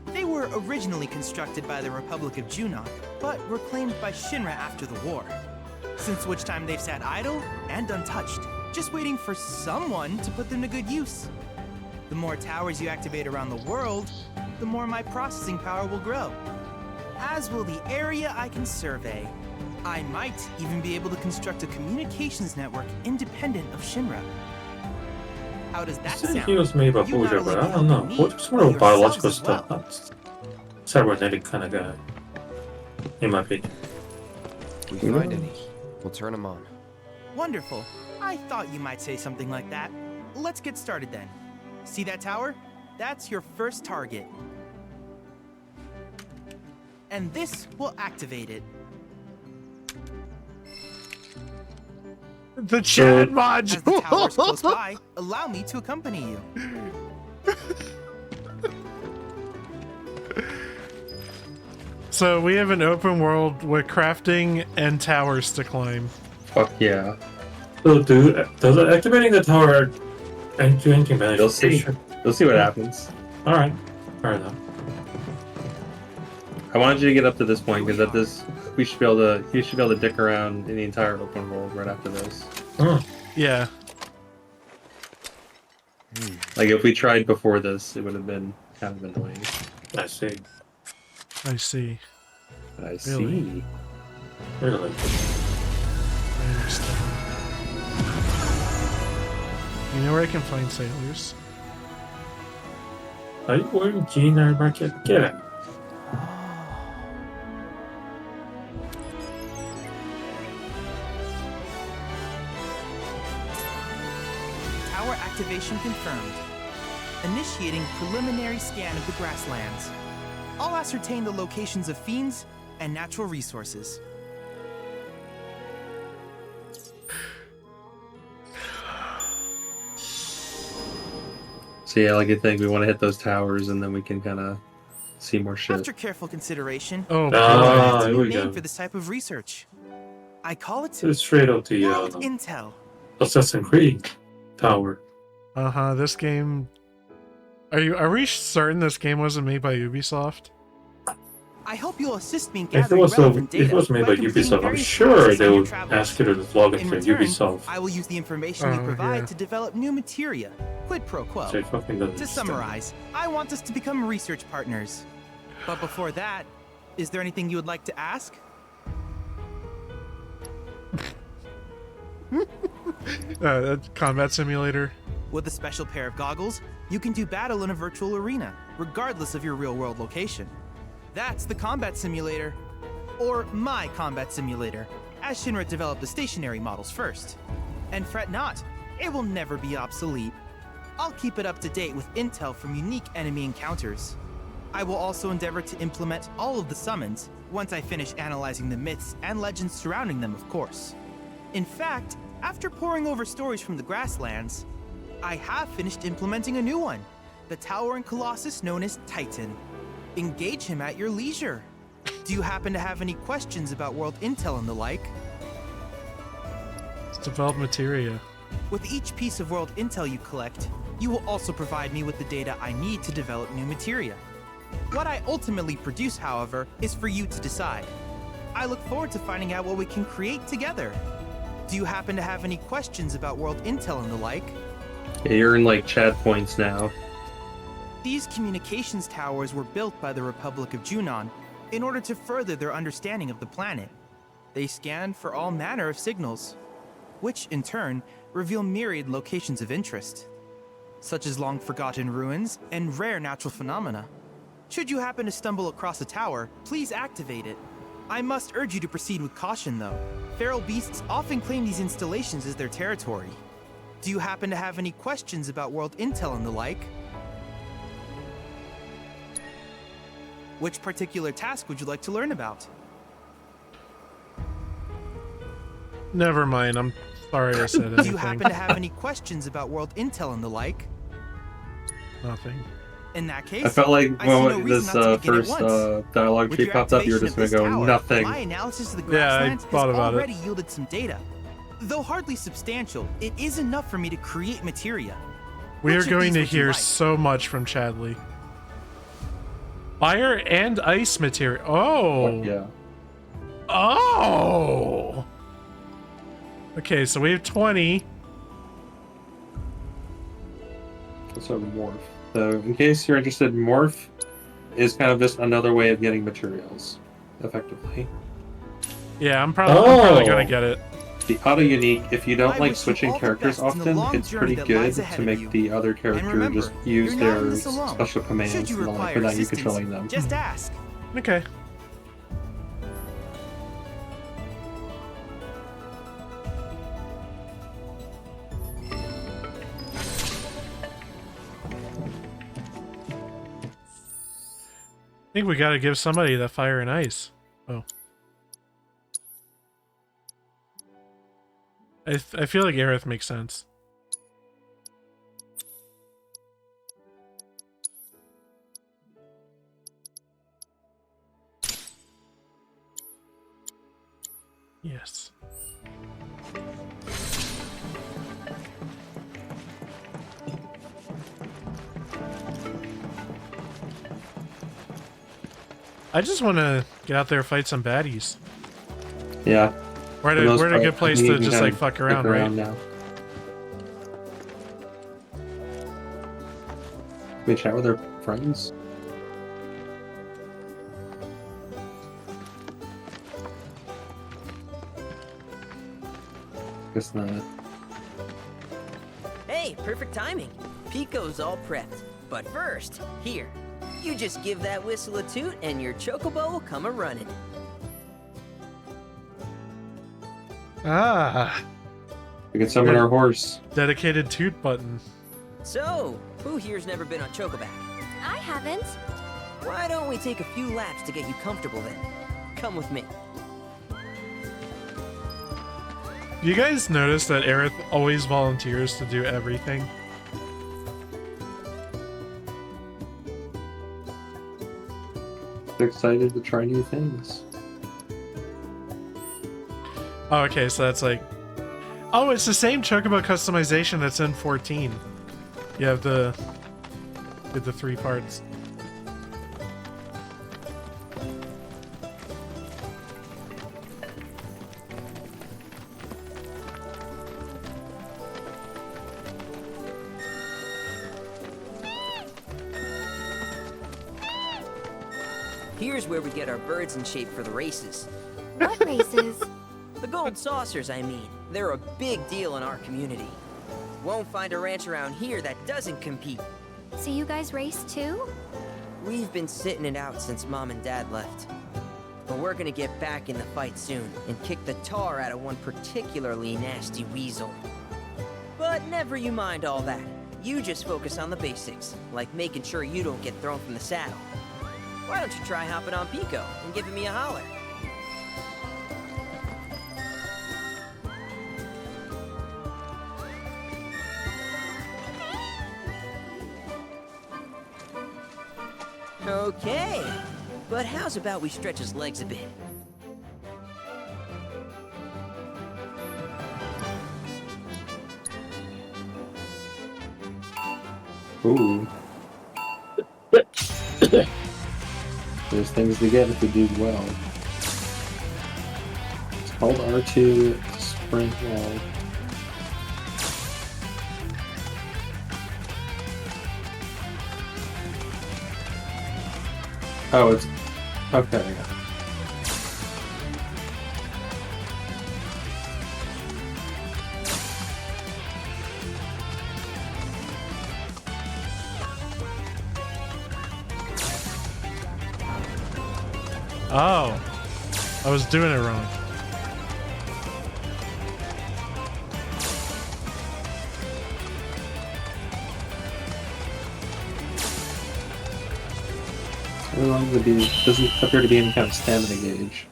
They were originally constructed by the Republic of Junon, but were claimed by Shinra after the war. Since which time they've sat idle and untouched, just waiting for someone to put them to good use. The more towers you activate around the world, the more my processing power will grow. As will the area I can survey. I might even be able to construct a communications network independent of Shinra. How does that
Said
sound?
he was made by
You not
Forwyer,
only
but I
be
don't know.
helping me,
What's more
but
of biological
yourselves as well.
stuff, not cybernetic kind of guy. In my opinion.
We find any, we'll turn them on.
Wonderful. I thought you might say something like that. Let's get started then. See that tower? That's your first target. And this will activate it.
The chat
As the tower's close
module.
by, allow me to accompany you.
So we have an open world with crafting and towers to climb.
Fuck yeah.
So does activating the tower do anything better?
You'll see. You'll see what happens.
Alright. Fair enough.
I wanted you to get up to this point because at this you should be able to dick around in the entire open world right after this.
Yeah.
Like if we tried before this, it would have been kind of annoying.
I see.
I see.
I
Really?
see.
Really?
I understand. You know where I can find sailors?
Are you wearing Gina Market? Get it.
Tower activation confirmed. Initiating preliminary scan of the grasslands. I'll ascertain the locations of fiends and natural resources.
So yeah, like I think we want to hit those towers and then we can kind of see more shit.
After careful consideration,
Oh,
there's a
here
new
we
name
go.
for this type of research. I call it
It's straight up the
World Intel.
Assassin's Creed tower.
Uh-huh, this game... Are we certain this game wasn't made by Ubisoft?
I hope you'll assist me in
If it
gathering
was
relevant data.
if it was made by
completing
Ubisoft, I'm
various
sure
tasks
they
on your
would
travels.
ask you to log
In
into
return,
Ubisoft.
I will use the information you
Oh,
provide
yeah.
to develop new materia. Quid pro quo.
So I fucking don't
To
understand.
summarize, I want us to become research partners. But before that, is there anything you would like to ask?
Combat simulator.
With a special pair of goggles, you can do battle in a virtual arena, regardless of your real-world location. That's the combat simulator. Or my combat simulator, as Shinra developed the stationary models first. And fret not, it will never be obsolete. I'll keep it up to date with intel from unique enemy encounters. I will also endeavor to implement all of the summons, once I finish analyzing the myths and legends surrounding them, of course. In fact, after poring over stories from the grasslands, I have finished implementing a new one, the towering colossus known as Titan. Engage him at your leisure. Do you happen to have any questions about world intel and the like?
It's developed materia.
With each piece of world intel you collect, you will also provide me with the data I need to develop new materia. What I ultimately produce, however, is for you to decide. I look forward to finding out what we can create together. Do you happen to have any questions about world intel and the like?
Yeah, you're in like chat points now.
These communications towers were built by the Republic of Junon in order to further their understanding of the planet. They scan for all manner of signals, which in turn reveal myriad locations of interest, such as long-forgotten ruins and rare natural phenomena. Should you happen to stumble across a tower, please activate it. I must urge you to proceed with caution, though. Feral beasts often claim these installations as their territory. Do you happen to have any questions about world intel and the like? Which particular task would you like to learn about?
Never mind. I'm sorry I said anything.
Do you happen to have any questions about world intel and the like?
Nothing.
In that case,
I felt like
I see no
when
reason
this
not to begin at
first
once.
dialogue
With
tree
your
popped up, you were
activation
just gonna
of this
go
tower,
nothing.
My analysis of the
Yeah, I
grasslands
thought
has
about it.
already yielded some data. Though hardly substantial, it is enough for me to create materia.
We are
Which of
going
these
to
would you
hear
like?
so much from Chadley. Fire and ice material. Oh.
Yeah.
Oh. Okay, so we have 20.
So morph. So in case you're interested, morph is kind of just another way of getting materials, effectively.
Yeah, I'm probably gonna get it.
The auto unique, if you don't
I
like
wish you
switching
all the
characters
best in the
often,
long
it's
journey
pretty
that
good
lies ahead
to
of
make
you.
the other
And
character
remember,
just use
you're not in
their
this alone.
special commands
Should you
and the like
require
without you
assistance,
controlling them.
just ask.
Okay. I think we gotta give somebody that fire and ice. Oh. I feel like Aerith makes sense. Yes. I just want to get out there and fight some baddies.
Yeah.
We're at a good place to just like fuck around, right?
Now. Can we chat with our friends? Guess not.
Hey, perfect timing. Pico's all prepped. But first, here, you just give that whistle a toot and your chocobo will come a-running.
Ah.
We can summon our horse.
Dedicated toot button.
So, who here's never been on Chocoback?
I haven't.
Why don't we take a few laps to get you comfortable then? Come with me.
You guys notice that Aerith always volunteers to do everything?
They're excited to try new things.
Oh, okay, so that's like... Oh, it's the same chocobo customization that's in 14. You have the... with the 3 parts.
Here's where we get our birds in shape for the races.
What races?
The gold saucers, I mean. They're a big deal in our community. Won't find a ranch around here that doesn't compete.
So you guys race too?
We've been sitting it out since Mom and Dad left. But we're gonna get back in the fight soon and kick the tar out of one particularly nasty weasel. But never you mind all that. You just focus on the basics, like making sure you don't get thrown from the saddle. Why don't you try hopping on Pico and giving me a holler? Okay, but how's about we stretch his legs a bit?
Ooh. There's things to get if we do well. It's called R2 to sprint wall. Oh, it's... Okay.
Oh, I was doing it wrong.
Doesn't appear to be any kind of stamina gauge.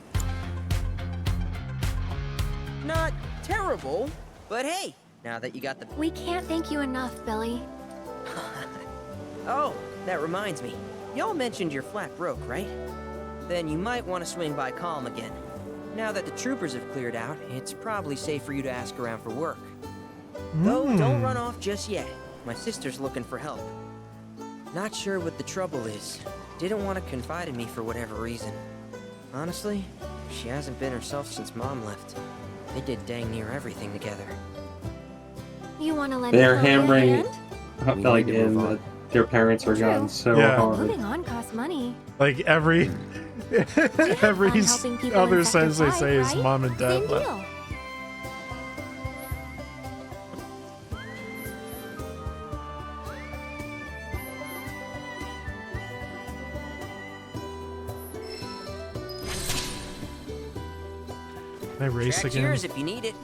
Not terrible, but hey, now that you got the...
We can't thank you enough, Billy.
Oh, that reminds me. Y'all mentioned your flat broke, right? Then you might want to swing by Calm again. Now that the troopers have cleared out, it's probably safe for you to ask around for work. Though, don't run off just yet. My sister's looking for help. Not sure what the trouble is. Didn't want to confide in me for whatever reason. Honestly, she hasn't been herself since Mom left. They did dang near everything together.
You want to lend
They're
Chloe a
hammering,
hand?
like in that their parents are gone so hard.
Moving on costs money.
Like every
helping people
other
in Sector
sentence they
5,
say is
right?
mom and dad
Same
left.
deal.
Can I race
Track's
again?
yours if you need it.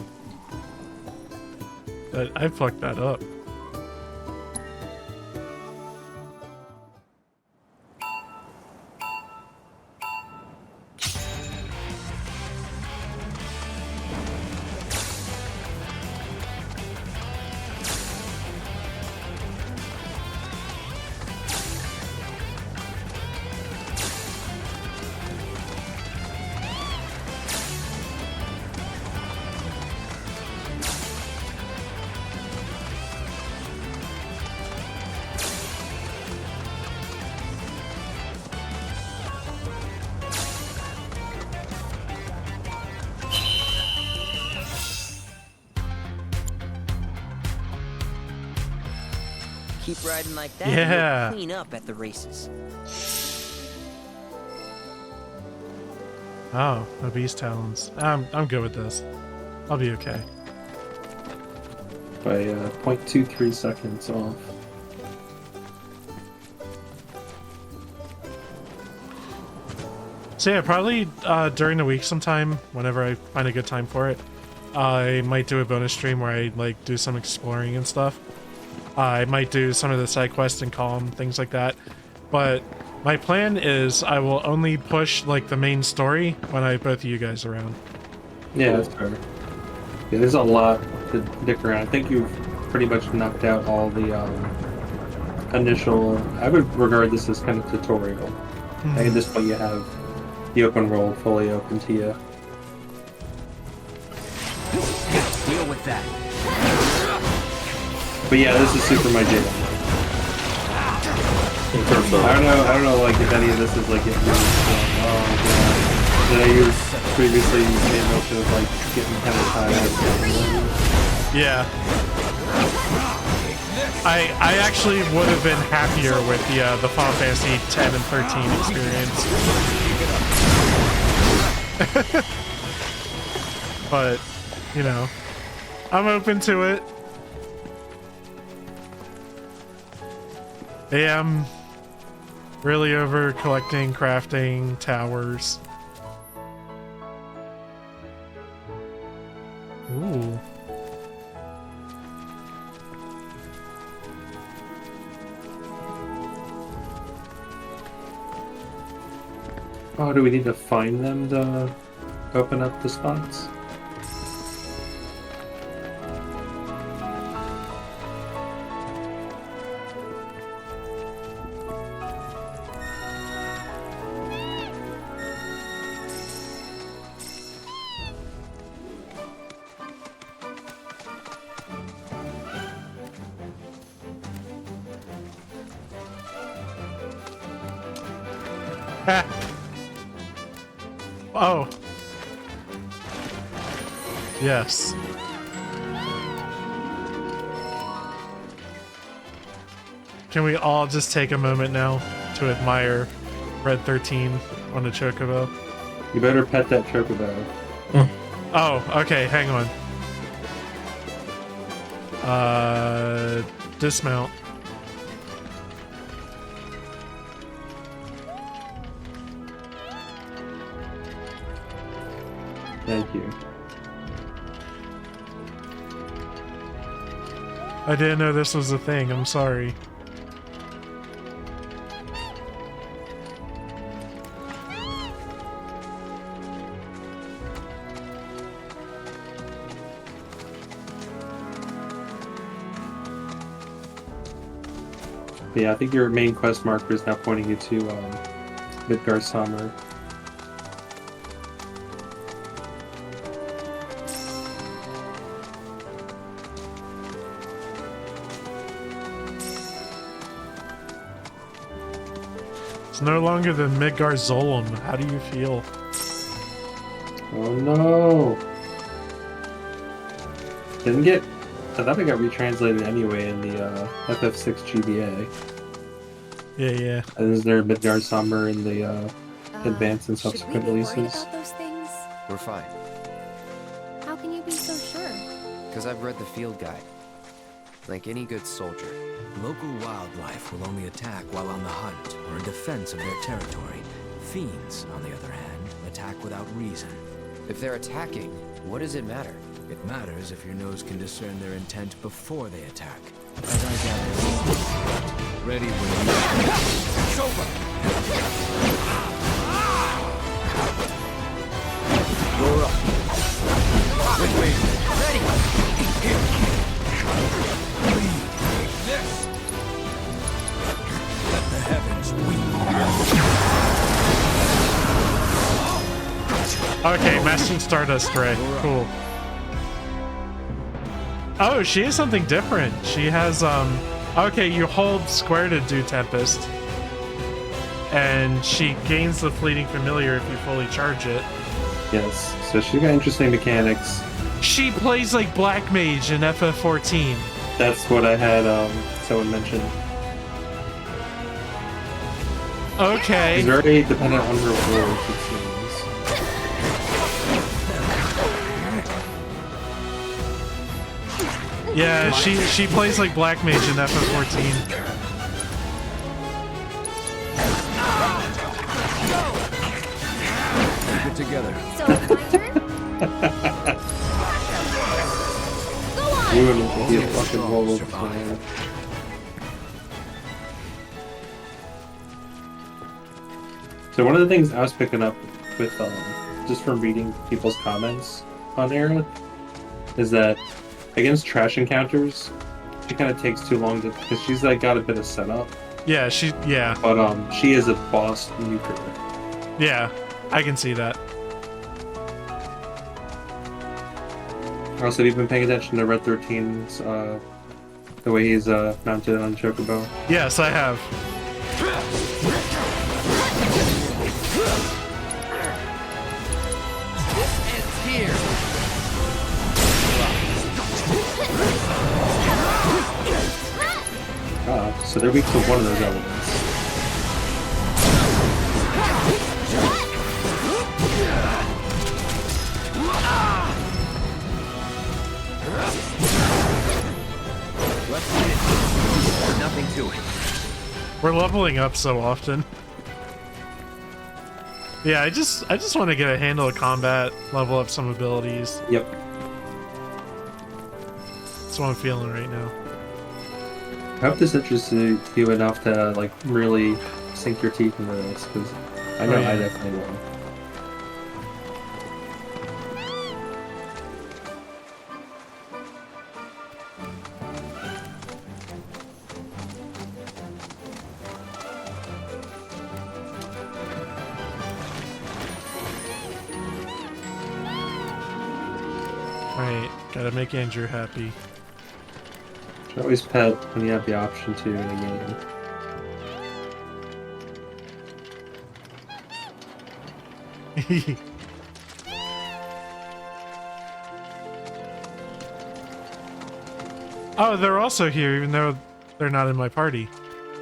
But I fucked that up.
Keep riding like that
Yeah.
and you'll clean up at the races.
Oh, obese talons. I'm good with this. I'll be okay.
By 0.23 seconds off.
So yeah, probably during the week sometime, whenever I find a good time for it, I might do a bonus stream where I like do some exploring and stuff. I might do some of the side quests and Calm, things like that. But my plan is I will only push like the main story when I have both of you guys around.
Yeah, that's fair. Yeah, there's a lot to dick around. I think you've pretty much knocked out all the initial... I would regard this as kind of tutorial.
Mm-hmm.
At this point you have the open world fully open to you.
Deal with that.
But yeah, this is super my jam.
In terms of...
I don't know, like, if any of this is, like, getting really oh, god. Did I use previously made note of, like, getting kind of tired?
Yeah. I actually would have been happier with the Final Fantasy 10 and 13 experience. But, you know, I'm open to it. I am really over collecting, crafting, towers. Ooh.
Oh, do we need to find them to open up the spots?
Oh. Yes. Can we all just take a moment now to admire Red 13 on the chocobo?
You better pet that chocobo.
Oh, okay, hang on. Dismount.
Thank you.
I didn't know this was a thing. I'm sorry.
Yeah, I think your main quest marker is now pointing you to Midgar Summer.
It's no longer the Midgar Zolom. How do you feel?
Oh no! Didn't get. I thought it got retranslated anyway in the FF6 GBA.
Yeah.
And is there Midgar Summer in the advanced and subsequent releases?
Those things?
We're fine,
How can you be so sure?
because I've read the field guide. Like any good soldier.
Local wildlife will only attack while on the hunt or in defense of their territory. Fiends, on the other hand, attack without reason.
If they're attacking, what does it matter?
It matters if your nose can discern their intent before they attack. As I gather, ready when you are. It's over! You're up. With me. Ready! Here. This! Let the heavens weep.
Okay, Mastering Stardust Ray. Cool. Oh, she has something different. She has, okay, you hold square to do Tempest. And she gains the Fleeting Familiar if you fully charge it.
Yes, so she's got interesting mechanics.
She plays like Black Mage in FF14.
That's what I had someone mention.
Okay.
She's very dependent on her words, it seems.
Yeah, she plays like Black Mage in FF14.
Keep it together.
So it's my turn? Go on!
You wouldn't be a fucking roll man. So one of the things I was picking up with just from reading people's comments on Era is that against trash encounters, she kind of takes too long to, because she's like got a bit of setup.
Yeah,
But she is a boss nuker.
Yeah, I can see that.
Also, have you been paying attention to Red 13's the way he's mounted on Chocobo?
Yes, I have.
This ends here.
So they're weak to one of those elements.
Let's get it. Nothing to it.
We're leveling up so often. Yeah, I just want to get a handle of combat, level up some abilities.
Yep.
That's what I'm feeling right now.
I hope this interested you enough to like really sink your teeth into this, because I know I definitely will.
Alright, gotta make Andrew happy.
You always pet when you have the option to in a game.
Oh, they're also here, even though they're not in my party.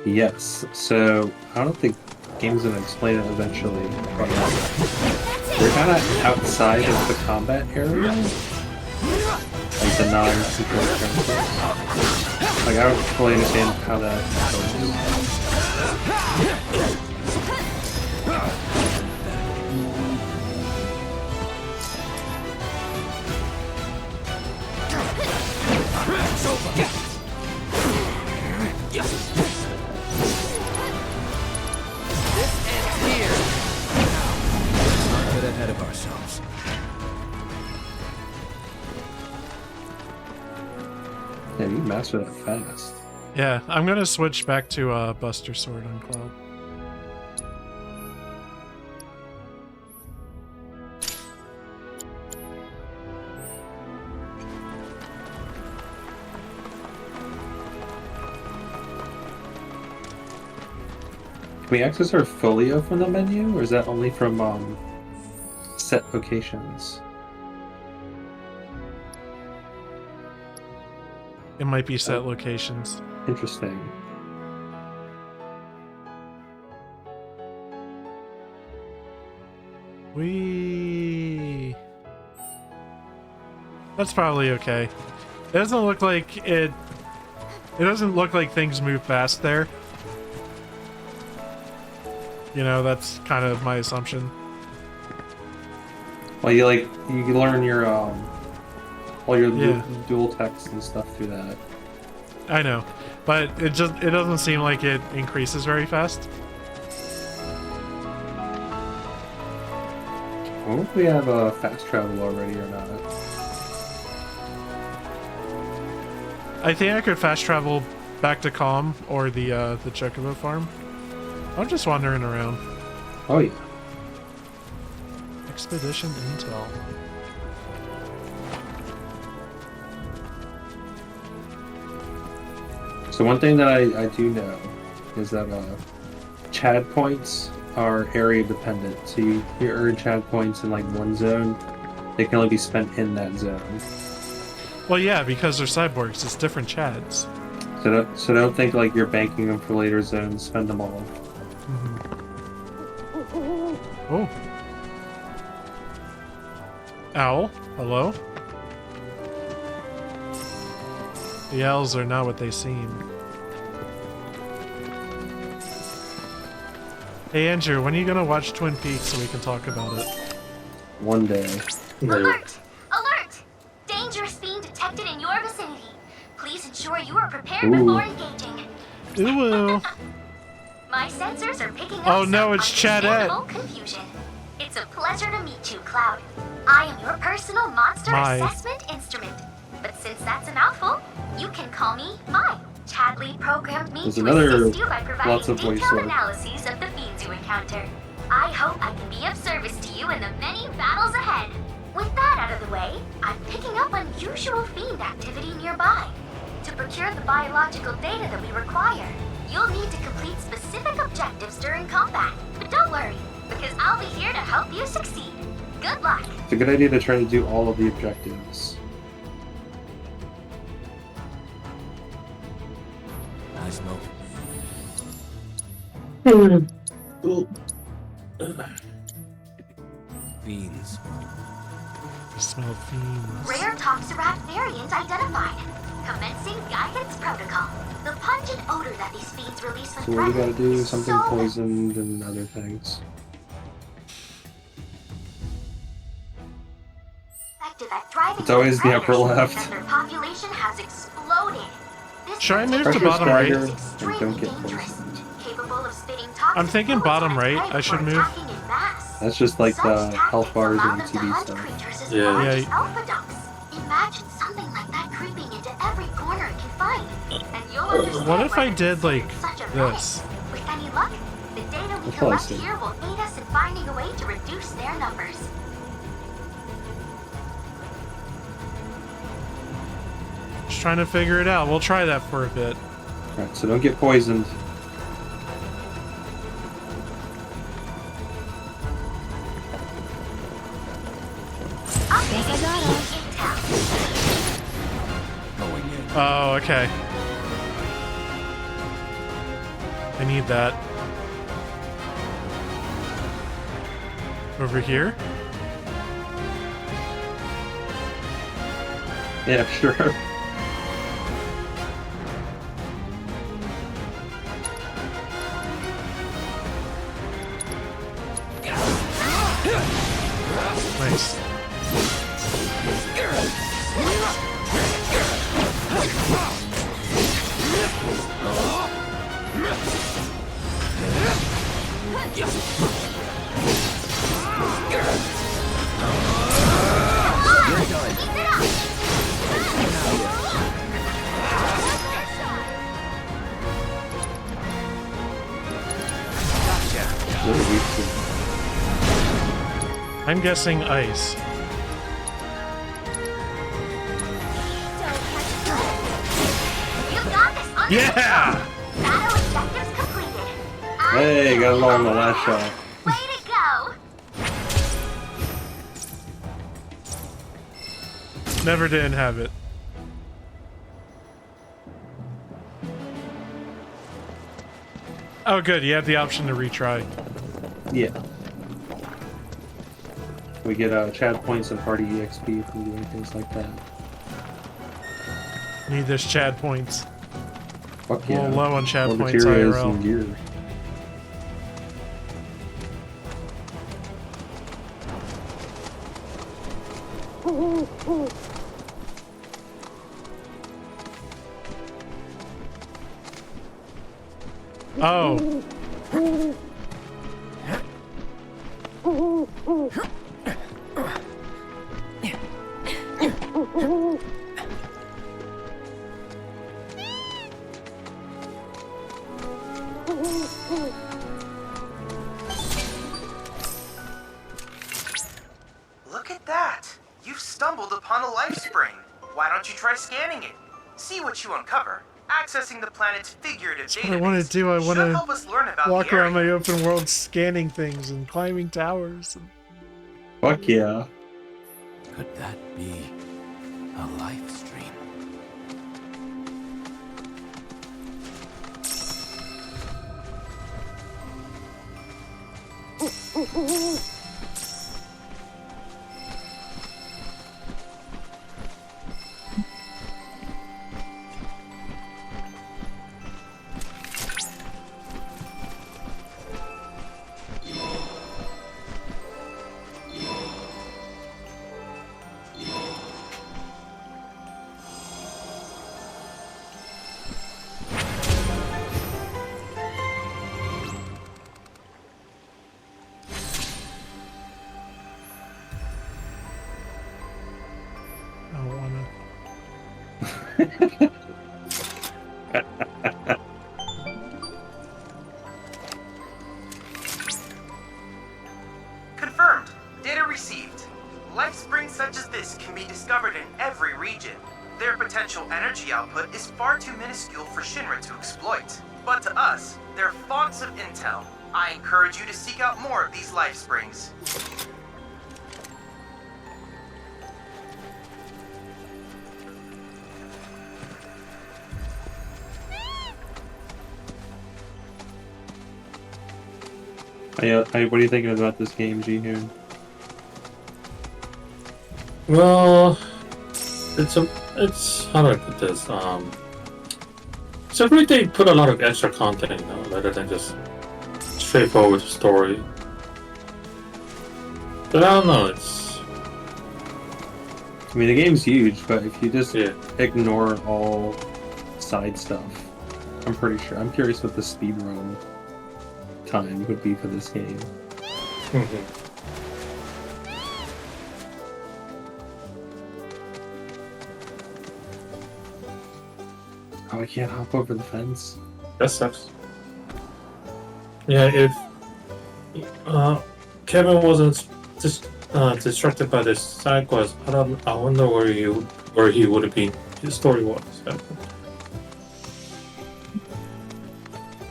Yes, so I don't think game's gonna explain it eventually, but they're kind of outside of the combat area, like the non-controlled characters. Like I don't fully understand how that goes. master that fast.
Yeah, I'm gonna switch back to Buster Sword on Cloud.
Can we access our folio from the menu, or is that only from set locations?
It might be set locations.
Interesting.
That's probably okay. It doesn't look like it. It doesn't look like things move fast there. You know, that's kind of my assumption.
Well, you learn your all your dual text and stuff through that.
I know, but it doesn't seem like it increases very fast.
I wonder if we have fast travel already or not.
I think I could fast travel back to Calm or the Chocobo farm. I'm just wandering around.
Oh yeah.
Expedition Intel.
So one thing that I do know is that Chad points are area dependent. So you earn Chad points in like one zone, they can only be spent in that zone.
Well, yeah, because they're cyborgs, it's different Chads.
So don't think like you're banking them for later zones. Spend them all.
Oh. Owl, hello? The owls are not what they seem. Hey Andrew, when are you gonna watch Twin Peaks so we can talk about it?
One day.
Alert! Alert! Dangerous being detected in your vicinity. Please ensure you are prepared before engaging.
Ooh.
My sensors are picking up
Oh no, it's
some
Chadette.
understandable confusion. It's a pleasure to meet you, Cloud. I am your personal monster assessment instrument. But since that's a mouthful, you can call me Mai. Chadley programmed me
There's
to
another
assist you by
lots
providing
of voice
detailed
work.
analyses of the fiends you encounter. I hope I can be of service to you in the many battles ahead. With that out of the way, I'm picking up unusual fiend activity nearby. To procure the biological data that we require, you'll need to complete specific objectives during combat. But don't worry, because I'll be here to help you succeed. Good luck.
It's a good idea to try to do all of the objectives.
I smoke. Fiends.
I smell fiends.
Rare Toxarat variant identified. Commencing guidance protocol. The pungent odor that these fiends release when
So what we gotta do
threatened
is something
so
poisoned and other things.
effective at driving
It's always
away
the upper
predators,
left.
and their population has exploded. This
Should I move to
Pressure
bottom right?
stagger and don't get poisoned.
capable of spitting toxic
I'm thinking bottom right. I should move.
attacking in mass.
That's just like the health bars
Allow
and
them to
TV
hunt
stuff.
creatures as
Yeah.
large
Yeah.
as alpha ducks. Imagine something like that creeping into every corner it can find, and you'll understand
What if
why
I did like
it's such a
this?
menace. With any luck, the data we
That's what I
collect
said.
here will aid us in finding a way to reduce their numbers.
Just trying to figure it out. We'll try that for a bit.
Alright, so don't get poisoned.
Oh, okay. I need that. Over here?
Yeah, sure.
Nice. I'm guessing ice. Yeah!
Battle objectives completed.
Hey, got it all in the last shot.
Way to go!
Never didn't have it. Oh, good. You have the option to retry.
Yeah. We get Chad points and party EXP from doing things like that.
Need this Chad points.
Fuck
A
yeah.
little low on Chad
More
points
materials
IRL.
and gear.
Oh.
Look at that! You've stumbled upon a life spring. Why don't you try scanning it? See what you uncover. Accessing the planet's figurative
That's what I want to do. I want
should help us learn
to
about
walk
the
around
area.
my open world scanning things and climbing towers.
Fuck yeah.
Could that be a life stream?
I don't want to.
Confirmed. Data received. Life springs such as this can be discovered in every region. Their potential energy output is far too minuscule for Shinra to exploit. But to us, they're fonts of intel. I encourage you to seek out more of these life springs.
What are you thinking about this game, Jihun?
Well, it's how do I put this? So really they put a lot of extra content, you know, rather than just straightforward story. But I don't know, it's...
I mean, the game's huge, but if you just ignore all side stuff, I'm pretty sure. I'm curious what the speedrun time would be for this game. Oh, I can't hop over the fence.
That sucks. Yeah, if Kevin wasn't just distracted by this side quest, I wonder where he would have been. His story was.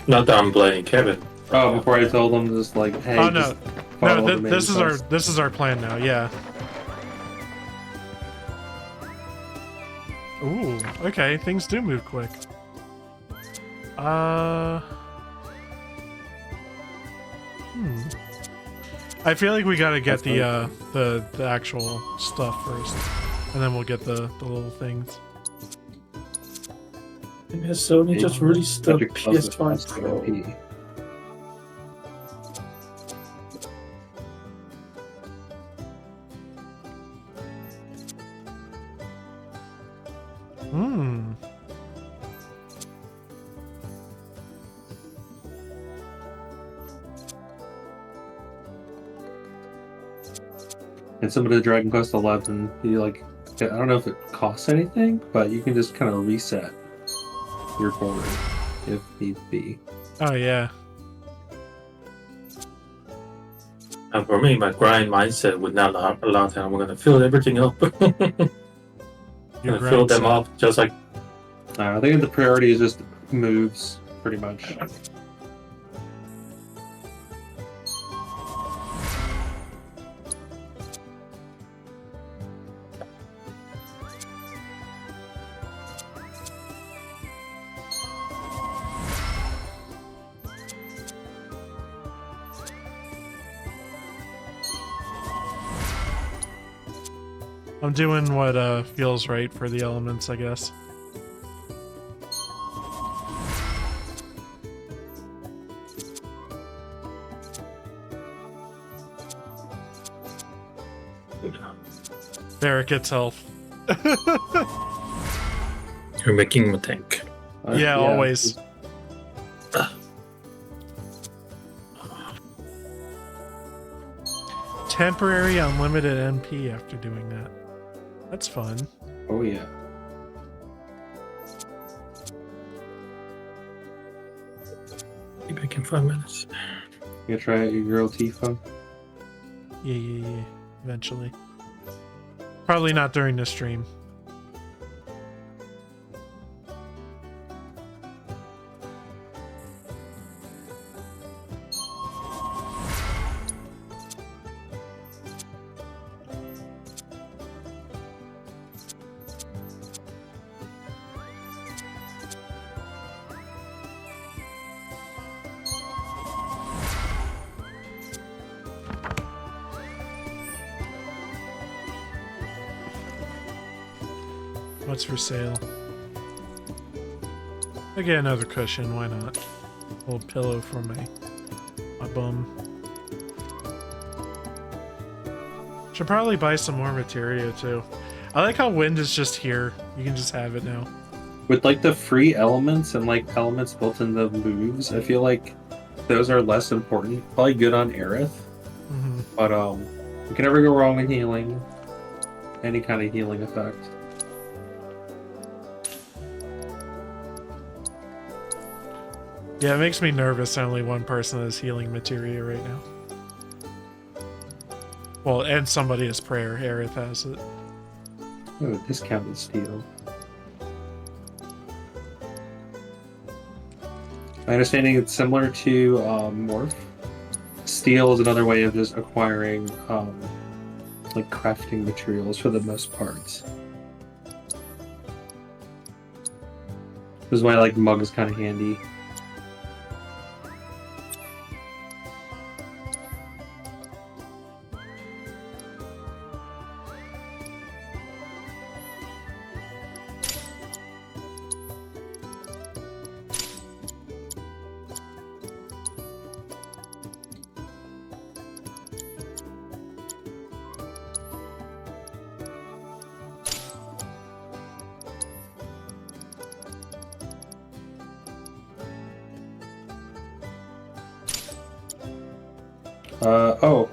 Not that I'm blaming Kevin.
Oh, before I told him, just like, hey.
Oh no,
just follow the main
this
quest.
is our plan now. Yeah. Ooh, okay, things do move quick. I feel like we gotta get the actual stuff first, and then we'll get the little things.
And Sony just released the PS5 Pro.
And some of the Dragon Quest 11, you like, I don't know if it costs anything, but you can just kind of reset your board if need be.
Oh yeah.
And for me, my grind mindset would not allow that. I'm gonna fill everything up.
Your
Gonna fill them
grind
up just like.
I think the priority is just moves, pretty much.
I'm doing what feels right for the elements, I guess. There, it gets health.
You're making him a tank.
Yeah, always. Temporary unlimited NP after doing that. That's fun.
Oh yeah.
Be back in 5 minutes.
You gonna try out your girl Tifa?
Yeah. Eventually. Probably not during the stream. What's for sale? I get another cushion, why not? A little pillow for my bum. Should probably buy some more materia too. I like how wind is just here. You can just have it now.
With like the free elements and like elements built in the moves, I feel like those are less important. Probably good on Aerith. But you can never go wrong with healing. Any kind of healing effect.
Yeah, it makes me nervous that only one person is healing materia right now. Well, and somebody has prayer. Aerith has it.
Oh, discounted steel. My understanding it's similar to Morph. Steel is another way of just acquiring like crafting materials for the most part. This is why like mug is kind of handy.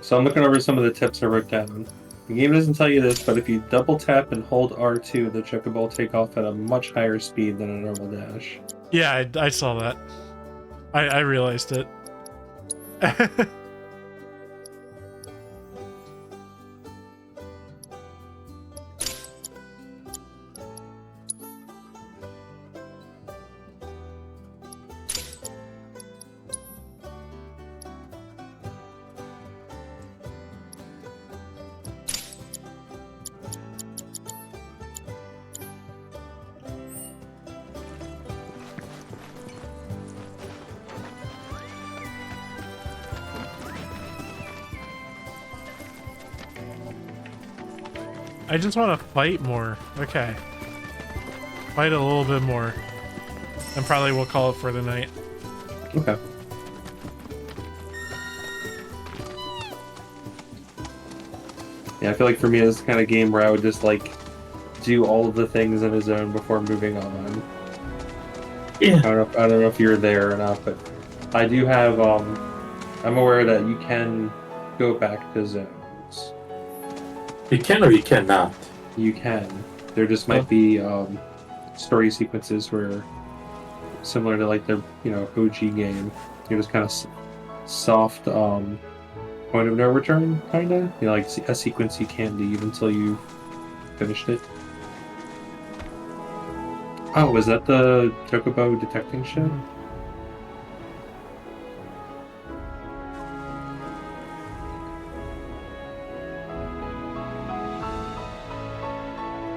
So I'm looking over some of the tips I wrote down. The game doesn't tell you this, but if you double tap and hold R2, the chocobo will take off at a much higher speed than a normal dash.
Yeah, I saw that. I realized it. I just want to fight more. Okay. Fight a little bit more. And probably we'll call it for the night.
Okay. Yeah, I feel like for me it's the kind of game where I would just like do all of the things in a zone before moving on.
Yeah.
I don't know if you're there or not, but I do have I'm aware that you can go back to zones.
You can or you cannot.
You can. There just might be story sequences where, similar to like the OG game, you're just kind of soft point of no return, kinda. You know, like a sequence you can't leave until you finished it. Oh, was that the chocobo detecting shit?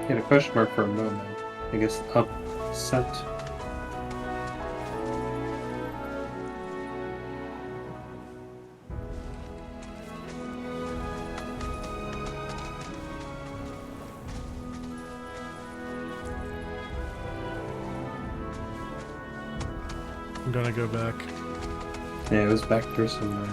Had a question mark for a moment. I guess upset.
I'm gonna go back.
Yeah, it was back there somewhere.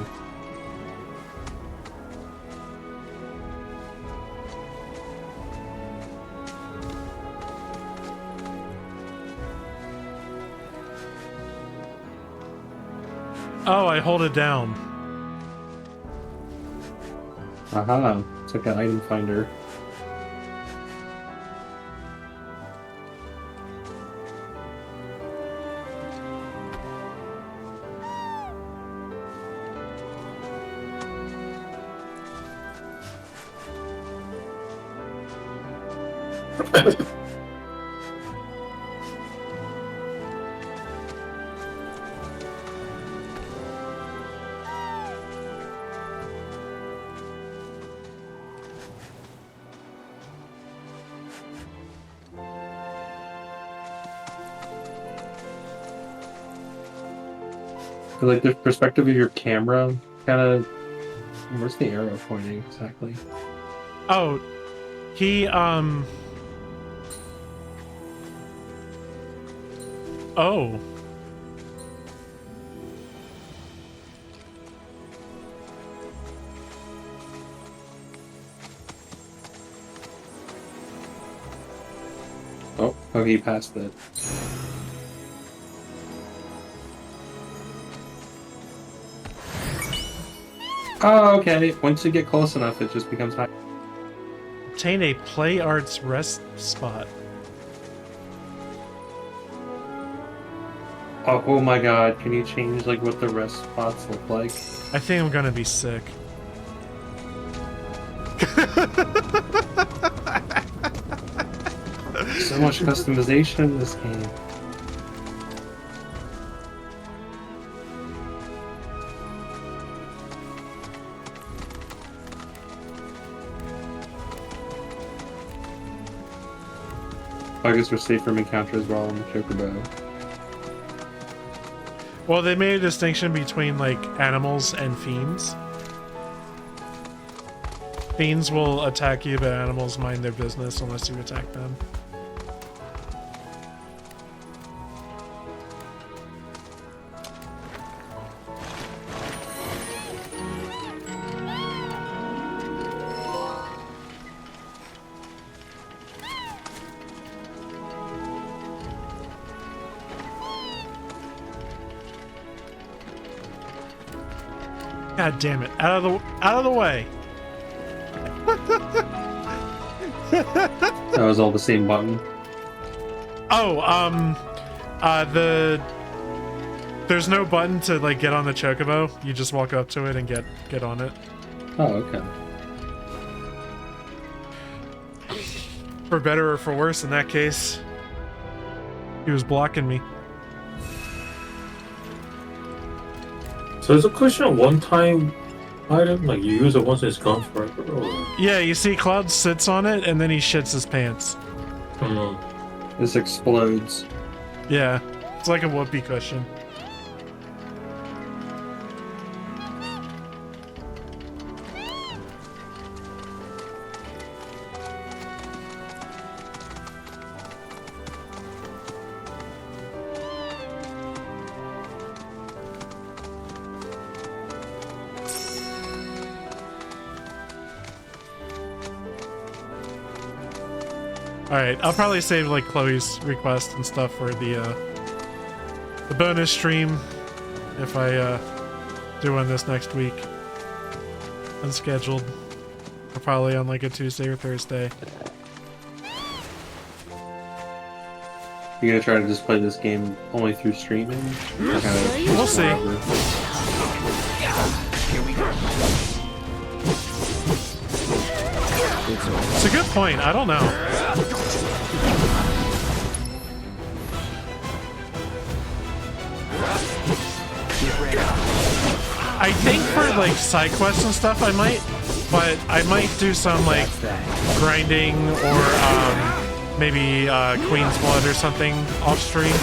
Oh, I hold it down.
Aha, it's like an item finder. Like the perspective of your camera, kind of. Where's the arrow pointing exactly?
Oh, he Oh.
Oh, he passed it. Oh, okay. Once you get close enough, it just becomes high.
Obtain a play arts rest spot.
Oh my god, can you change like what the rest spots look like?
I think I'm gonna be sick.
So much customization in this game. I guess we're safe from encounters while on the chocobo.
Well, they made a distinction between like animals and fiends. Fiends will attack you, but animals mind their business unless you attack them. God damn it! Out of the way!
That was all the same button.
Oh, there's no button to like get on the chocobo. You just walk up to it and get on it.
Oh, okay.
For better or for worse, in that case, he was blocking me.
So is a cushion a one-time item? Like you use it once and it's gone forever? Or...
Yeah, you see Cloud sits on it and then he shits his pants.
This explodes.
Yeah, it's like a whoopee cushion. Alright, I'll probably save like Chloe's request and stuff for the bonus stream if I do one this next week. Unscheduled. Or probably on like a Tuesday or Thursday.
You gonna try to just play this game only through streaming?
We'll see.
Here we go.
It's a good point. I don't know. I think for like side quests and stuff I might, but I might do some like grinding or maybe Queen's Blood or something off stream.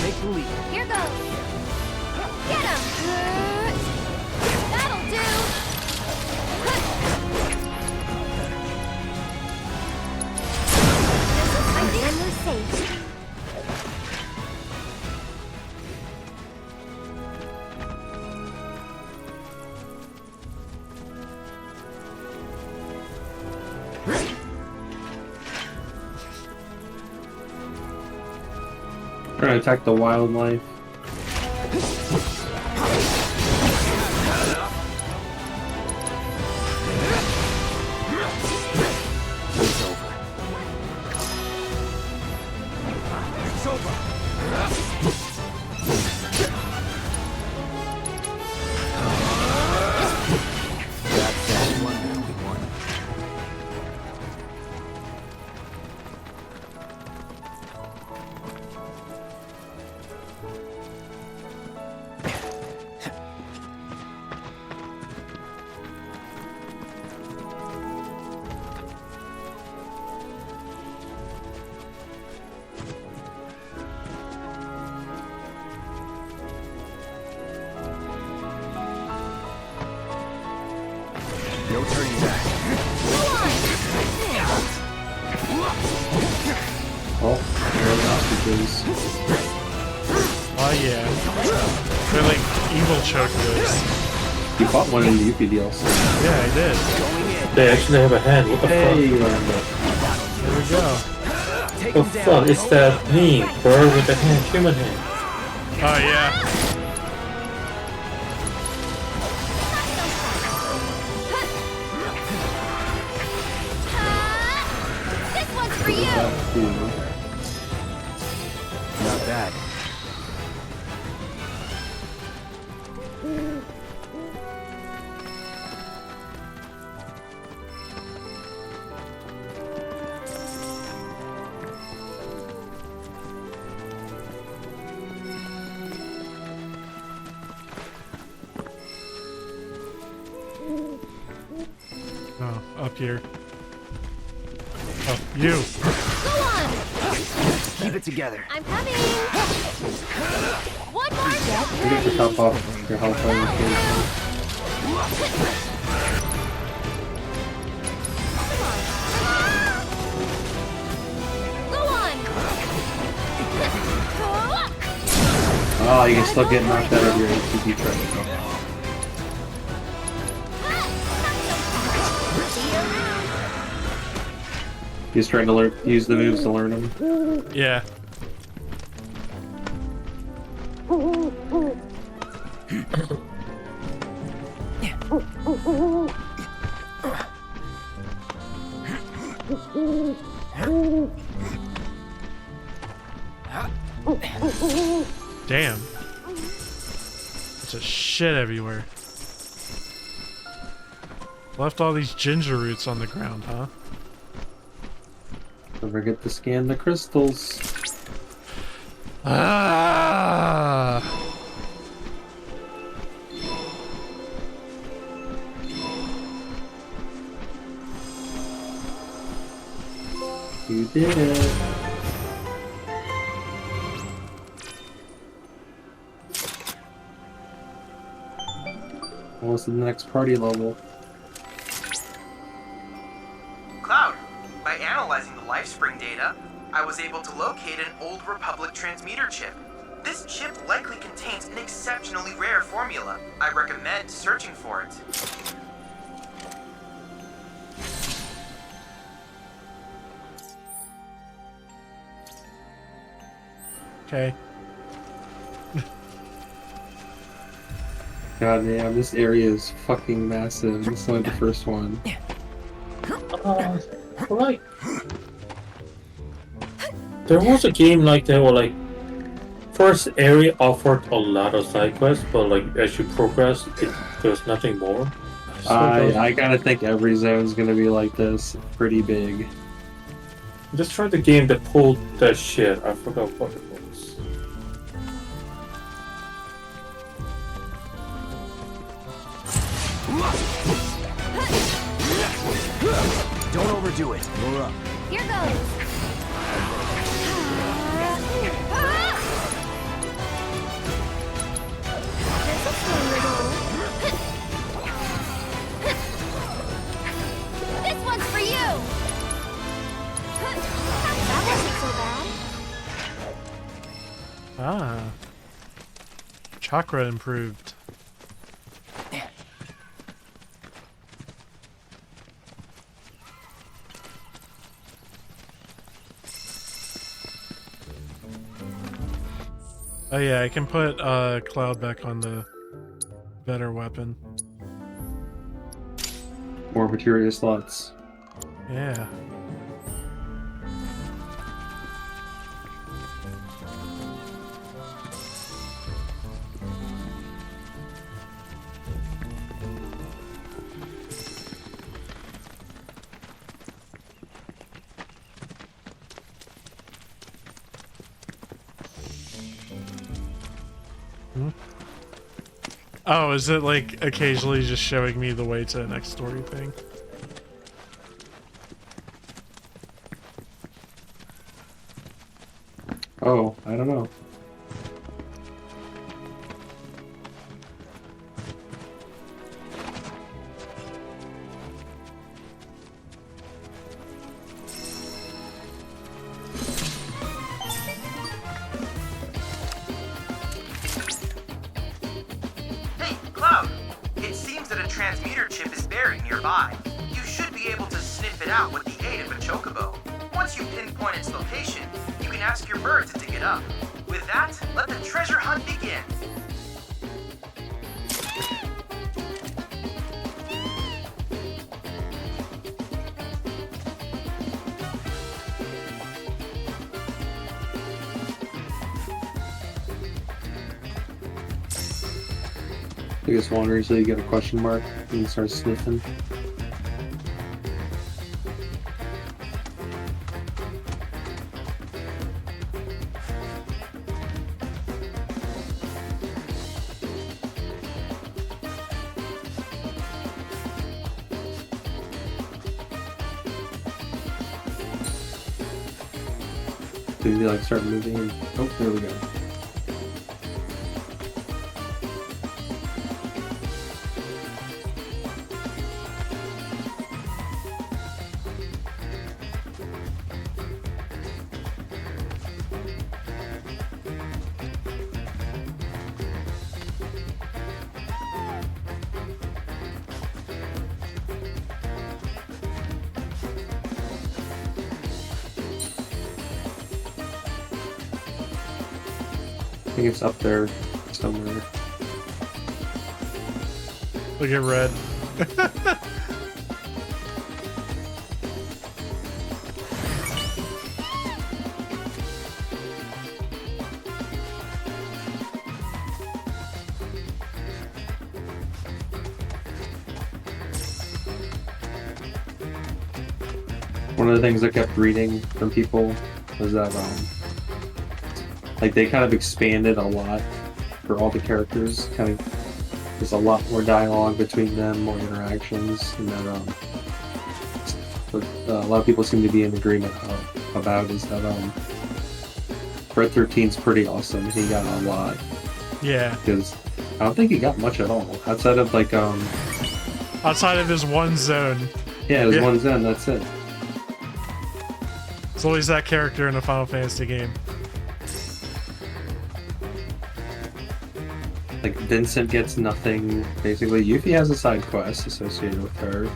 Make the leap.
Here goes. Get him. That'll do. I think we're safe.
Trying to attack the wildlife.
It's over. It's over. That's that wonder we won. No turning back.
Oh, there are ostriches.
Oh yeah. They're like evil chocobos.
You fought one in the UP DLC.
Yeah, I did.
They actually have a hand. What the
fuck?
There we go.
What the fuck is that meme? Bird with a hand, human hand.
Oh yeah.
This one's for you.
Not bad.
Oh, up here. Oh, you.
Go on.
Keep it together.
I'm coming. One more step.
You get your top off your health on
Go on.
Oh, you can still get knocked out of your ATP training. He's trying to use the moves to learn them.
Yeah. Damn. There's a shit everywhere. Left all these ginger roots on the ground, huh?
Don't forget to scan the crystals.
Ah!
You did it. What's the next party level?
Cloud, by analyzing the LifeSpring data, I was able to locate an Old Republic transmitter chip. This chip likely contains an exceptionally rare formula. I recommend searching for it.
Okay.
God damn, this area is fucking massive. This is only the first one.
Right. There was a game like that where like first area offered a lot of side quests, but like as you progress, there's nothing more.
I gotta think every zone's gonna be like this, pretty big.
I'm just trying to game that pulled that shit. I forgot what it was.
Don't overdo it. You're up.
Here goes. There's a fun little. This one's for you. That wasn't so bad.
Ah. Chakra improved. Oh yeah, I can put Cloud back on the better weapon.
More materia slots.
Yeah. Oh, is it like occasionally just showing me the way to the next story thing?
Oh, I don't know.
Hey, Cloud! It seems that a transmitter chip is buried nearby. You should be able to sniff it out with the aid of a chocobo. Once you pinpoint its location, you can ask your bird to dig it up. With that, let the treasure hunt begin.
You just wander until you get a question mark and you start sniffing. So you like start moving and oh, there we go. I think it's up there somewhere.
Look at red.
One of the things I kept reading from people was that like they kind of expanded a lot for all the characters. Kind of, there's a lot more dialogue between them, more interactions, and that what a lot of people seem to be in agreement about is that Red 13's pretty awesome. He got a lot.
Yeah.
Because I don't think he got much at all outside of like
outside of his one zone.
Yeah, his one zone. That's it.
It's always that character in a Final Fantasy game.
Like Vincent gets nothing. Basically, Yuffie has a side quest associated with her.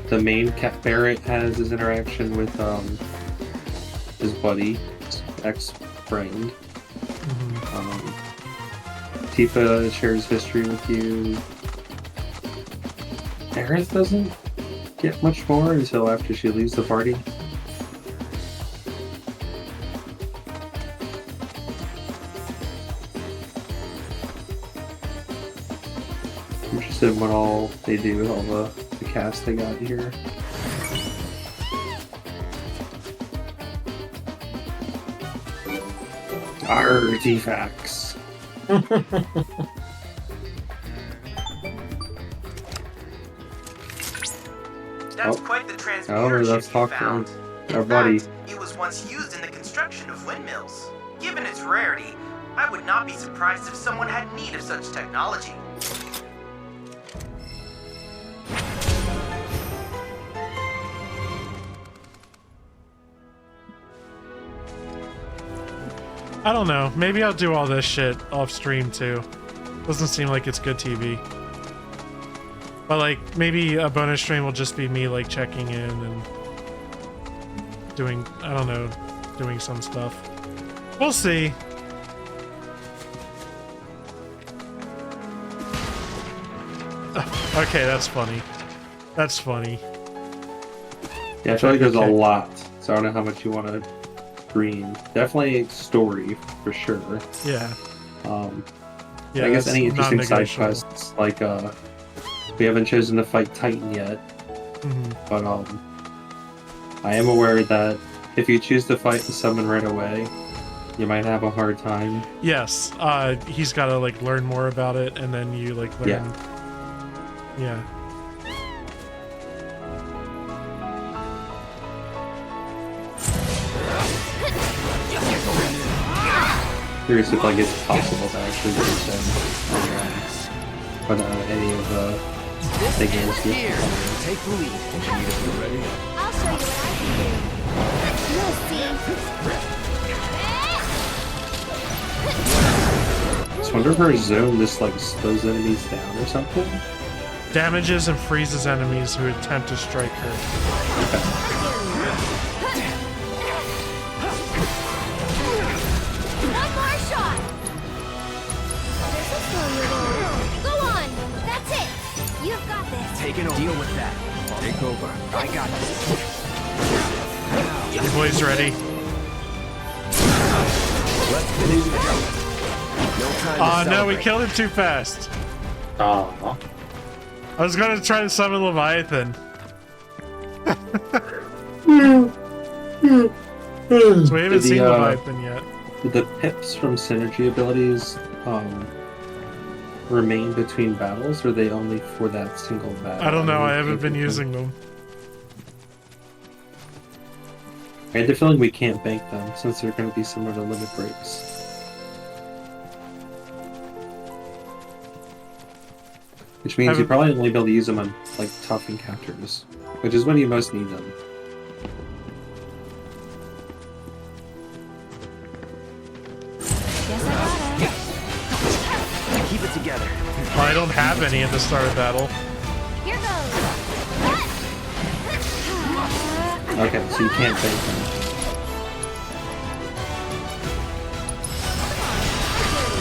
The main Cat Barrett has his interaction with his buddy, his ex-friend. Tifa shares history with you. Aerith doesn't get much more until after she leaves the party. interested in what all they do, all the cast they got here. Artifacts.
That's quite the transmuter
that's
chip you
talking.
found.
Our
In
buddy.
fact, it was once used in the construction of windmills. Given its rarity, I would not be surprised if someone had need of such technology.
I don't know. Maybe I'll do all this shit off stream too. Doesn't seem like it's good TV. But like, maybe a bonus stream will just be me like checking in and doing, I don't know, doing some stuff. We'll see. Okay, that's funny. That's funny.
Yeah, I feel like there's a
Okay.
lot, so I don't know how much you want to green. Definitely story for sure.
Yeah.
Yeah, I guess
that's
any interesting side
non-negotiable.
quests, like we haven't chosen to fight Titan yet,
Mhm.
but I am aware that if you choose to fight the summon right away, you might have a hard time.
Yes, he's got to like learn more about it, and then you like learn. Yeah.
Curious if like it's possible to actually get them without any of the things.
Take the lead. You ready?
I'll show you what I can do. You'll see.
I wonder if her zone just like slows enemies down or something.
Damages and freezes enemies who attempt to strike her.
One more shot. There's a slow you roll. Go on. That's it. You've got this.
Take it over. Deal with that. Take over. I got this.
You boys ready?
Let's finish the job. No time to
Oh no, we
celebrate.
killed him too fast.
Oh.
I was gonna try to summon Leviathan. So we haven't
Did
seen Leviathan yet.
Did the pips from synergy abilities remain between battles, or are they only for that single battle?
I don't know, I
really
haven't been
think
using them.
I had the feeling we can't bank them since they're going to be similar to limit breaks. Which means you probably only be able to use them on like tough encounters, which is when you most need them.
Keep it together.
Well, I don't have any at the start of battle.
Here goes.
Okay, so you can't bank them.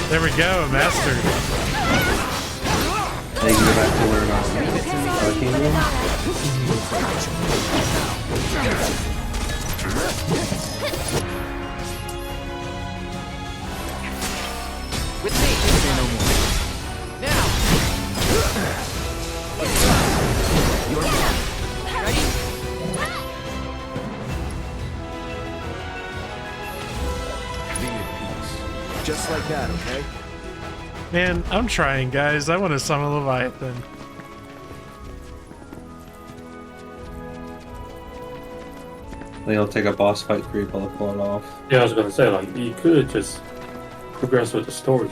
There we go, master.
Now you can go back to learn Arcane Room.
With me, say no more. Now! Your turn. Ready?
Be at peace. Just like that, okay?
Man, I'm trying, guys. I want to summon Leviathan.
Then you'll take a boss fight for you to pull it off.
Yeah, I was gonna say, like, you could just progress with the story.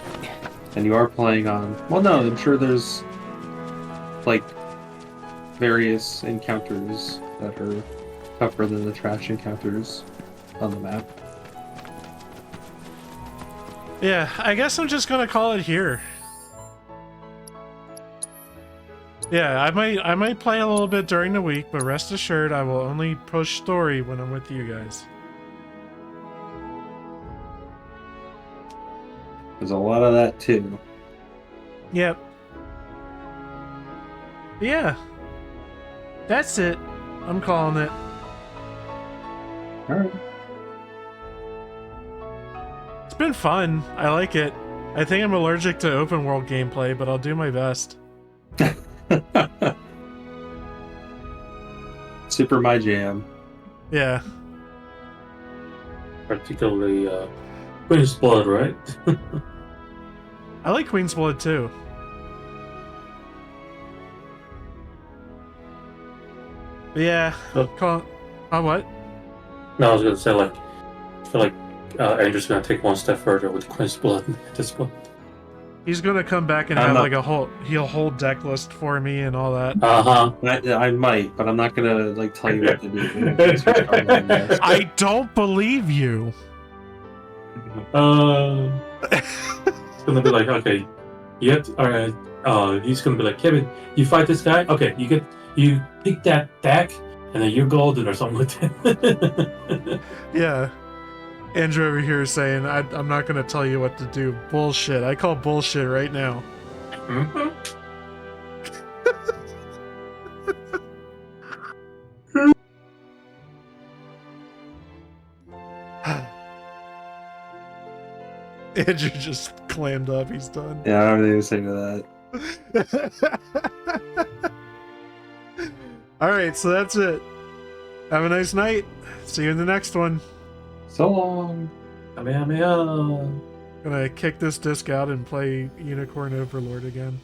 And you are playing on... Well, no, I'm sure there's like various encounters that are tougher than the trash encounters on the map.
Yeah, I guess I'm just gonna call it here. Yeah, I might play a little bit during the week, but rest assured I will only push story when I'm with you guys.
There's a lot of that too.
Yep. Yeah. That's it. I'm calling it.
Alright.
It's been fun. I like it. I think I'm allergic to open world gameplay, but I'll do my best.
Super my jam.
Yeah.
Particularly Queen's Blood, right?
I like Queen's Blood too. But yeah. What?
No, I was gonna say I feel like Andrew's gonna take one step further with Queen's Blood at this point.
He's gonna come back and have like a whole deck list for me and all that.
I might, but I'm not gonna like tell you what to do.
I don't believe you.
It's gonna be like, okay, you have to, all right. He's gonna be like, Kevin, you fight this guy. Okay, you pick that deck, and then you're golden or something like that.
Yeah. Andrew over here is saying, I'm not going to tell you what to do. Bullshit. I call bullshit right now. Andrew just clammed up. He's done.
Yeah, I don't have anything to say to that.
Alright, so that's it. Have a nice night. See you in the next one.
So long.
Kamehameha.
Gonna kick this disc out and play Unicorn Overlord again.